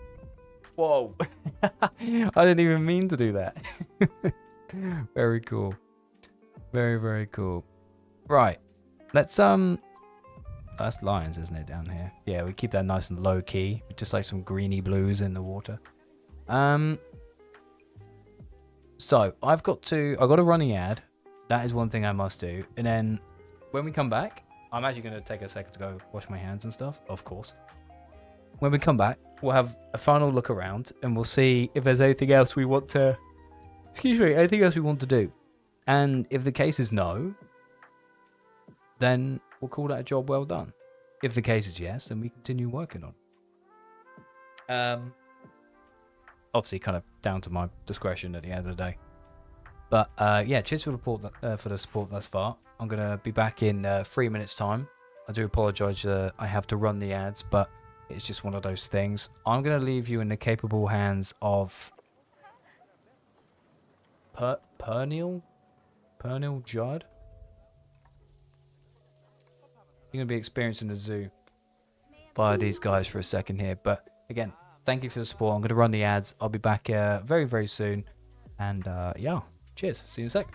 Whoa. I didn't even mean to do that. Very cool. Very cool. Right. Let's that's lions, isn't it, down here? Yeah, we keep that nice and low key. Just like some greeny blues in the water. So I've got to run the ad. That is one thing I must do. And then when we come back, I'm actually going to take a second to go wash my hands and stuff, of course. When we come back, we'll have a final look around and we'll see if there's anything else we want to... anything else we want to do. And if the case is no, then we'll call that a job well done. If the case is yes, then we continue working on it. Obviously, kind of down to my discretion at the end of the day. But yeah, cheers for the support thus far. I'm gonna be back in 3 minutes' time. I do apologise. I have to run the ads, but it's just one of those things. I'm gonna leave you in the capable hands of Pernil Judd. You're gonna be experiencing the zoo via these guys for a second here, but again, thank you for the support. I'm going to run the ads. I'll be back very soon. And yeah, cheers. See you in a sec.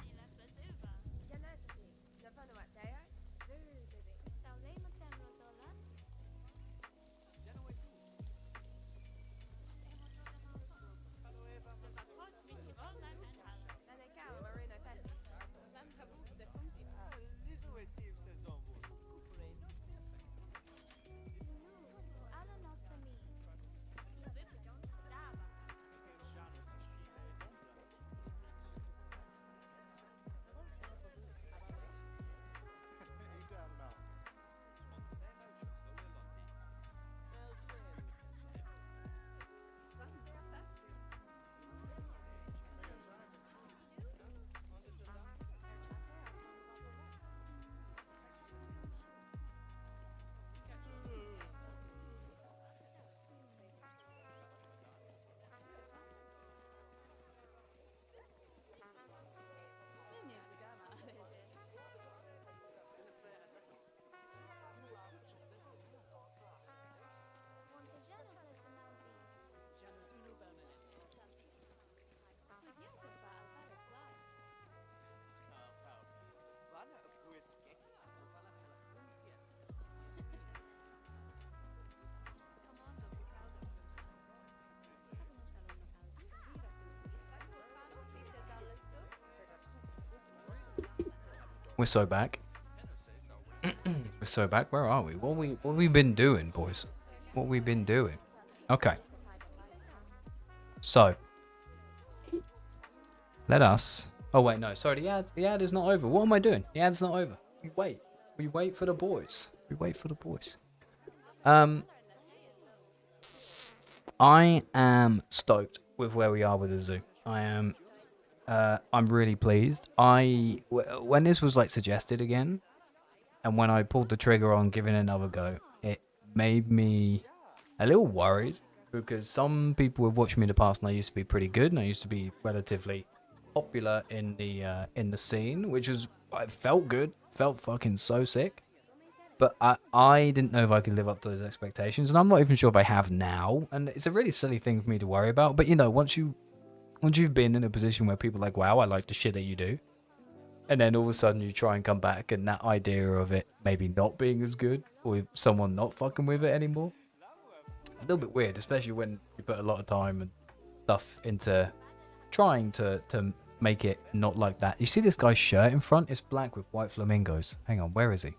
We're so back. We're so back. Where are we? What have we been doing, boys? What have we been doing? Okay. So let us... Oh wait, no, sorry, the ad is not over. What am I doing? The ad's not over. We wait for the boys. We wait for the boys. I am stoked with where we are with the zoo. I'm really pleased. When this was like suggested again, and when I pulled the trigger on giving it another go, it made me a little worried, because some people have watched me in the past and I used to be pretty good and I used to be relatively popular in the scene, which was, I felt good, felt fucking so sick. But I didn't know if I could live up to those expectations, and I'm not even sure if I have now. And it's a really silly thing for me to worry about. But you know, once you've been in a position where people are like, wow, I like the shit that you do, and then all of a sudden you try and come back, and that idea of it maybe not being as good, or someone not fucking with it anymore, a little bit weird, especially when you put a lot of time and stuff into trying to make it not like that. You see this guy's shirt in front? It's black with white flamingos. Hang on, where is he?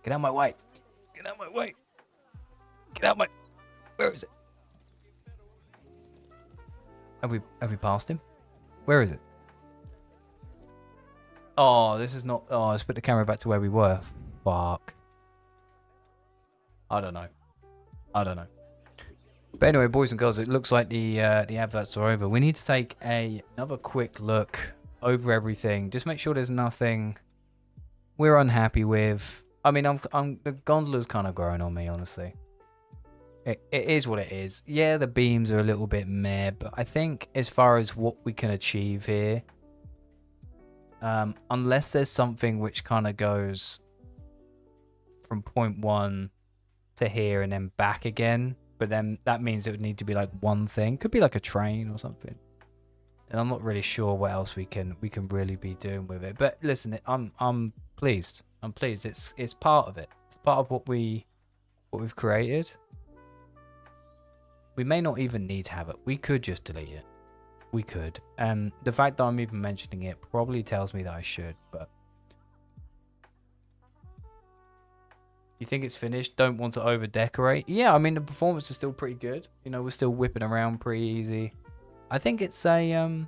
Get out of my way. Get out of my way. Get out of my... Where is it? Have we passed him? Where is it? Oh, this is not. Oh, let's put the camera back to where we were. Fuck. I don't know. I don't know. But anyway, boys and girls, it looks like the adverts are over. We need to take another quick look over everything. Just make sure there's nothing we're unhappy with. I mean, the gondola's kind of growing on me, honestly. It is what it is. Yeah, the beams are a little bit meh, but I think as far as what we can achieve here, unless there's something which kind of goes from point 1 to here and then back again, but then that means it would need to be like one thing. Could be like a train or something. And I'm not really sure what else we can really be doing with it. But listen, I'm pleased. I'm pleased. It's part of it. It's part of what we've created. We may not even need to have it. We could just delete it. We could. And the fact that I'm even mentioning it probably tells me that I should, but you think it's finished? Don't want to over decorate? Yeah, I mean the performance is still pretty good. You know, we're still whipping around pretty easy. I think it's it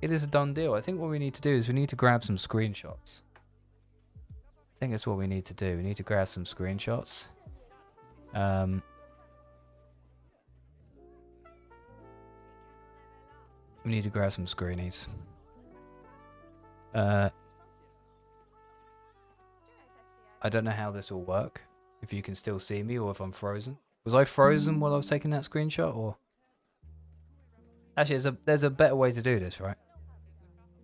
is a done deal. I think what we need to do is we need to grab some screenshots. I think that's what we need to do. We need to grab some screenshots. We need to grab some screenies. I don't know how this will work. If you can still see me or if I'm frozen. Was I frozen while I was taking that screenshot or? Actually, there's a better way to do this, right?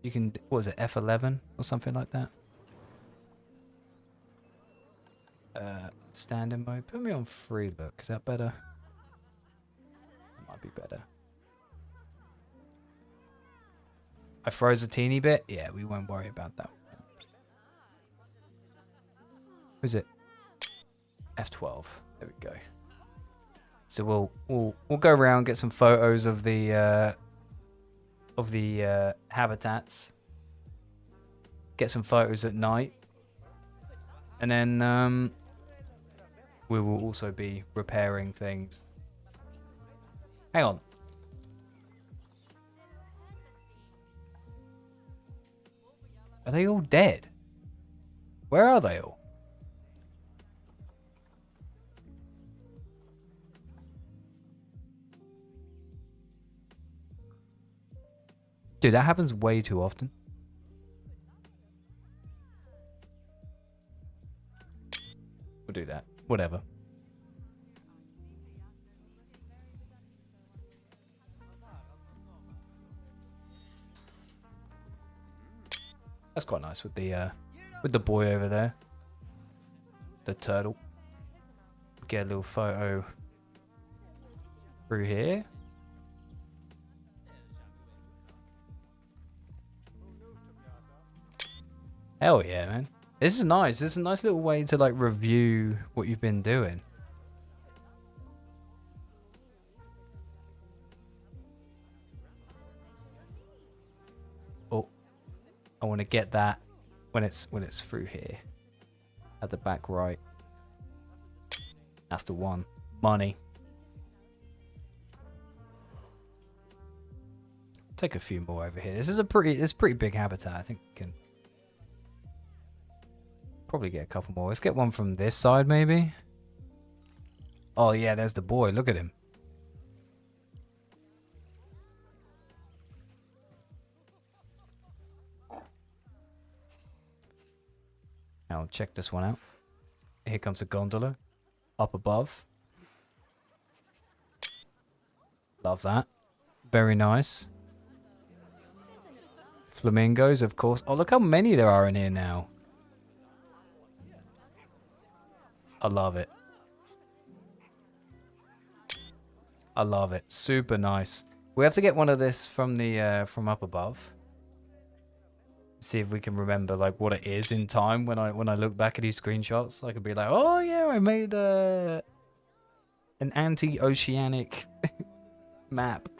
You can, what is it, F11 or something like that? Standing mode. Put me on free look. Is that better? That might be better. I froze a teeny bit. Yeah, we won't worry about that. Who's it? F12. There we go. So we'll go around, get some photos of the habitats. Get some photos at night, and then we will also be repairing things. Hang on. Are they all dead? Where are they all? Dude, that happens way too often. We'll do that. Whatever. That's quite nice with the boy over there. The turtle. Get a little photo through here. Hell yeah, man. This is nice. This is a nice little way to like review what you've been doing. Oh, I want to get that when it's through here at the back right. That's the one. Money. Take a few more over here. This is a pretty big habitat. I think we can probably get a couple more. Let's get one from this side, maybe. Oh yeah, there's the boy. Look at him. Now check this one out. Here comes a gondola up above. Love that. Very nice. Flamingos, of course. Oh, look how many there are in here now. I love it. I love it. Super nice. We have to get one of this from the from up above. See if we can remember like what it is in time when I look back at these screenshots. I could be like, oh yeah, I made an anti-oceanic map,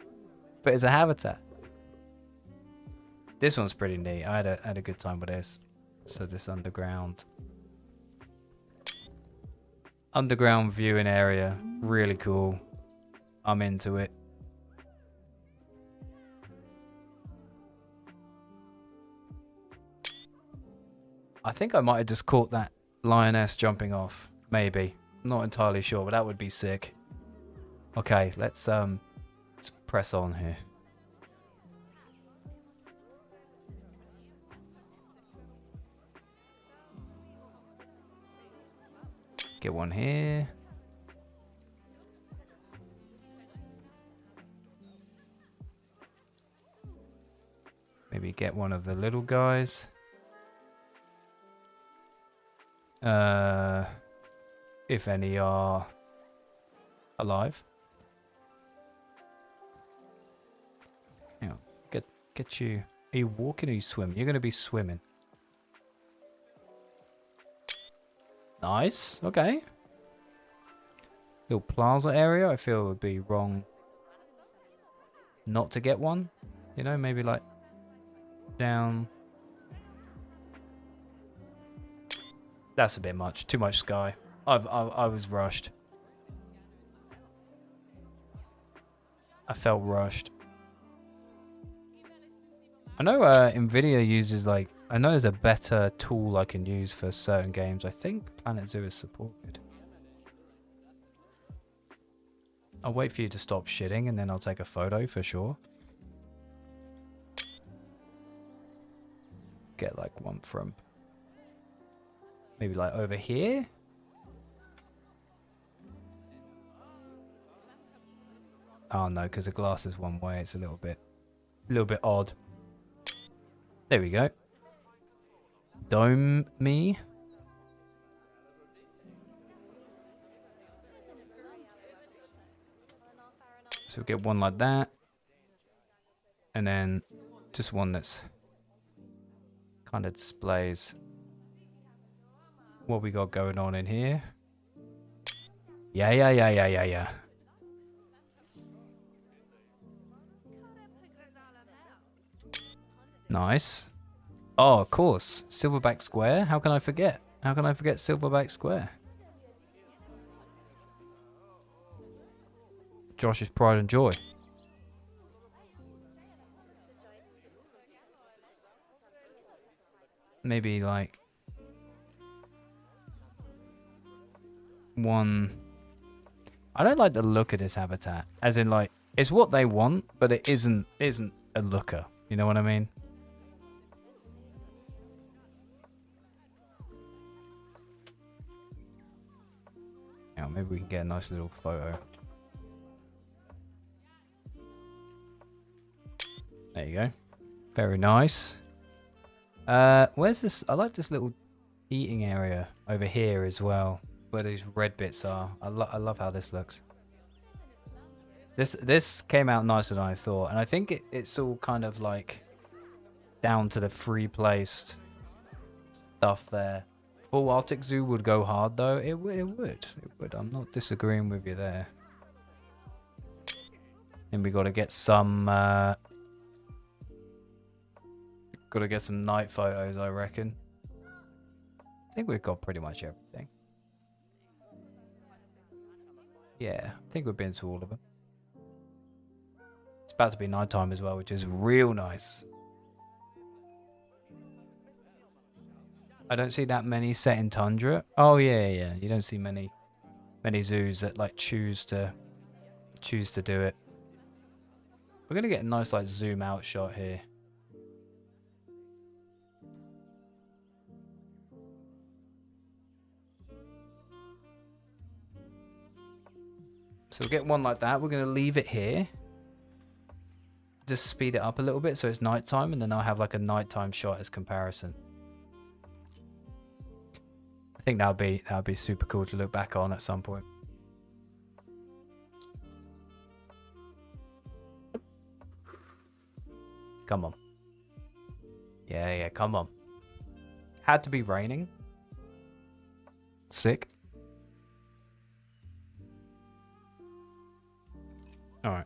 but it's a habitat. This one's pretty neat. I had a good time with this. So this underground viewing area, really cool. I'm into it. I think I might have just caught that lioness jumping off. Maybe. Not entirely sure, but that would be sick. Okay, let's press on here. Get one here. Maybe get one of the little guys. If any are alive. Hang on. Get you. Are you walking or are you swimming? You're gonna be swimming. Nice. Okay. Little plaza area. I feel it would be wrong not to get one. You know, maybe like down. That's a bit much. Too much sky. I was rushed. I felt rushed. I know Nvidia uses like, I know there's a better tool I can use for certain games. I think Planet Zoo is supported. I'll wait for you to stop shitting and then I'll take a photo for sure. Get like one from maybe like over here. Oh no, because the glass is one way. It's a little bit odd. There we go. Dome me. So we'll get one like that. And then just one that's kind of displays what we got going on in here. Yeah. Nice. Oh, of course. Silverback Square. How can I forget? How can I forget Silverback Square? Josh's pride and joy. Maybe like one. I don't like the look of this habitat. As in like, it's what they want, but it isn't a looker. You know what I mean? Now maybe we can get a nice little photo. There you go. Very nice. Where's this? I like this little eating area over here as well, where these red bits are. I love how this looks. This came out nicer than I thought, and I think it's all kind of like down to the free placed stuff there. Full Arctic Zoo would go hard though. It would. I'm not disagreeing with you there. And we got to get some. Got to get some night photos, I reckon. I think we've got pretty much everything. Yeah, I think we've been to all of them. It's about to be nighttime as well, which is real nice. I don't see that many set in tundra. Oh yeah. You don't see many zoos that like choose to do it. We're gonna get a nice like zoom out shot here. So we'll get one like that. We're going to leave it here. Just speed it up a little bit so it's nighttime, and then I'll have like a nighttime shot as comparison. I think that'll be super cool to look back on at some point. Come on. Yeah, come on. Had to be raining. Sick. All right.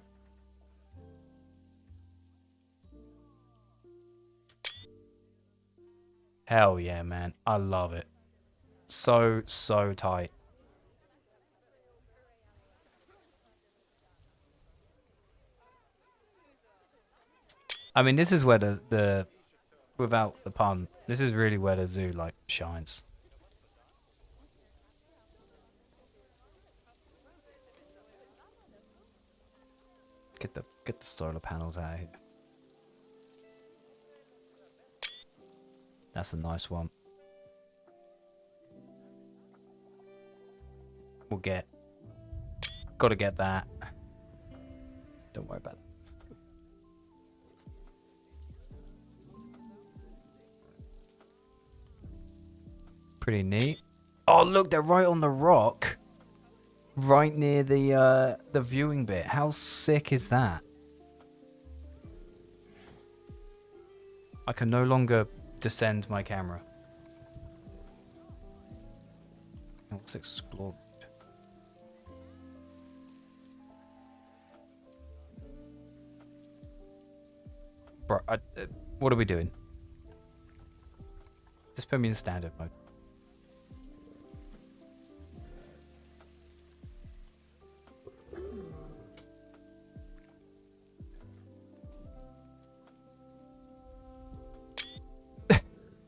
Hell yeah, man. I love it. So tight. I mean, this is where the without the pun, this is really where the zoo like shines. Get the solar panels out of here. That's a nice one. Gotta get that. Don't worry about it. Pretty neat. Oh look, they're right on the rock. Right near the viewing bit. How sick is that? I can no longer descend my camera. Let's explore. Bro, what are we doing? Just put me in standard mode.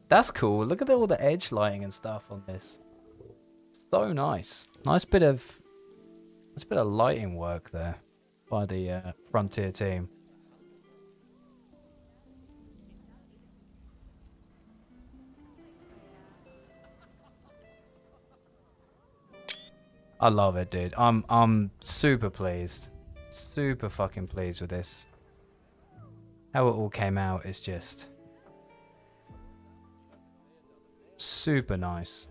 That's cool. Look at all the edge lighting and stuff on this. So nice. Nice bit of lighting work there by the Frontier team. I love it, dude. I'm super pleased. Super fucking pleased with this. How it all came out is just super nice.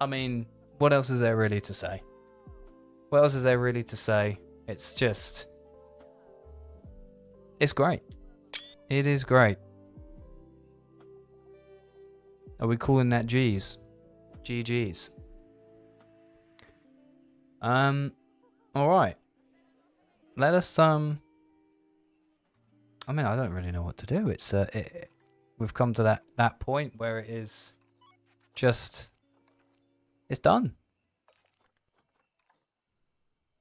I mean, what else is there really to say? What else is there really to say? It's just... It's great. It is great. Are we calling that G's? GG's. Alright. Let us, I mean, I don't really know what to do. It's, we've come to that point where it is just... It's done.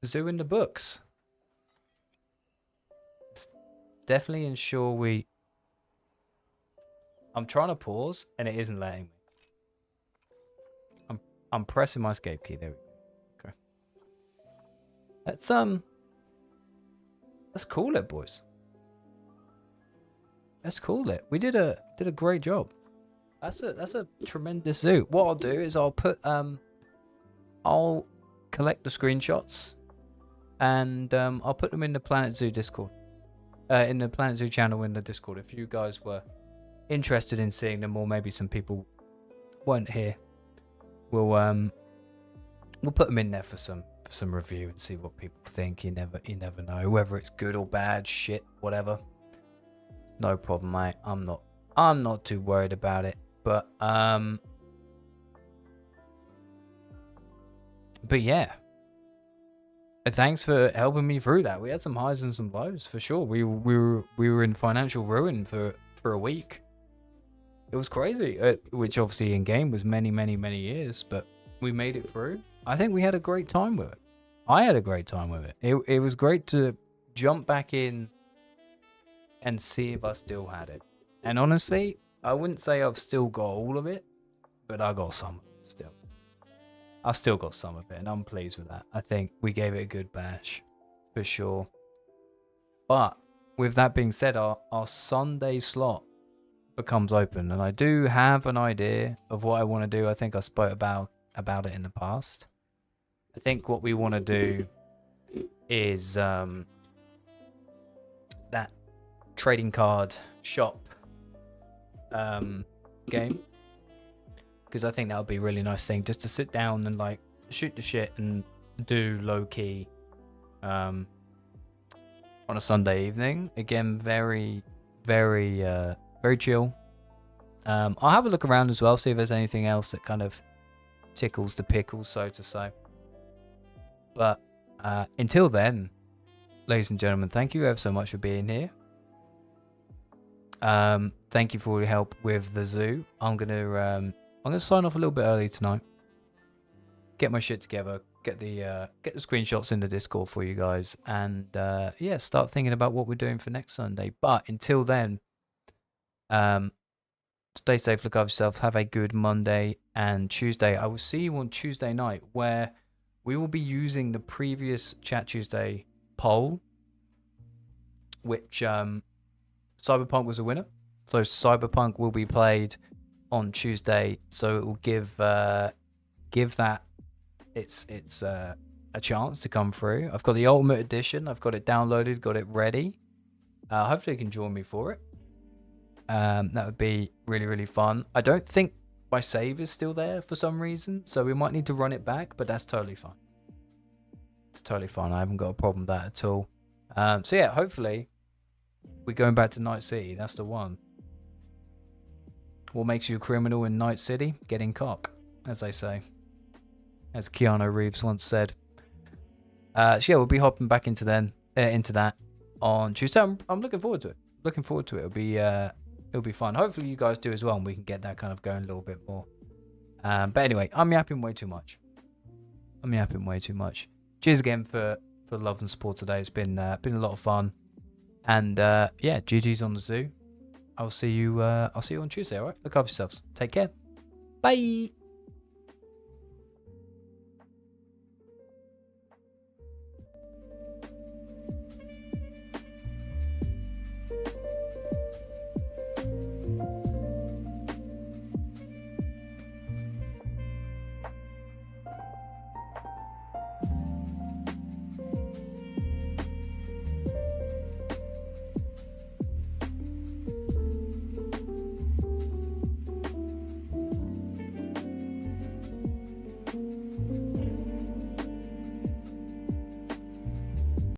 Zoo in the books. Let's definitely ensure we... I'm trying to pause and it isn't letting me. I'm pressing my escape key. There we go. Okay. Let's call it, boys. Let's call it. We did a great job. That's a tremendous zoo. What I'll do is I'll collect the screenshots and I'll put them in the Planet Zoo Discord. In the Planet Zoo channel in the Discord. If you guys were interested in seeing them, or maybe some people weren't here, we'll put them in there for some review and see what people think. You never know whether it's good or bad, shit, whatever. No problem, mate. I'm not too worried about it. But yeah. Thanks for helping me through that. We had some highs and some lows for sure. We were in financial ruin for a week. It was crazy, which obviously in game was many years, but we made it through. I think we had a great time with it. I had a great time with it. It was great to jump back in and see if I still had it. And honestly, I wouldn't say I've still got all of it, but I got some of it still. I still got some of it, and I'm pleased with that. I think we gave it a good bash, for sure. But with that being said, our Sunday slot becomes open, and I do have an idea of what I want to do. I think I spoke about it in the past. I think what we want to do is that trading card shop game, because I think that would be a really nice thing just to sit down and like shoot the shit and do low key on a Sunday evening. Again, very chill. I'll have a look around as well, see if there's anything else that kind of tickles the pickles, so to say. But until then, ladies and gentlemen, thank you ever so much for being here. Thank you for all your help with the zoo. I'm gonna sign off a little bit early tonight. Get my shit together. get the screenshots in the Discord for you guys, and yeah, start thinking about what we're doing for next Sunday. But until then, stay safe, look after yourself, have a good Monday and Tuesday. I will see you on Tuesday night, where we will be using the previous Chat Tuesday poll, which Cyberpunk was a winner. So Cyberpunk will be played on Tuesday, so it will give that it's a chance to come through. I've got the Ultimate Edition. I've got it downloaded, got it ready. Hopefully you can join me for it. That would be really, really fun. I don't think my save is still there for some reason, so we might need to run it back, but that's totally fine. It's totally fine. I haven't got a problem with that at all. So yeah, hopefully we're going back to Night City. That's the one. What makes you a criminal in Night City? Getting cock, as they say. As Keanu Reeves once said. So yeah, we'll be hopping back into that on Tuesday. I'm looking forward to it. Looking forward to it. It'll be fun. Hopefully you guys do as well, and we can get that kind of going a little bit more. But anyway, I'm yapping way too much. Cheers again for love and support today. It's been a lot of fun. And yeah, GG's on the zoo. I'll see you on Tuesday, alright? Look after yourselves. Take care. Bye.